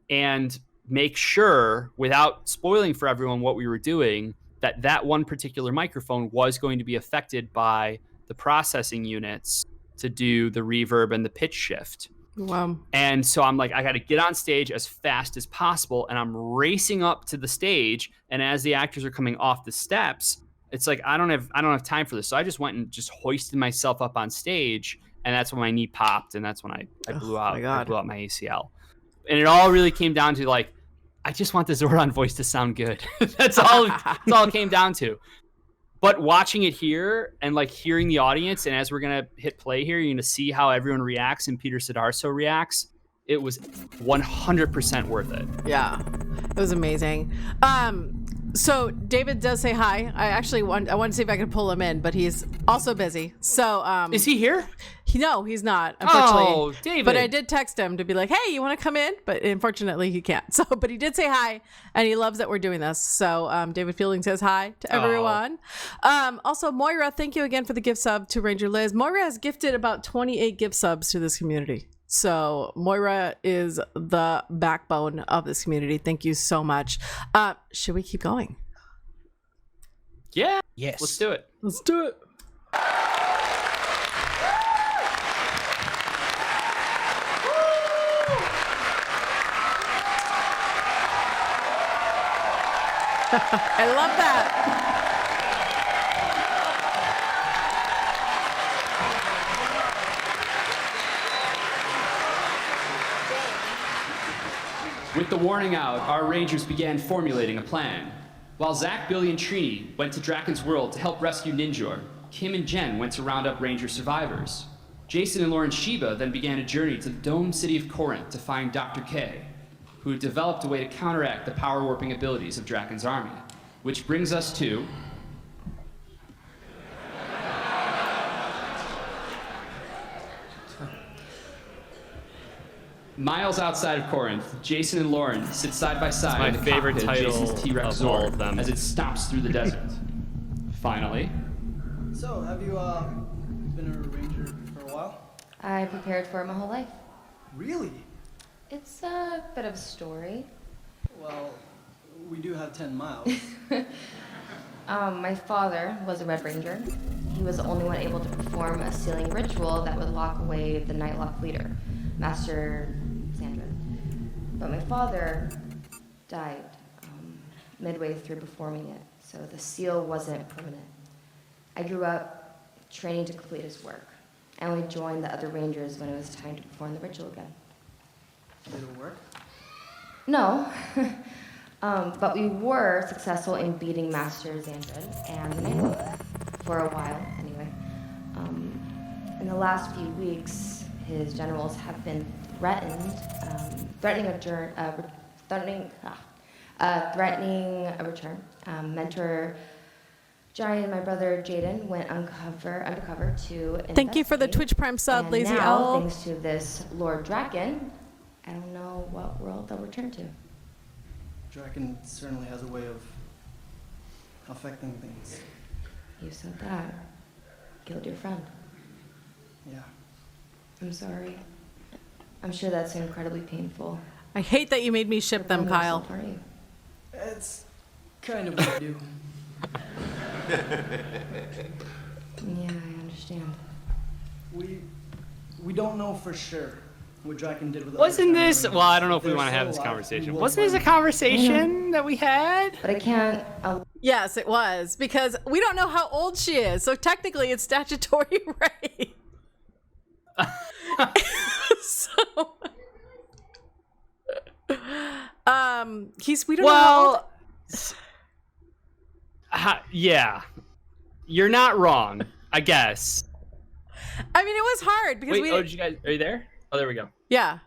and make sure, without spoiling for everyone what we were doing, that one particular microphone was going to be affected by the processing units to do the reverb and the pitch shift. Wow. And so I'm like, I got to get on stage as fast as possible. And I'm racing up to the stage. And as the actors are coming off the steps, it's like, I don't have time for this. So I just went and just hoisted myself up on stage. And that's when my knee popped. And that's when I blew out my ACL. And it all really came down to like, I just want the Zordon voice to sound good. That's all it came down to. But watching it here and like hearing the audience, and as we're going to hit play here, you're going to see how everyone reacts and Peter Sidarso reacts. It was 100% worth it. Yeah, it was amazing. So David does say hi. I want to see if I can pull him in, but he's also busy. So is he here? No, he's not, unfortunately. Oh, David. But I did text him to be like, hey, you want to come in? But unfortunately, he can't. So, but he did say hi, and he loves that we're doing this. So David Fielding says hi to everyone. Also, Moira, thank you again for the gift sub to Ranger Liz. Moira has gifted about 28 gift subs to this community. So Moira is the backbone of this community. Thank you so much. Should we keep going? Yeah. Yes. Let's do it. Let's do it. I love that. With the warning out, our Rangers began formulating a plan. While Zach, Billy, and Trini went to Draken's world to help rescue Ninjor, Kim and Jen went to round up Ranger survivors. Jason and Lauren Sheba then began a journey to the domed city of Corinth to find Dr. K, who had developed a way to counteract the power warping abilities of Draken's army. Which brings us to miles outside of Corinth. Jason and Lauren sit side by side. My in the favorite cockpit of title Jason's T-Rex of all Zord of them. as it stomps through the desert. Finally, So, have you been a ranger for a while? I prepared for it my whole life. Really? It's a bit of a story. Well, we do have 10 miles. My father was a Red Ranger. He was the only one able to perform a sealing ritual that would lock away the Nightlock leader, Master Sandra. But my father died midway through performing it, so the seal wasn't permanent. I grew up training to complete his work. I only joined the other Rangers when it was time to perform the ritual again. Did it work? No. But we were successful in beating Master Xandred and the Nightlock for a while, anyway. In the last few weeks, his generals have been threatening a return. Mentor Johnny and my brother Jaden went undercover to Thank you for the investigate. Twitch Prime sub, And Lazy now, Owl. thanks to this Lord Draken, I don't know what world they'll return to. Draken certainly has a way of affecting things. You said that. Killed your friend. Yeah. I'm sorry. I'm sure that's incredibly painful. I hate that you made me ship them, Kyle. Are you? It's kind of what I do. Yeah, I understand. We don't know for sure what Draken did with the Wasn't other this? Rangers. Well, I don't know if we They're want to have still this alive. conversation. We will Wasn't this a find conversation that we had? But I can't. Yes, it was, because we don't know how old she is, so technically it's statutory rape. So, we don't know how old. Yeah, you're not wrong, I guess. I mean, it was hard because Wait, did you guys? Are you there? Oh, there we go. Yeah.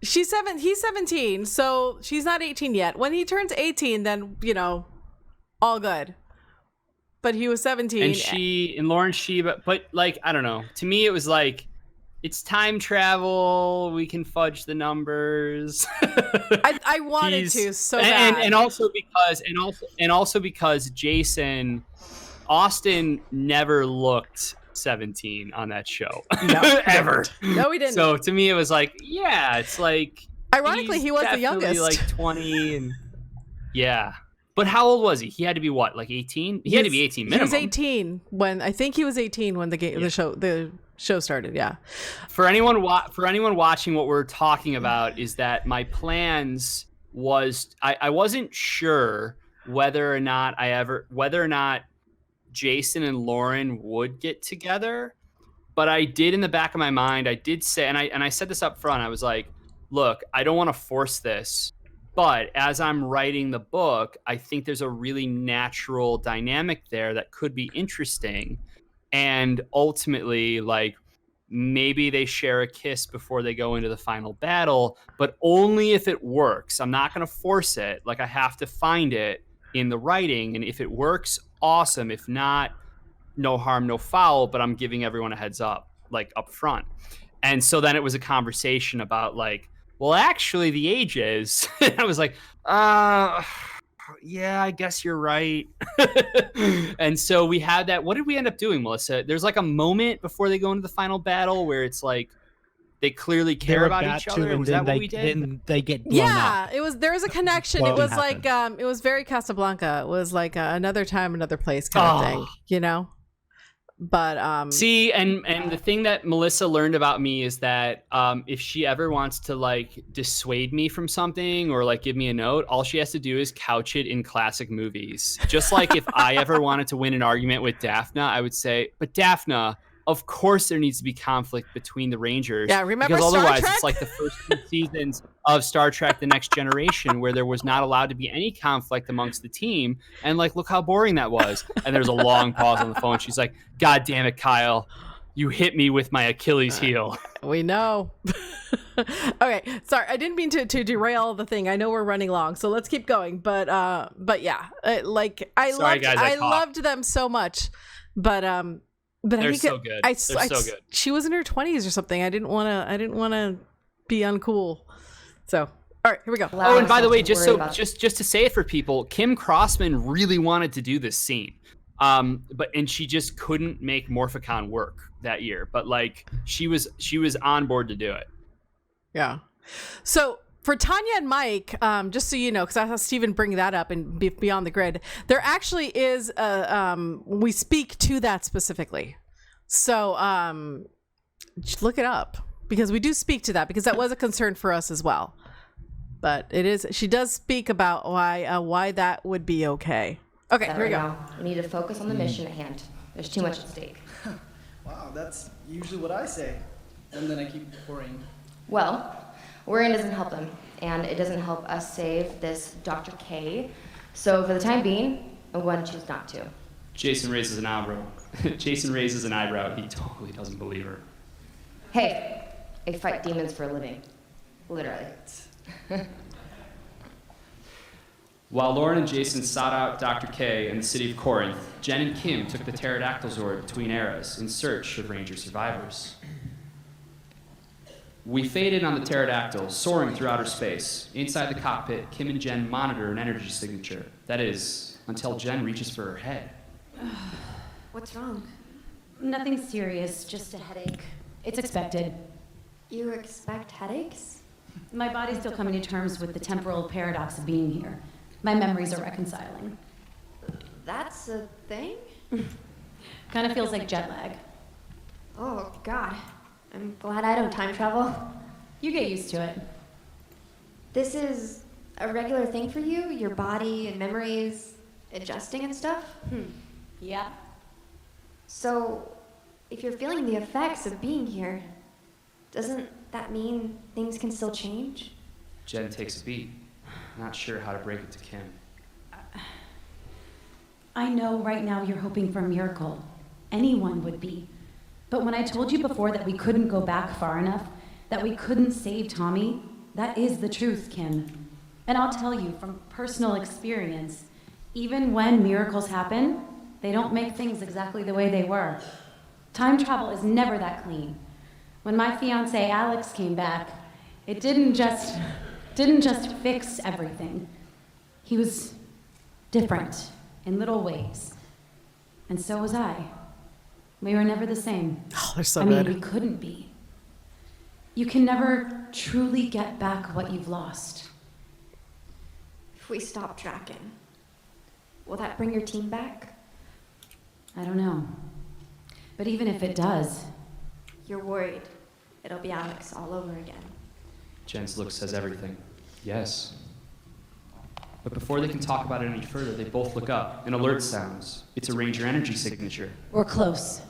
He's 17, so she's not 18 yet. When he turns 18, then, all good. But he was 17. And Lauren Sheba, but like, I don't know. To me, it was like, it's time travel. We can fudge the numbers. I wanted to so bad. And also because Austin never looked 17 on that show. No, ever. No, he didn't. So to me, it was like, yeah, it's like. Ironically, he was the youngest. Like 20 and yeah. But how old was he? He had to be what, like 18? He had to be 18 minimum. He was 18 when the show started. Yeah. For anyone watching, what we're talking about is that my plans was I wasn't sure whether or not Jason and Lauren would get together, but I did in the back of my mind. I did say, and I said this up front. I was like, look, I don't want to force this. But as I'm writing the book, I think there's a really natural dynamic there that could be interesting. And ultimately, like, maybe they share a kiss before they go into the final battle, but only if it works. I'm not going to force it. Like, I have to find it in the writing. And if it works, awesome. If not, no harm, no foul, but I'm giving everyone a heads up, like, up front. And so then it was a conversation about, like, well, actually, the ages. I was like, yeah, I guess you're right. And so we had that. What did we end up doing, Melissa? There's like a moment before they go into the final battle where it's like they clearly care about each other. Was that what we did? Then they get blown up. There was a connection. It was like it was very Casablanca. It was like another time, another place kind of thing, But see, and the thing that Melissa learned about me is that if she ever wants to like dissuade me from something or like give me a note, all she has to do is couch it in classic movies. Just like if I ever wanted to win an argument with Daphne, I would say, but Daphne, of course there needs to be conflict between the Rangers. Yeah, remember because Star otherwise Trek? It's like the first 2 seasons of Star Trek The Next Generation where there was not allowed to be any conflict amongst the team. And like, look how boring that was. And there's a long pause on the phone. She's like, God damn it, Kyle. You hit me with my Achilles heel. We know. Okay, sorry, I didn't mean to derail the thing. I know we're running long, so let's keep going. But yeah, I loved them so much. But they're so good. They're so good. She was in her 20s or something. I didn't want to be uncool. So, all right, here we go. Oh, and by the way, just to say it for people, Kim Crossman really wanted to do this scene. And she just couldn't make Morphicon work that year. But like she was on board to do it. Yeah. So for Tanya and Mike, just so you know, because I saw Steven bring that up in Beyond the Grid, there actually is we speak to that specifically. So look it up because we do speak to that because that was a concern for us as well. But it is. She does speak about why that would be okay. Okay, here we go. We need to focus on the mission at hand. There's too much at stake. Wow, that's usually what I say. And then I keep worrying. Well, worrying doesn't help them, and it doesn't help us save this Dr. K. So for the time being, I'm going to choose not to. Jason raises an eyebrow. He totally doesn't believe her. Hey, I fight demons for a living. Literally. While Lauren and Jason sought out Dr. K in the city of Corinth, Jen and Kim took the pterodactyl Zord between eras in search of Ranger survivors. We faded on the pterodactyl, soaring through outer space. Inside the cockpit, Kim and Jen monitor an energy signature. That is, until Jen reaches for her head. What's wrong? Nothing serious, just a headache. It's expected. You expect headaches? My body's still coming to terms with the temporal paradox of being here. My memories are reconciling. That's a thing? Kind of feels like jet lag. Oh, God. I'm glad I don't time travel. You get used to it. This is a regular thing for you? Your body and memories adjusting and stuff? Yeah. So, if you're feeling the effects of being here, doesn't that mean things can still change? Jen takes a beat, not sure how to break it to Kim. I know right now you're hoping for a miracle. Anyone would be. But when I told you before that we couldn't go back far enough, that we couldn't save Tommy, That is the truth, Kim. And I'll tell you from personal experience, even when miracles happen, they don't make things exactly the way they were. Time travel is never that clean. When my fiancé Alex came back, it didn't just fix everything. He was different in little ways. And so was I. We were never the same. Oh, they're so I good. mean, we couldn't be. You can never truly get back what you've lost. If we stop Draken, will that bring your team back? I don't know. But even if it does, You're worried it'll be Alex all over again. Jen's look says everything. Yes. But before they can talk about it any further, they both look up. An alert sounds. It's a Ranger energy signature. we're close.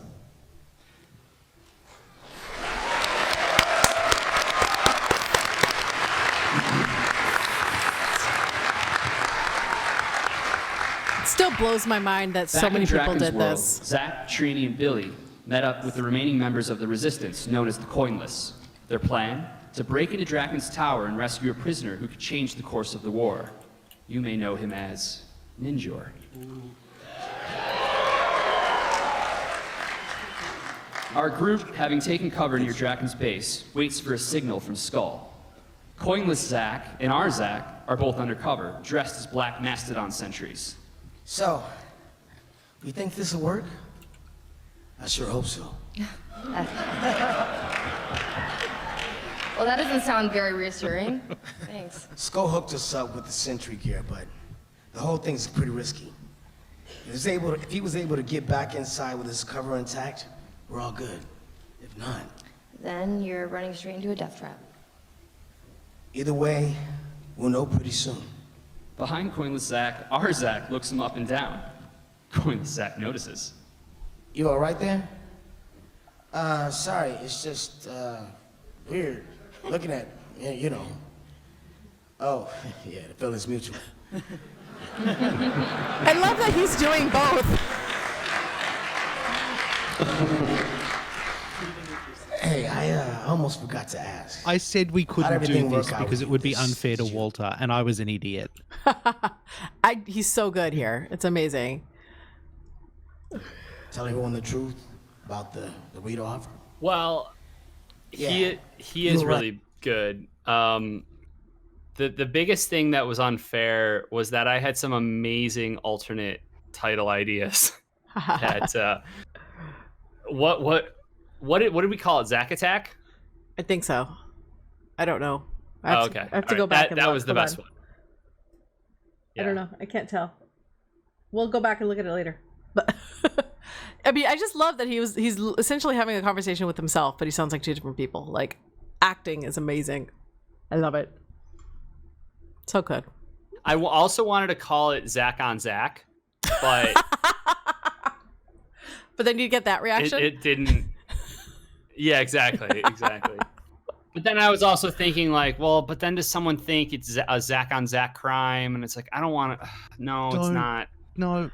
It still blows my mind that so Back many in people Draken's did world, this. Zack, Trini, and Billy met up with the remaining members of the Resistance, known as the Coinless. Their plan? To break into Draken's tower and rescue a prisoner who could change the course of the war. You may know him as Ninjor. Our group, having taken cover near Draken's base, waits for a signal from Skull. Coinless Zack and our Zack are both undercover, dressed as black mastodon sentries. So, you think this will work? I sure hope so. Well, that doesn't sound very reassuring. Thanks. Skull hooked us up with the sentry gear, but the whole thing's pretty risky. If he was able to get back inside with his cover intact, we're all good. If not, Then you're running straight into a death trap. either way, we'll know pretty soon. Behind Coinless Zack, our Zack looks him up and down. Coinless Zack notices. You all right there? Sorry, it's just, weird looking at, you know. Oh, yeah, the feeling's mutual. I love that he's doing both. Hey, I almost forgot to ask. I said we How'd couldn't do everything this work out because with it would be this unfair to Walter, and I was an idiot. He's so good here. It's amazing. Tell everyone the truth about the Rita offer? Well, he is really good. The biggest thing that was unfair was that I had some amazing alternate title ideas. That what did we call it? Zack Attack? I think so. I don't know. Okay. I have to go back and that look. was the Hold best on. one. I don't know. I can't tell. We'll go back and look at it later. But I mean, I just love that he's essentially having a conversation with himself, but he sounds like two different people. Like, acting is amazing. I love it. So good. I also wanted to call it Zack on Zack, but but then you get that reaction. It didn't. Yeah, exactly. But then I was also thinking, like, well, but then does someone think it's a Zack on Zack crime? And it's like, I don't want to. No, it's not. No.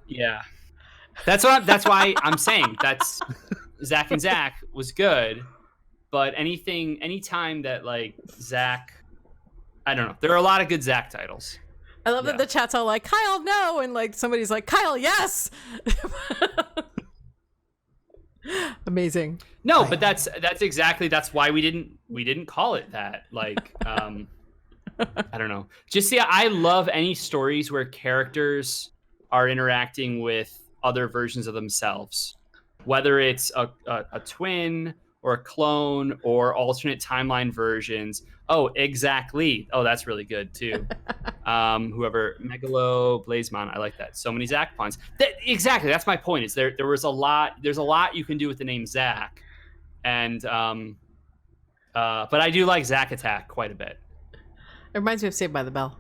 Yeah, that's why I'm saying that's Zack and Zack was good, but anytime that like Zack, I don't know. There are a lot of good Zack titles. I love that the chat's all like, Kyle, no, and like somebody's like, Kyle, yes. Amazing. No, but that's why we didn't call it that. Like, I don't know. Just see, I love any stories where characters are interacting with other versions of themselves, whether it's a twin or a clone or alternate timeline versions. Oh, exactly. Oh, that's really good too. Whoever, Megalo, Blazemon, I like that. So many Zack puns. Exactly, that's my point. Is there was a lot. There's a lot you can do with the name Zack, and but I do like Zack Attack quite a bit. It reminds me of Saved by the Bell.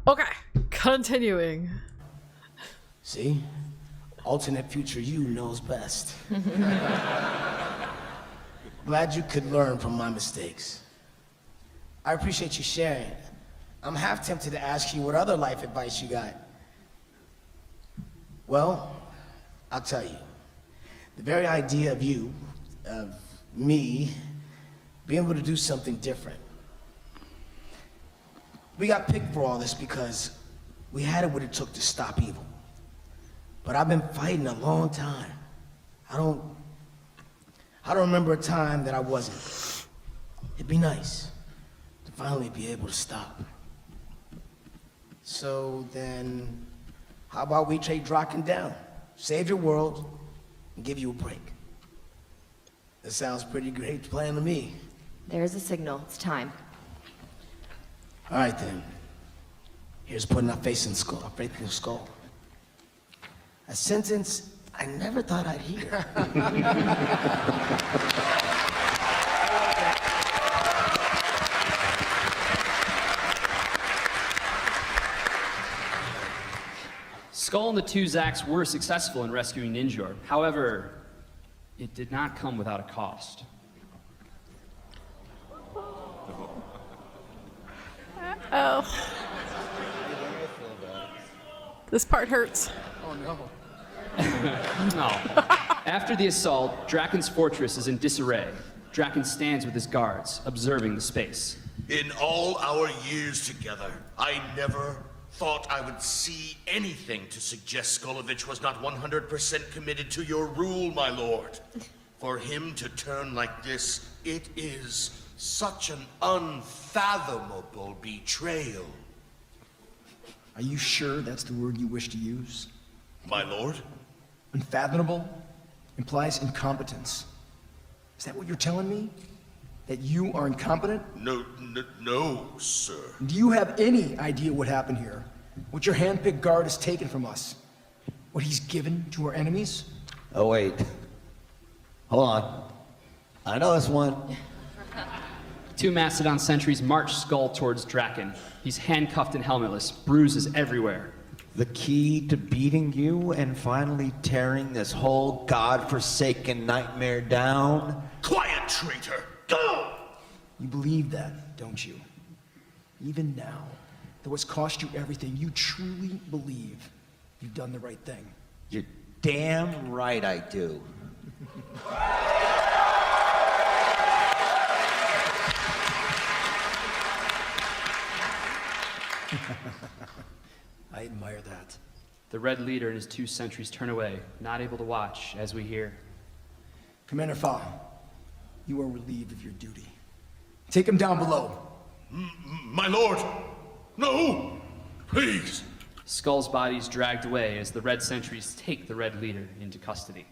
Okay, continuing. See? Alternate future you knows best. Glad you could learn from my mistakes. I appreciate you sharing. I'm half tempted to ask you what other life advice you got. Well, I'll tell you. The very idea of you, of me, being able to do something different, We got picked for all this because we had what it took to stop evil. But I've been fighting a long time. I don't remember a time that I wasn't. It'd be nice to finally be able to stop. So then, how about we trade Draken down? Save your world and give you a break. That sounds pretty great plan to me. There's a signal. It's time. All right then. Here's putting our faith in the skull. A sentence I never thought I'd hear. Skull and the two Zacks were successful in rescuing Ninjor. However, it did not come without a cost. Oh. This part hurts. Oh no. No. After the assault, Draken's fortress is in disarray. Draken stands with his guards, observing the space. In all our years together, I never thought I would see anything to suggest Skolovich was not 100% committed to your rule, my lord. For him to turn like this, it is such an unfathomable betrayal. Are you sure that's the word you wish to use? My lord? Unfathomable implies incompetence. Is that what you're telling me? That you are incompetent? No, sir. Do you have any idea what happened here? What your hand-picked guard has taken from us? What he's given to our enemies? Oh, wait. Hold on. I know this one. Two Mastodon sentries march Skull towards Draken. He's handcuffed and helmetless, bruises everywhere. The key to beating you and finally tearing this whole godforsaken nightmare down? Quiet, traitor! Go! You believe that, don't you? Even now, though it's cost you everything, you truly believe you've done the right thing. You're damn right I do. I admire that. The Red Leader and his two sentries turn away, not able to watch as we hear. Commander Fa, you are relieved of your duty. Take him down below. My lord! No! Please! Skull's body is dragged away as the Red sentries take the Red Leader into custody.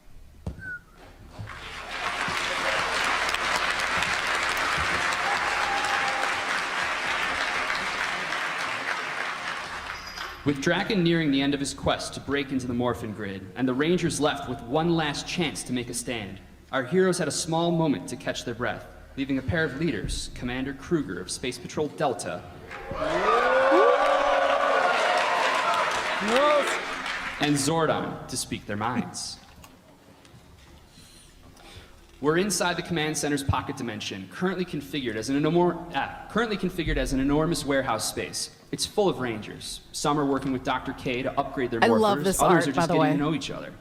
With Draken nearing the end of his quest to break into the Morphin Grid, and the Rangers left with one last chance to make a stand, our heroes had a small moment to catch their breath, leaving a pair of leaders, Commander Kruger of Space Patrol Delta, and Zordon to speak their minds. We're inside the command center's pocket dimension, currently configured as an enormous warehouse space. It's full of Rangers. Some are working with Dr. K to upgrade their morphers. I love this Others art, are by just the getting way. to know each other.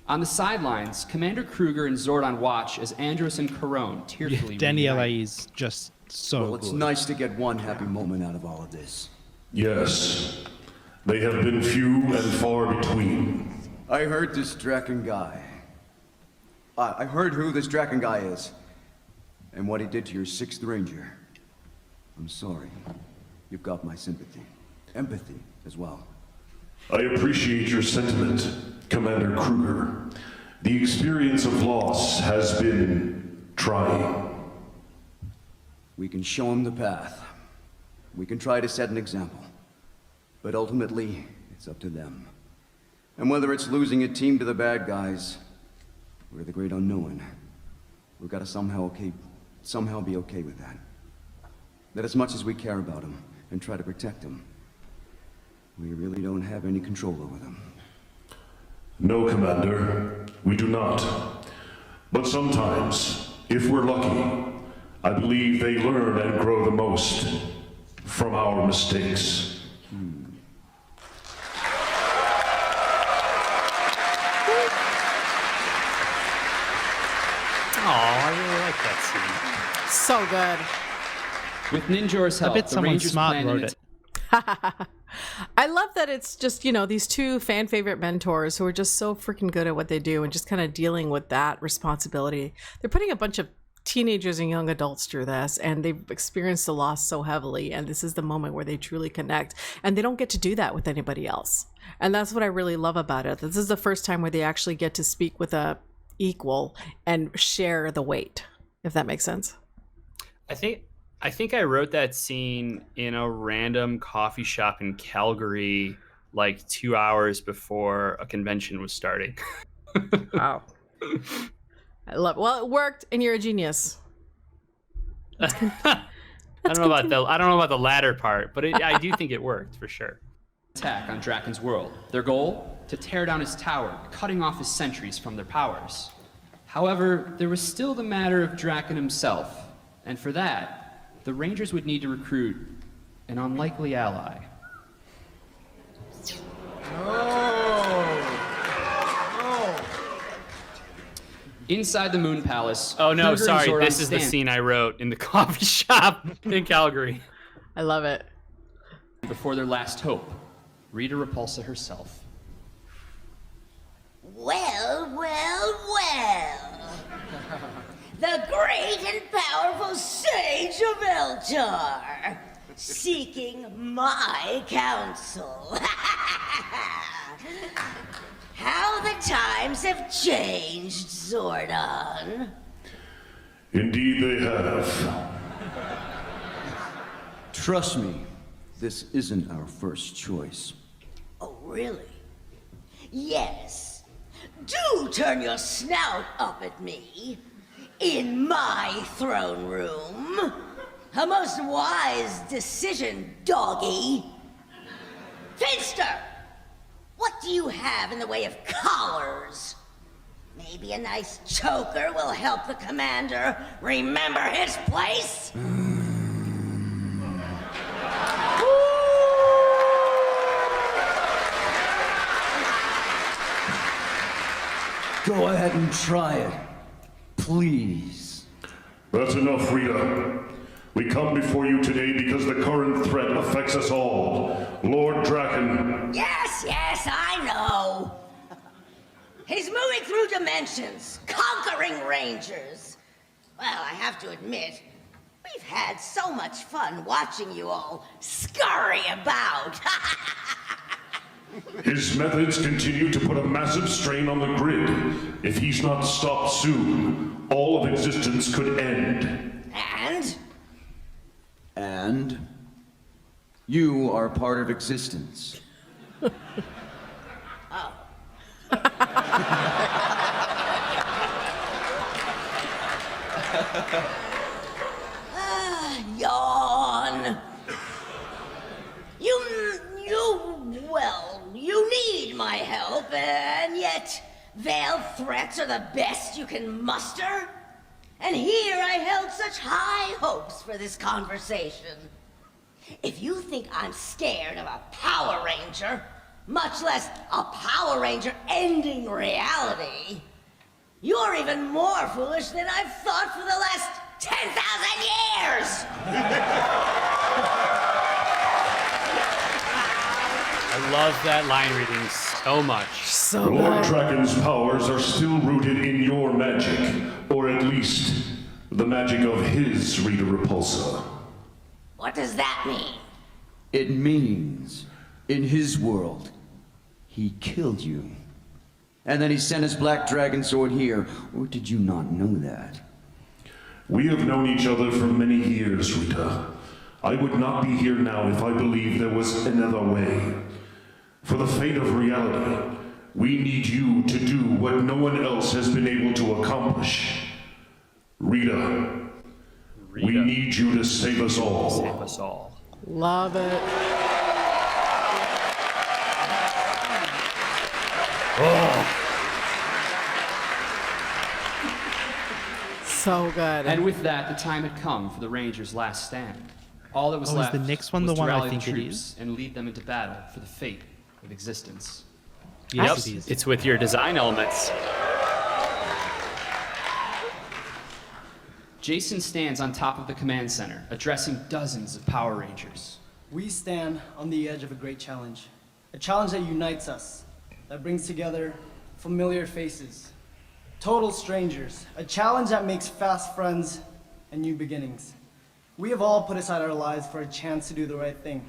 On the sidelines, Commander Kruger and Zordon watch as Andros and Corone tearfully Daniela reunite. is just so Well, it's good. nice to get one happy moment out of all of this. Yes. They have been few and far between. I heard this Draken guy. I heard who this Draken guy is. And what he did to your 6th Ranger. I'm sorry. You've got my sympathy. Empathy as well. I appreciate your sentiment, Commander Kruger. The experience of loss has been trying. We can show him the path. We can try to set an example. But ultimately, it's up to them. And whether it's losing a team to the bad guys, or the great unknown, we've got to somehow be okay with that. That as much as we care about him and try to protect him, we really don't have any control over them. No, Commander, we do not. But sometimes, if we're lucky, I believe they learn and grow the most from our mistakes. Oh, I really like that So good. With Ninjor's help, I bet the someone Rangers smart plan wrote an it. I love that it's just, these two fan favorite mentors who are just so freaking good at what they do and just kind of dealing with that responsibility. They're putting a bunch of teenagers and young adults through this, and they've experienced the loss so heavily, and this is the moment where they truly connect, and they don't get to do that with anybody else. And that's what I really love about it. This is the first time where they actually get to speak with a equal and share the weight, if that makes sense. I think I wrote that scene in a random coffee shop in Calgary like 2 hours before a convention was starting. Wow. Well, it worked, and you're a genius. I don't know about the latter part, but I do think it worked for sure. Attack on Draken's world. Their goal? To tear down his tower, cutting off his sentries from their powers. However, there was still the matter of Draken himself, and for that, the Rangers would need to recruit an unlikely ally. Inside the Moon Palace. Oh no, Kruger and sorry. Zordon This is the stand scene I wrote in the coffee shop in Calgary. I love it. Before their last hope, Rita Repulsa herself. Well, well, well. The great and powerful sage of Eltar, seeking my counsel. How the times have changed, Zordon. Indeed they have. Trust me, this isn't our first choice. Oh, really? Yes. Do turn your snout up at me. In my throne room. A most wise decision, doggy. Finster! What do you have in the way of collars? Maybe a nice choker will help the commander remember his place? Go ahead and try it. Please. That's enough, Rita. We come before you today because the current threat affects us all. Lord Draken. Yes, I know. He's moving through dimensions, conquering Rangers. Well, I have to admit, we've had so much fun watching you all scurry about. His methods continue to put a massive strain on the grid. If he's not stopped soon, all of existence could end. And you are part of existence. Yawn. You need my help, and yet veiled threats are the best you can muster? And here I held such high hopes for this conversation. If you think I'm scared of a Power Ranger, much less a Power Ranger ending reality, you're even more foolish than I've thought for the last 10,000 years! I love that line reading so much. Lord Draken's powers are still rooted in your magic, or at least the magic of his Rita Repulsa. What does that mean? It means, in his world, he killed you. And then he sent his black dragon sword here. Or did you not know that? We have known each other for many years, Rita. I would not be here now if I believed there was another way. For the fate of reality, we need you to do what no one else has been able to accomplish. Rita, we need you to save us all. Save us all. Love it. Oh. So good. And with that, the time had come for the Rangers' last stand. All that was Is left the next one was the to one I rally think the it troops is? and lead them into battle for the fate of existence. Yep, it's with your design elements. Jason stands on top of the command center, addressing dozens of Power Rangers. We stand on the edge of a great challenge. A challenge that unites us, that brings together familiar faces, total strangers. A challenge that makes fast friends and new beginnings. We have all put aside our lives for a chance to do the right thing.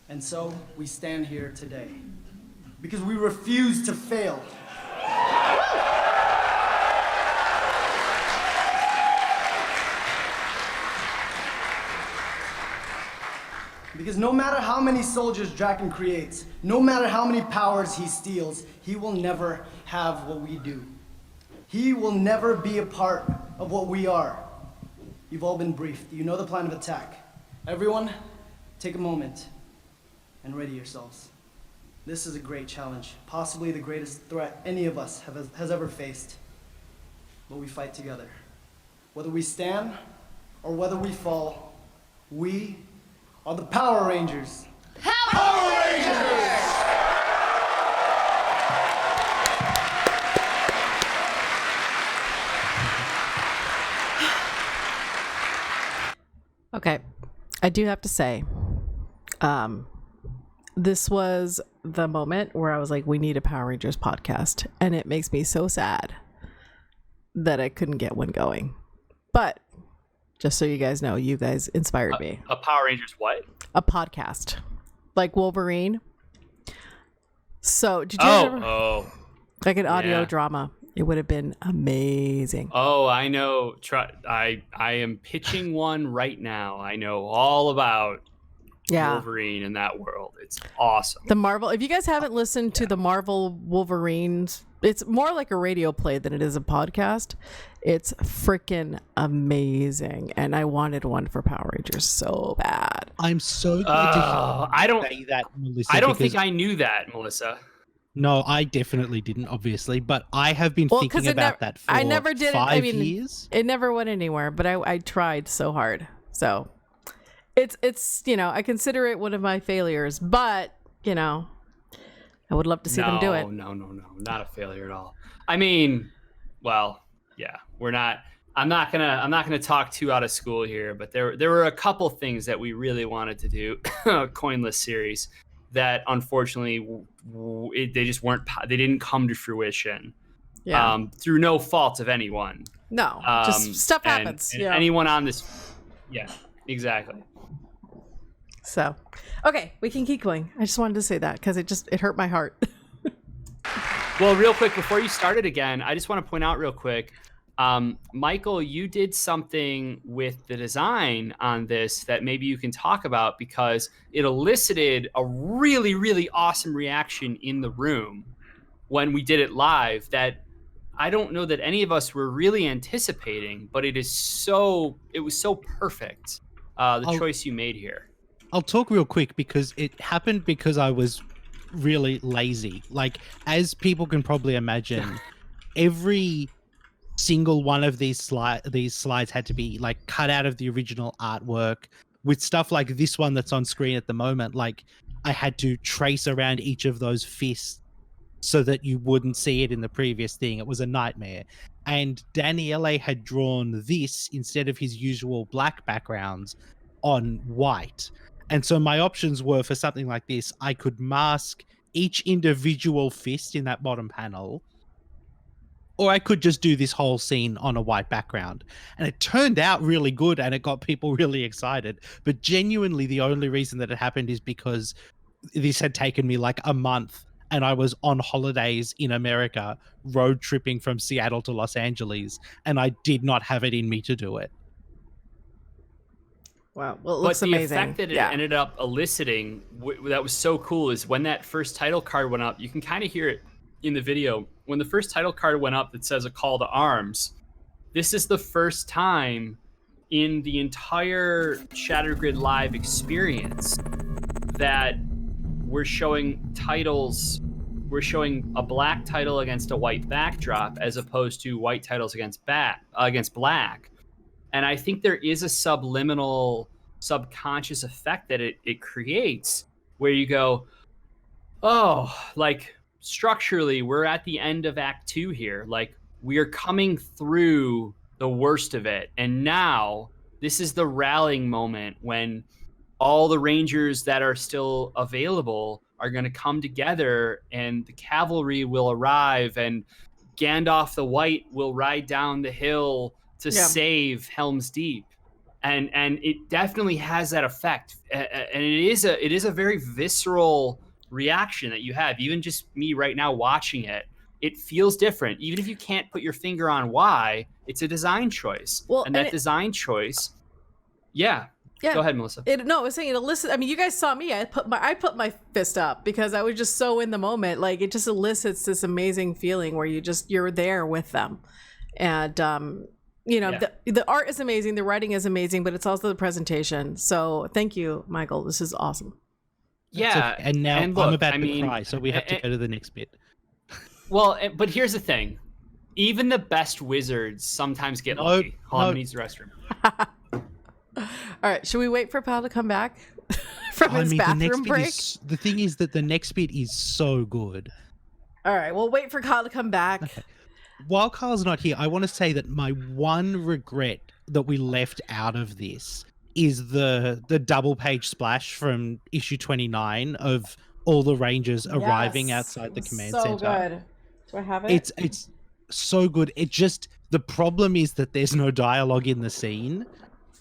And so we stand here today because we refuse to fail. Because no matter how many soldiers Draken creates, no matter how many powers he steals, he will never have what we do. He will never be a part of what we are. You've all been briefed. You know the plan of attack. Everyone, take a moment and ready yourselves. This is a great challenge, possibly the greatest threat any of us has ever faced. But we fight together. Whether we stand or whether we fall, we are the Power Rangers. Power Rangers! Okay, I do have to say, this was the moment where I was like, we need a Power Rangers podcast, and it makes me so sad that I couldn't get one going. But just so you guys know, you guys inspired me. A Power Rangers what? A podcast, like Wolverine. So did you ever, like an audio drama? It would have been amazing. Oh, I know. I am pitching one right now. I know all about Wolverine in that world. It's awesome. The Marvel. If you guys haven't listened to the Marvel Wolverines, it's more like a radio play than it is a podcast. It's freaking amazing, and I wanted one for Power Rangers so bad. I'm so glad to say that, Melissa. I don't think I knew that, Melissa. No, I definitely didn't, obviously, but I have been thinking about that for I never did 5 years. It never went anywhere, but I tried so hard. So it's I consider it one of my failures, but I would love to see them do it. No, not a failure at all. I mean, well, yeah, we're not. I'm not gonna talk too out of school here, but there were a couple things that we really wanted to do, coinless series, that unfortunately they just weren't. They didn't come to fruition. Yeah. Through no fault of anyone. No, just stuff happens. And yeah. anyone on this. Yeah, exactly. So, okay, we can keep going. I just wanted to say that because it hurt my heart. Well, real quick, before you started again, I just want to point out real quick, Michael, you did something with the design on this that maybe you can talk about, because it elicited a really, really awesome reaction in the room when we did it live that I don't know that any of us were really anticipating, but it was so perfect, the choice you made here. I'll talk real quick because it happened because I was really lazy. Like, as people can probably imagine, every single one of these slides had to be like cut out of the original artwork. With stuff like this one that's on screen at the moment, like I had to trace around each of those fists so that you wouldn't see it in the previous thing. It was a nightmare. And Daniele had drawn this instead of his usual black backgrounds on white. And so my options were, for something like this, I could mask each individual fist in that bottom panel, or I could just do this whole scene on a white background. And it turned out really good, and it got people really excited. But genuinely, the only reason that it happened is because this had taken me like a month, and I was on holidays in America, road tripping from Seattle to Los Angeles, and I did not have it in me to do it. Wow. Well, it looks but the amazing. effect that it ended up eliciting, that was so cool, is when that first title card went up, you can kind of hear it in the video. When the first title card went up that says a call to arms, this is the first time in the entire Shattered Grid Live experience that we're showing titles. We're showing a black title against a white backdrop as opposed to white titles against black. And I think there is a subliminal, subconscious effect that it creates where you go, oh, like structurally, we're at the end of Act 2 here. Like, we are coming through the worst of it. And now this is the rallying moment when all the Rangers that are still available are going to come together, and the cavalry will arrive, and Gandalf the White will ride down the hill to save Helm's Deep. And it definitely has that effect. And it is a very visceral reaction that you have. Even just me right now watching it, it feels different. Even if you can't put your finger on why, it's a design choice. Well, and that design choice, Yeah. Go ahead, Melissa. No, I was saying it elicits. I mean, you guys saw me. I put my fist up because I was just so in the moment. Like, it just elicits this amazing feeling where you're there with them, and the art is amazing, the writing is amazing, but it's also the presentation. So thank you, Michael. This is awesome. Yeah, and now look, I'm about to cry, so we have to go to the next bit. Well, but here's the thing: even the best wizards sometimes get lucky. Hold on, needs the restroom. All right, should we wait for Pal to come back from his bathroom break? The thing is that the next bit is so good. All right, we'll wait for Kyle to come back. Okay. While Kyle's not here, I want to say that my one regret that we left out of this is the double page splash from issue 29 of all the Rangers arriving outside the command center. So good. Do I have it? It's so good. The problem is that there's no dialogue in the scene.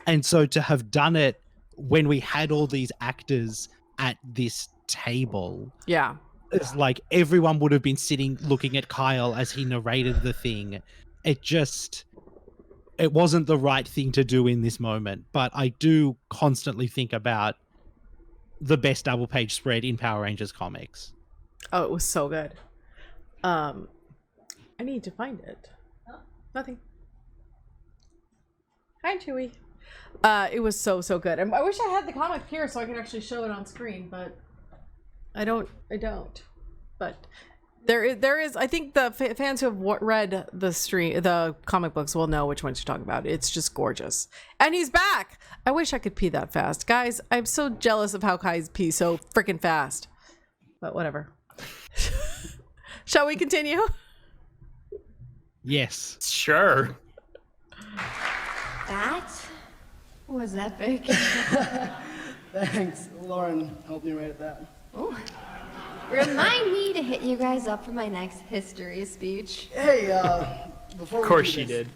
And so to have done it when we had all these actors at this table. Yeah. It's like everyone would have been sitting looking at Kyle as he narrated the thing. It wasn't the right thing to do in this moment. But I do constantly think about the best double page spread in Power Rangers comics. Oh, it was so good. I need to find it. Nothing. Hi, Chewie. It was so good. I wish I had the comic here so I could actually show it on screen, but I don't. But there is. I think the fans who have read the comic books will know which ones you're talking about. It's just gorgeous. And he's back. I wish I could pee that fast, guys. I'm so jealous of how Kai's pee so freaking fast. But whatever. Shall we continue? Yes. Sure. That was epic. Thanks. Lauren helped me write that. Oh. Remind me to hit you guys up for my next history speech. Hey, before of course we do she this, did.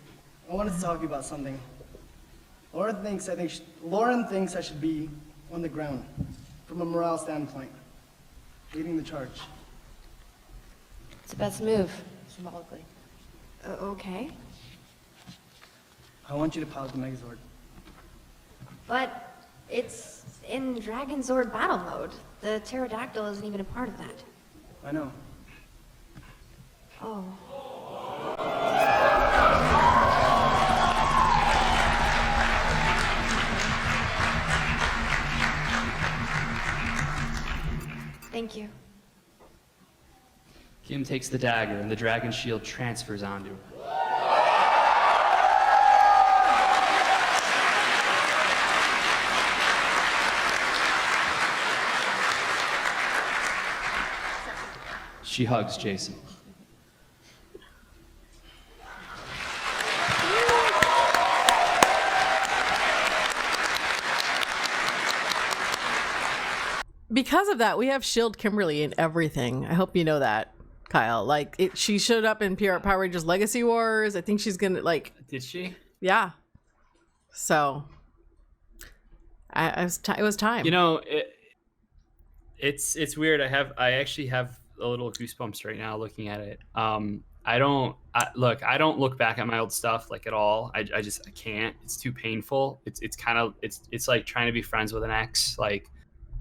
I wanted to talk to you about something. Lauren thinks I should be on the ground from a morale standpoint, leading the charge. It's the best move, symbolically. Okay. I want you to pilot the Megazord. But it's in Dragon Zord battle mode. The pterodactyl isn't even a part of that. I know. Oh. Thank you. Kim takes the dagger and the dragon shield transfers onto her. She hugs Jason. Because of that, we have Shield Kimberly in everything. I hope you know that, Kyle. Like, she showed up in Power Rangers Legacy Wars. I think she's gonna, like... Did she? Yeah. So, it was time. You know, it's weird. I actually have a little goosebumps right now looking at it. I don't look back at my old stuff like at all. I can't. It's too painful. It's like trying to be friends with an ex. Like,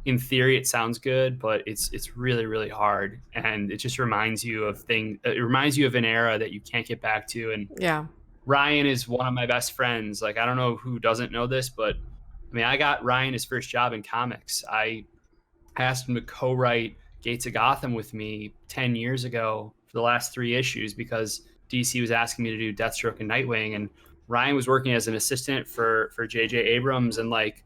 in theory it sounds good, but it's really, really hard, and it just reminds you of things. It reminds you of an era that you can't get back to. And yeah, Ryan is one of my best friends. Like, I don't know who doesn't know this, but I mean, I got Ryan his first job in comics. I asked him to co-write Gates of Gotham with me 10 years ago for the last 3 issues because DC was asking me to do Deathstroke and Nightwing, and Ryan was working as an assistant for J.J. Abrams, and like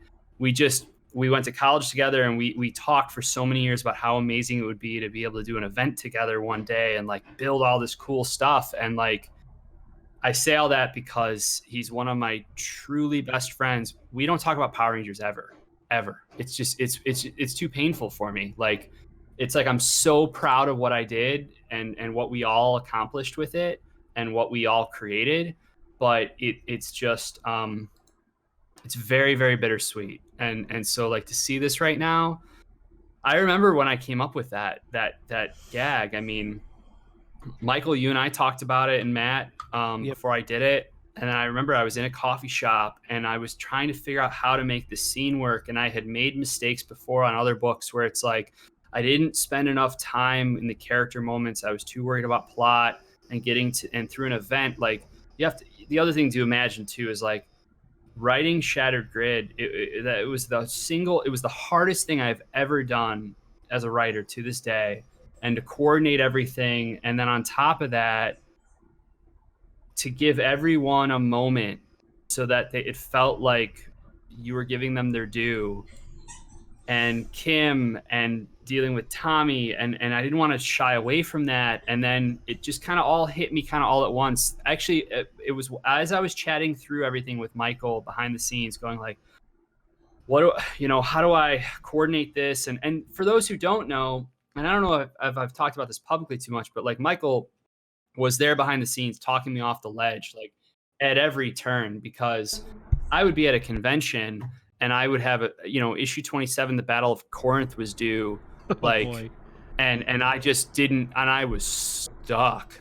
we went to college together, and we talked for so many years about how amazing it would be to be able to do an event together one day and like build all this cool stuff. And like, I say all that because he's one of my truly best friends. We don't talk about Power Rangers ever. ever. It's just it's too painful for me. Like it's like I'm so proud of what I did and what we all accomplished with it and what we all created, but it's just it's very, very bittersweet. And so like to see this right now, I remember when I came up with that gag. I mean, Michael, you and I talked about it, and Matt, before I did it. And I remember I was in a coffee shop and I was trying to figure out how to make the scene work. And I had made mistakes before on other books where it's like, I didn't spend enough time in the character moments. I was too worried about plot and and through an event, like you have to, the other thing to imagine too, is like writing Shattered Grid. It was the hardest thing I've ever done as a writer to this day. And to coordinate everything. And then on top of that, to give everyone a moment so that it felt like you were giving them their due. And Kim and dealing with Tommy. And I didn't want to shy away from that. And then it just kind of all hit me kind of all at once. Actually, it was as I was chatting through everything with Michael behind the scenes going like, how do I coordinate this? And for those who don't know, and I don't know if I've talked about this publicly too much, but like Michael was there behind the scenes talking me off the ledge, like at every turn, because I would be at a convention and I would have issue 27, the Battle of Corinth was due, like, and I just didn't, and I was stuck.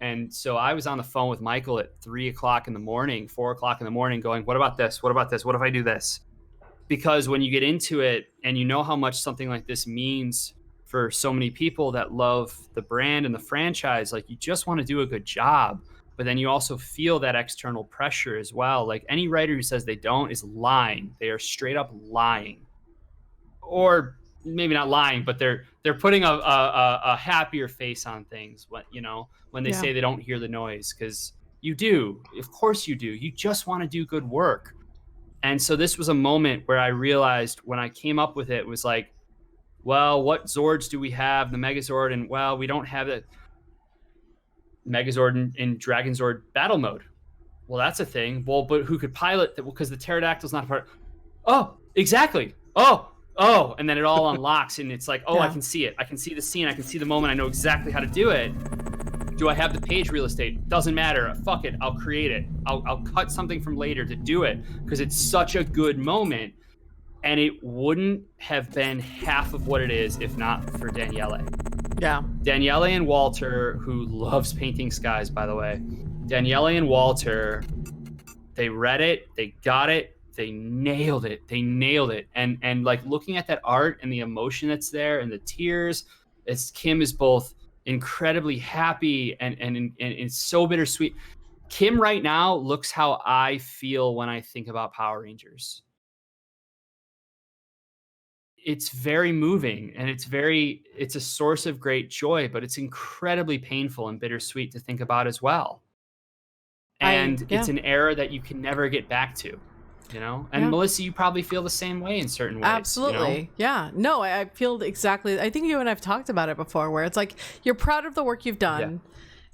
And so I was on the phone with Michael at 3 o'clock in the morning, 4 o'clock in the morning going, what about this? What about this? What if I do this? Because when you get into it and you know how much something like this means for so many people that love the brand and the franchise, like you just want to do a good job, but then you also feel that external pressure as well. Like any writer who says they don't is lying. They are straight up lying, or maybe not lying, but they're putting a happier face on things when they say they don't hear the noise, because you do. Of course you do. You just want to do good work. And so this was a moment where I realized when I came up with it was like, well, what Zords do we have? The Megazord, and well, we don't have the Megazord in Dragon Zord battle mode. Well, that's a thing. Well, but who could pilot that? Well, because the Pterodactyl's not a part. Oh, exactly. Oh, and then it all unlocks, and it's like, I can see it. I can see the scene. I can see the moment. I know exactly how to do it. Do I have the page real estate? Doesn't matter. Fuck it. I'll create it. I'll cut something from later to do it because it's such a good moment. And it wouldn't have been half of what it is if not for Daniele. Yeah. Daniele and Walter, who loves painting skies, by the way. Daniele and Walter, they read it, they got it, they nailed it. And like looking at that art and the emotion that's there and the tears, Kim is both incredibly happy and it's so bittersweet. Kim right now looks how I feel when I think about Power Rangers. It's very moving and it's a source of great joy, but it's incredibly painful and bittersweet to think about as well. And it's an era that you can never get back to, And Melissa, you probably feel the same way in certain ways. Absolutely. Yeah. No, I feel exactly. I think you and I've talked about it before, where it's like you're proud of the work you've done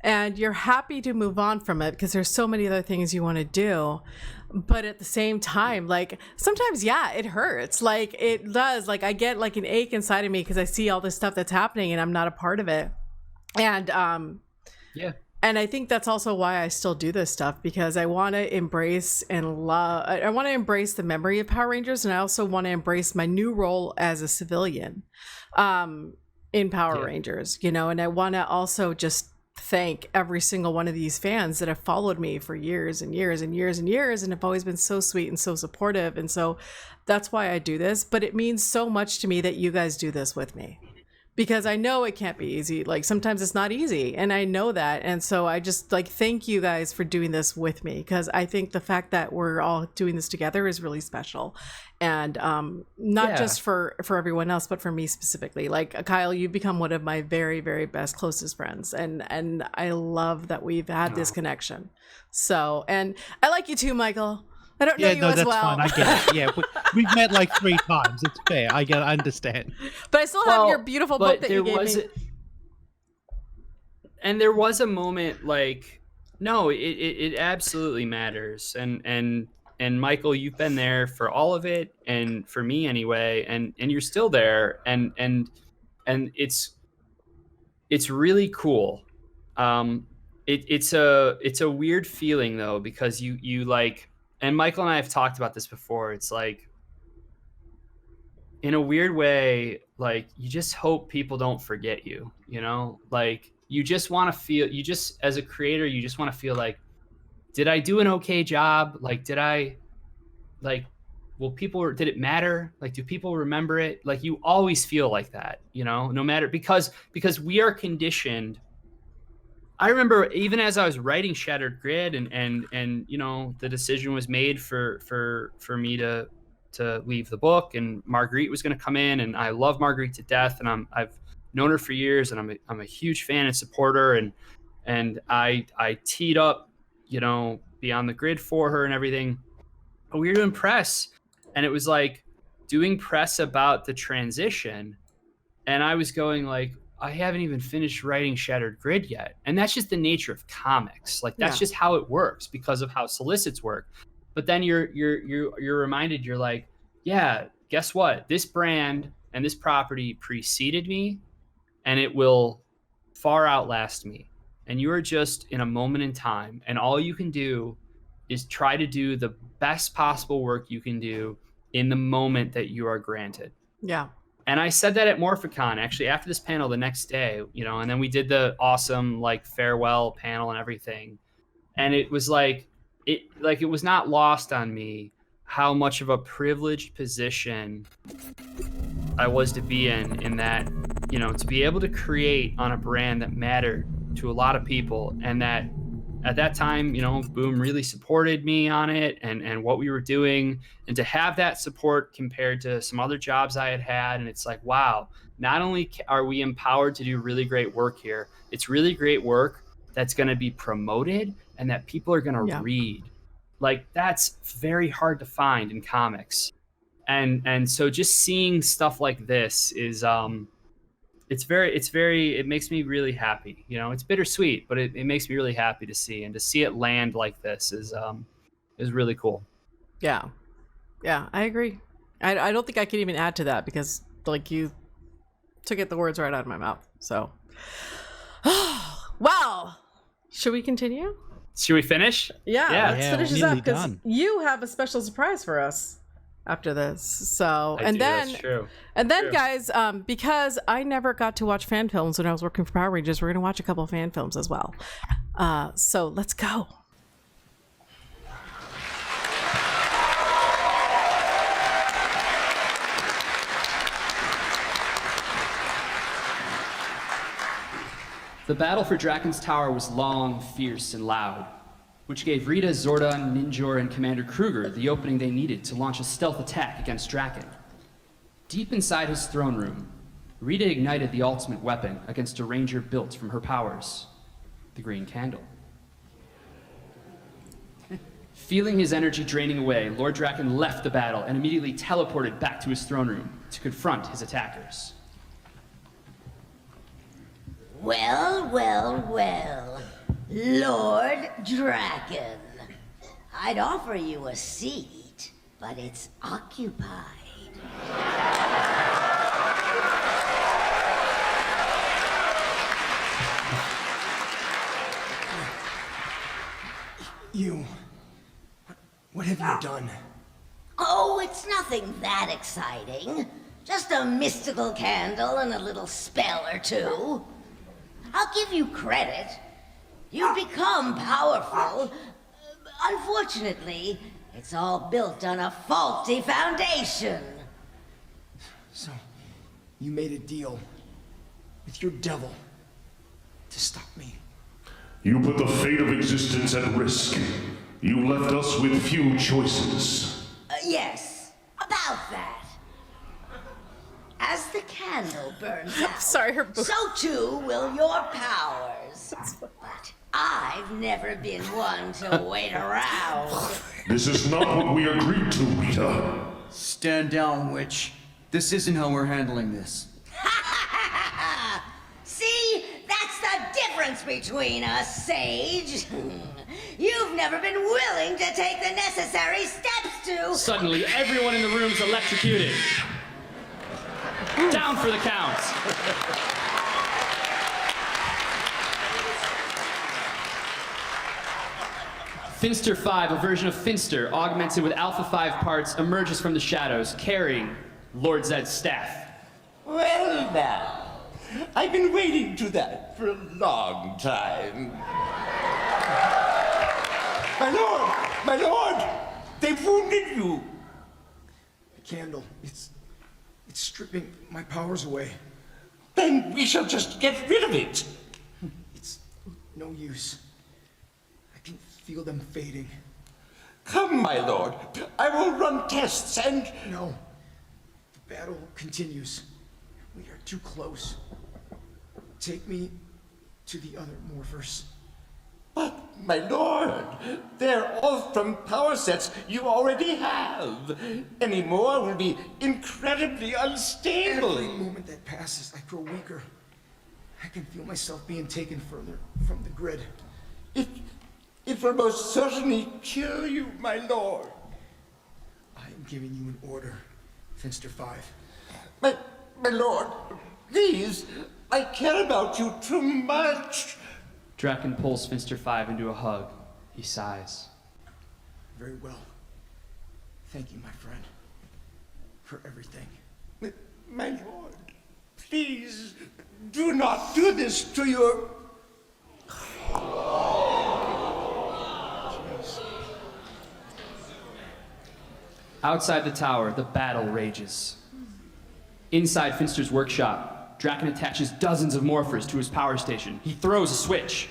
and you're happy to move on from it because there's so many other things you want to do. But at the same time, like sometimes, it hurts. Like it does. Like I get like an ache inside of me because I see all this stuff that's happening and I'm not a part of it. And and I think that's also why I still do this stuff, because I want to embrace and love. I want to embrace the memory of Power Rangers, and I also want to embrace my new role as a civilian in Power Rangers. And I want to also just thank every single one of these fans that have followed me for years and years and years and years and have always been so sweet and so supportive. And so that's why I do this. But it means so much to me that you guys do this with me, because I know it can't be easy. Like sometimes it's not easy, and I know that. And so I just like thank you guys for doing this with me, because I think the fact that we're all doing this together is really special. And not just for everyone else, but for me specifically. Like Kyle, you've become one of my very, very best, closest friends, and I love that we've had this connection. So, and I like you too, Michael. I don't know you as well. Fine. I get it. Yeah, we've met like 3 times. It's fair. I understand. But I still have your beautiful book that you gave me. And there was a moment like, no, it absolutely matters. And And Michael, you've been there for all of it, and for me anyway, and you're still there, and it's really cool. It's a weird feeling though, because you like, and Michael and I have talked about this before. It's like, in a weird way, like you just hope people don't forget you, you know? Like you just want to feel, you just, as a creator, you just want to feel like, did I do an okay job? Like, did I, like, did it matter? Like, do people remember it? Like, you always feel like that, you know, no matter, because we are conditioned. I remember even as I was writing Shattered Grid and you know, the decision was made for me to leave the book, and Marguerite was going to come in, and I love Marguerite to death, and I've known her for years, and I'm a huge fan and supporter, and I teed up, you know, Beyond the Grid for her and everything. But we were doing press, and it was like doing press about the transition, and I was going like, I haven't even finished writing Shattered Grid yet. And that's just the nature of comics. Like that's just how it works because of how solicits work. But then you're reminded, you're like, yeah, guess what? This brand and this property preceded me, and it will far outlast me. And you're just in a moment in time, and all you can do is try to do the best possible work you can do in the moment that you are granted. Yeah. And I said that at Morphicon, actually, after this panel the next day, you know, and then we did the awesome like farewell panel and everything. And it was like, it was not lost on me how much of a privileged position I was to be in that, you know, to be able to create on a brand that mattered to a lot of people, and that at that time, you know, Boom really supported me on it and what we were doing, and to have that support compared to some other jobs I had had. And it's like, wow, not only are we empowered to do really great work here, it's really great work that's going to be promoted and that people are going to read. Like that's very hard to find in comics. And so just seeing stuff like this is, it makes me really happy. You know, it's bittersweet, but it makes me really happy to see, and to see it land like this is really cool. Yeah. Yeah, I agree. I don't think I can even add to that, because like you took the words right out of my mouth. So, well, should we continue? Should we finish? Yeah, let's finish this up, because you have a special surprise for us after this. So, that's true. And then, guys, because I never got to watch fan films when I was working for Power Rangers, we're going to watch a couple of fan films as well. So let's go. The battle for Draken's Tower was long, fierce, and loud, which gave Rita, Zorda, Ninjor, and Commander Kruger the opening they needed to launch a stealth attack against Draken. Deep inside his throne room, Rita ignited the ultimate weapon against a ranger built from her powers, the green candle. Feeling his energy draining away, Lord Draken left the battle and immediately teleported back to his throne room to confront his attackers. Well, well, well, Lord Draken. I'd offer you a seat, but it's occupied. You... What have you done? Oh, it's nothing that exciting. Just a mystical candle and a little spell or two. I'll give you credit. You've become powerful. Unfortunately, it's all built on a faulty foundation. So, you made a deal with your devil to stop me. You put the fate of existence at risk. You left us with few choices. Yes, about that. As the candle burns out, so too will your powers. But I've never been one to wait around. This is not what we agreed to, Rita. Stand down, witch. This isn't how we're handling this. See? That's the difference between us, Sage. you've never been willing to take the necessary steps to... Suddenly, everyone in the room is electrocuted. Down for the count. Finster 5, a version of Finster, augmented with Alpha 5 parts, emerges from the shadows, carrying Lord Zed's staff. Well now, I've been waiting to that for a long time. My lord, they've wounded you. The candle, it's stripping my powers away. Then we shall just get rid of it. It's no use. I can feel them fading. Come, my lord, I will run tests and... No, the battle continues. We are too close. Take me to the other morphers. But, my lord, they're all from power sets you already have. Any more will be incredibly unstable. Every moment that passes, I grow weaker. I can feel myself being taken further from the grid. It will most certainly kill you, my lord. I am giving you an order, Finster 5. My lord, please, I care about you too much. Draken pulls Finster 5 into a hug. He sighs. Very well. Thank you, my friend, for everything. My lord, please, do not do this to your... Outside the tower, the battle rages. Inside Finster's workshop, Draken attaches dozens of morphers to his power station. He throws a switch.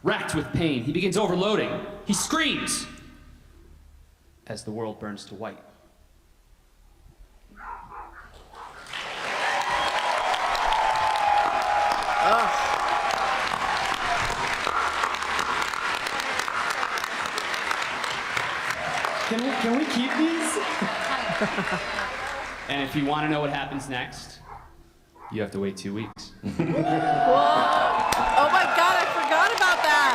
Racked with pain, he begins overloading. He screams as the world burns to white. Can we keep these? And if you want to know what happens next, you have to wait 2 weeks. Whoa! Oh my God, I forgot about that.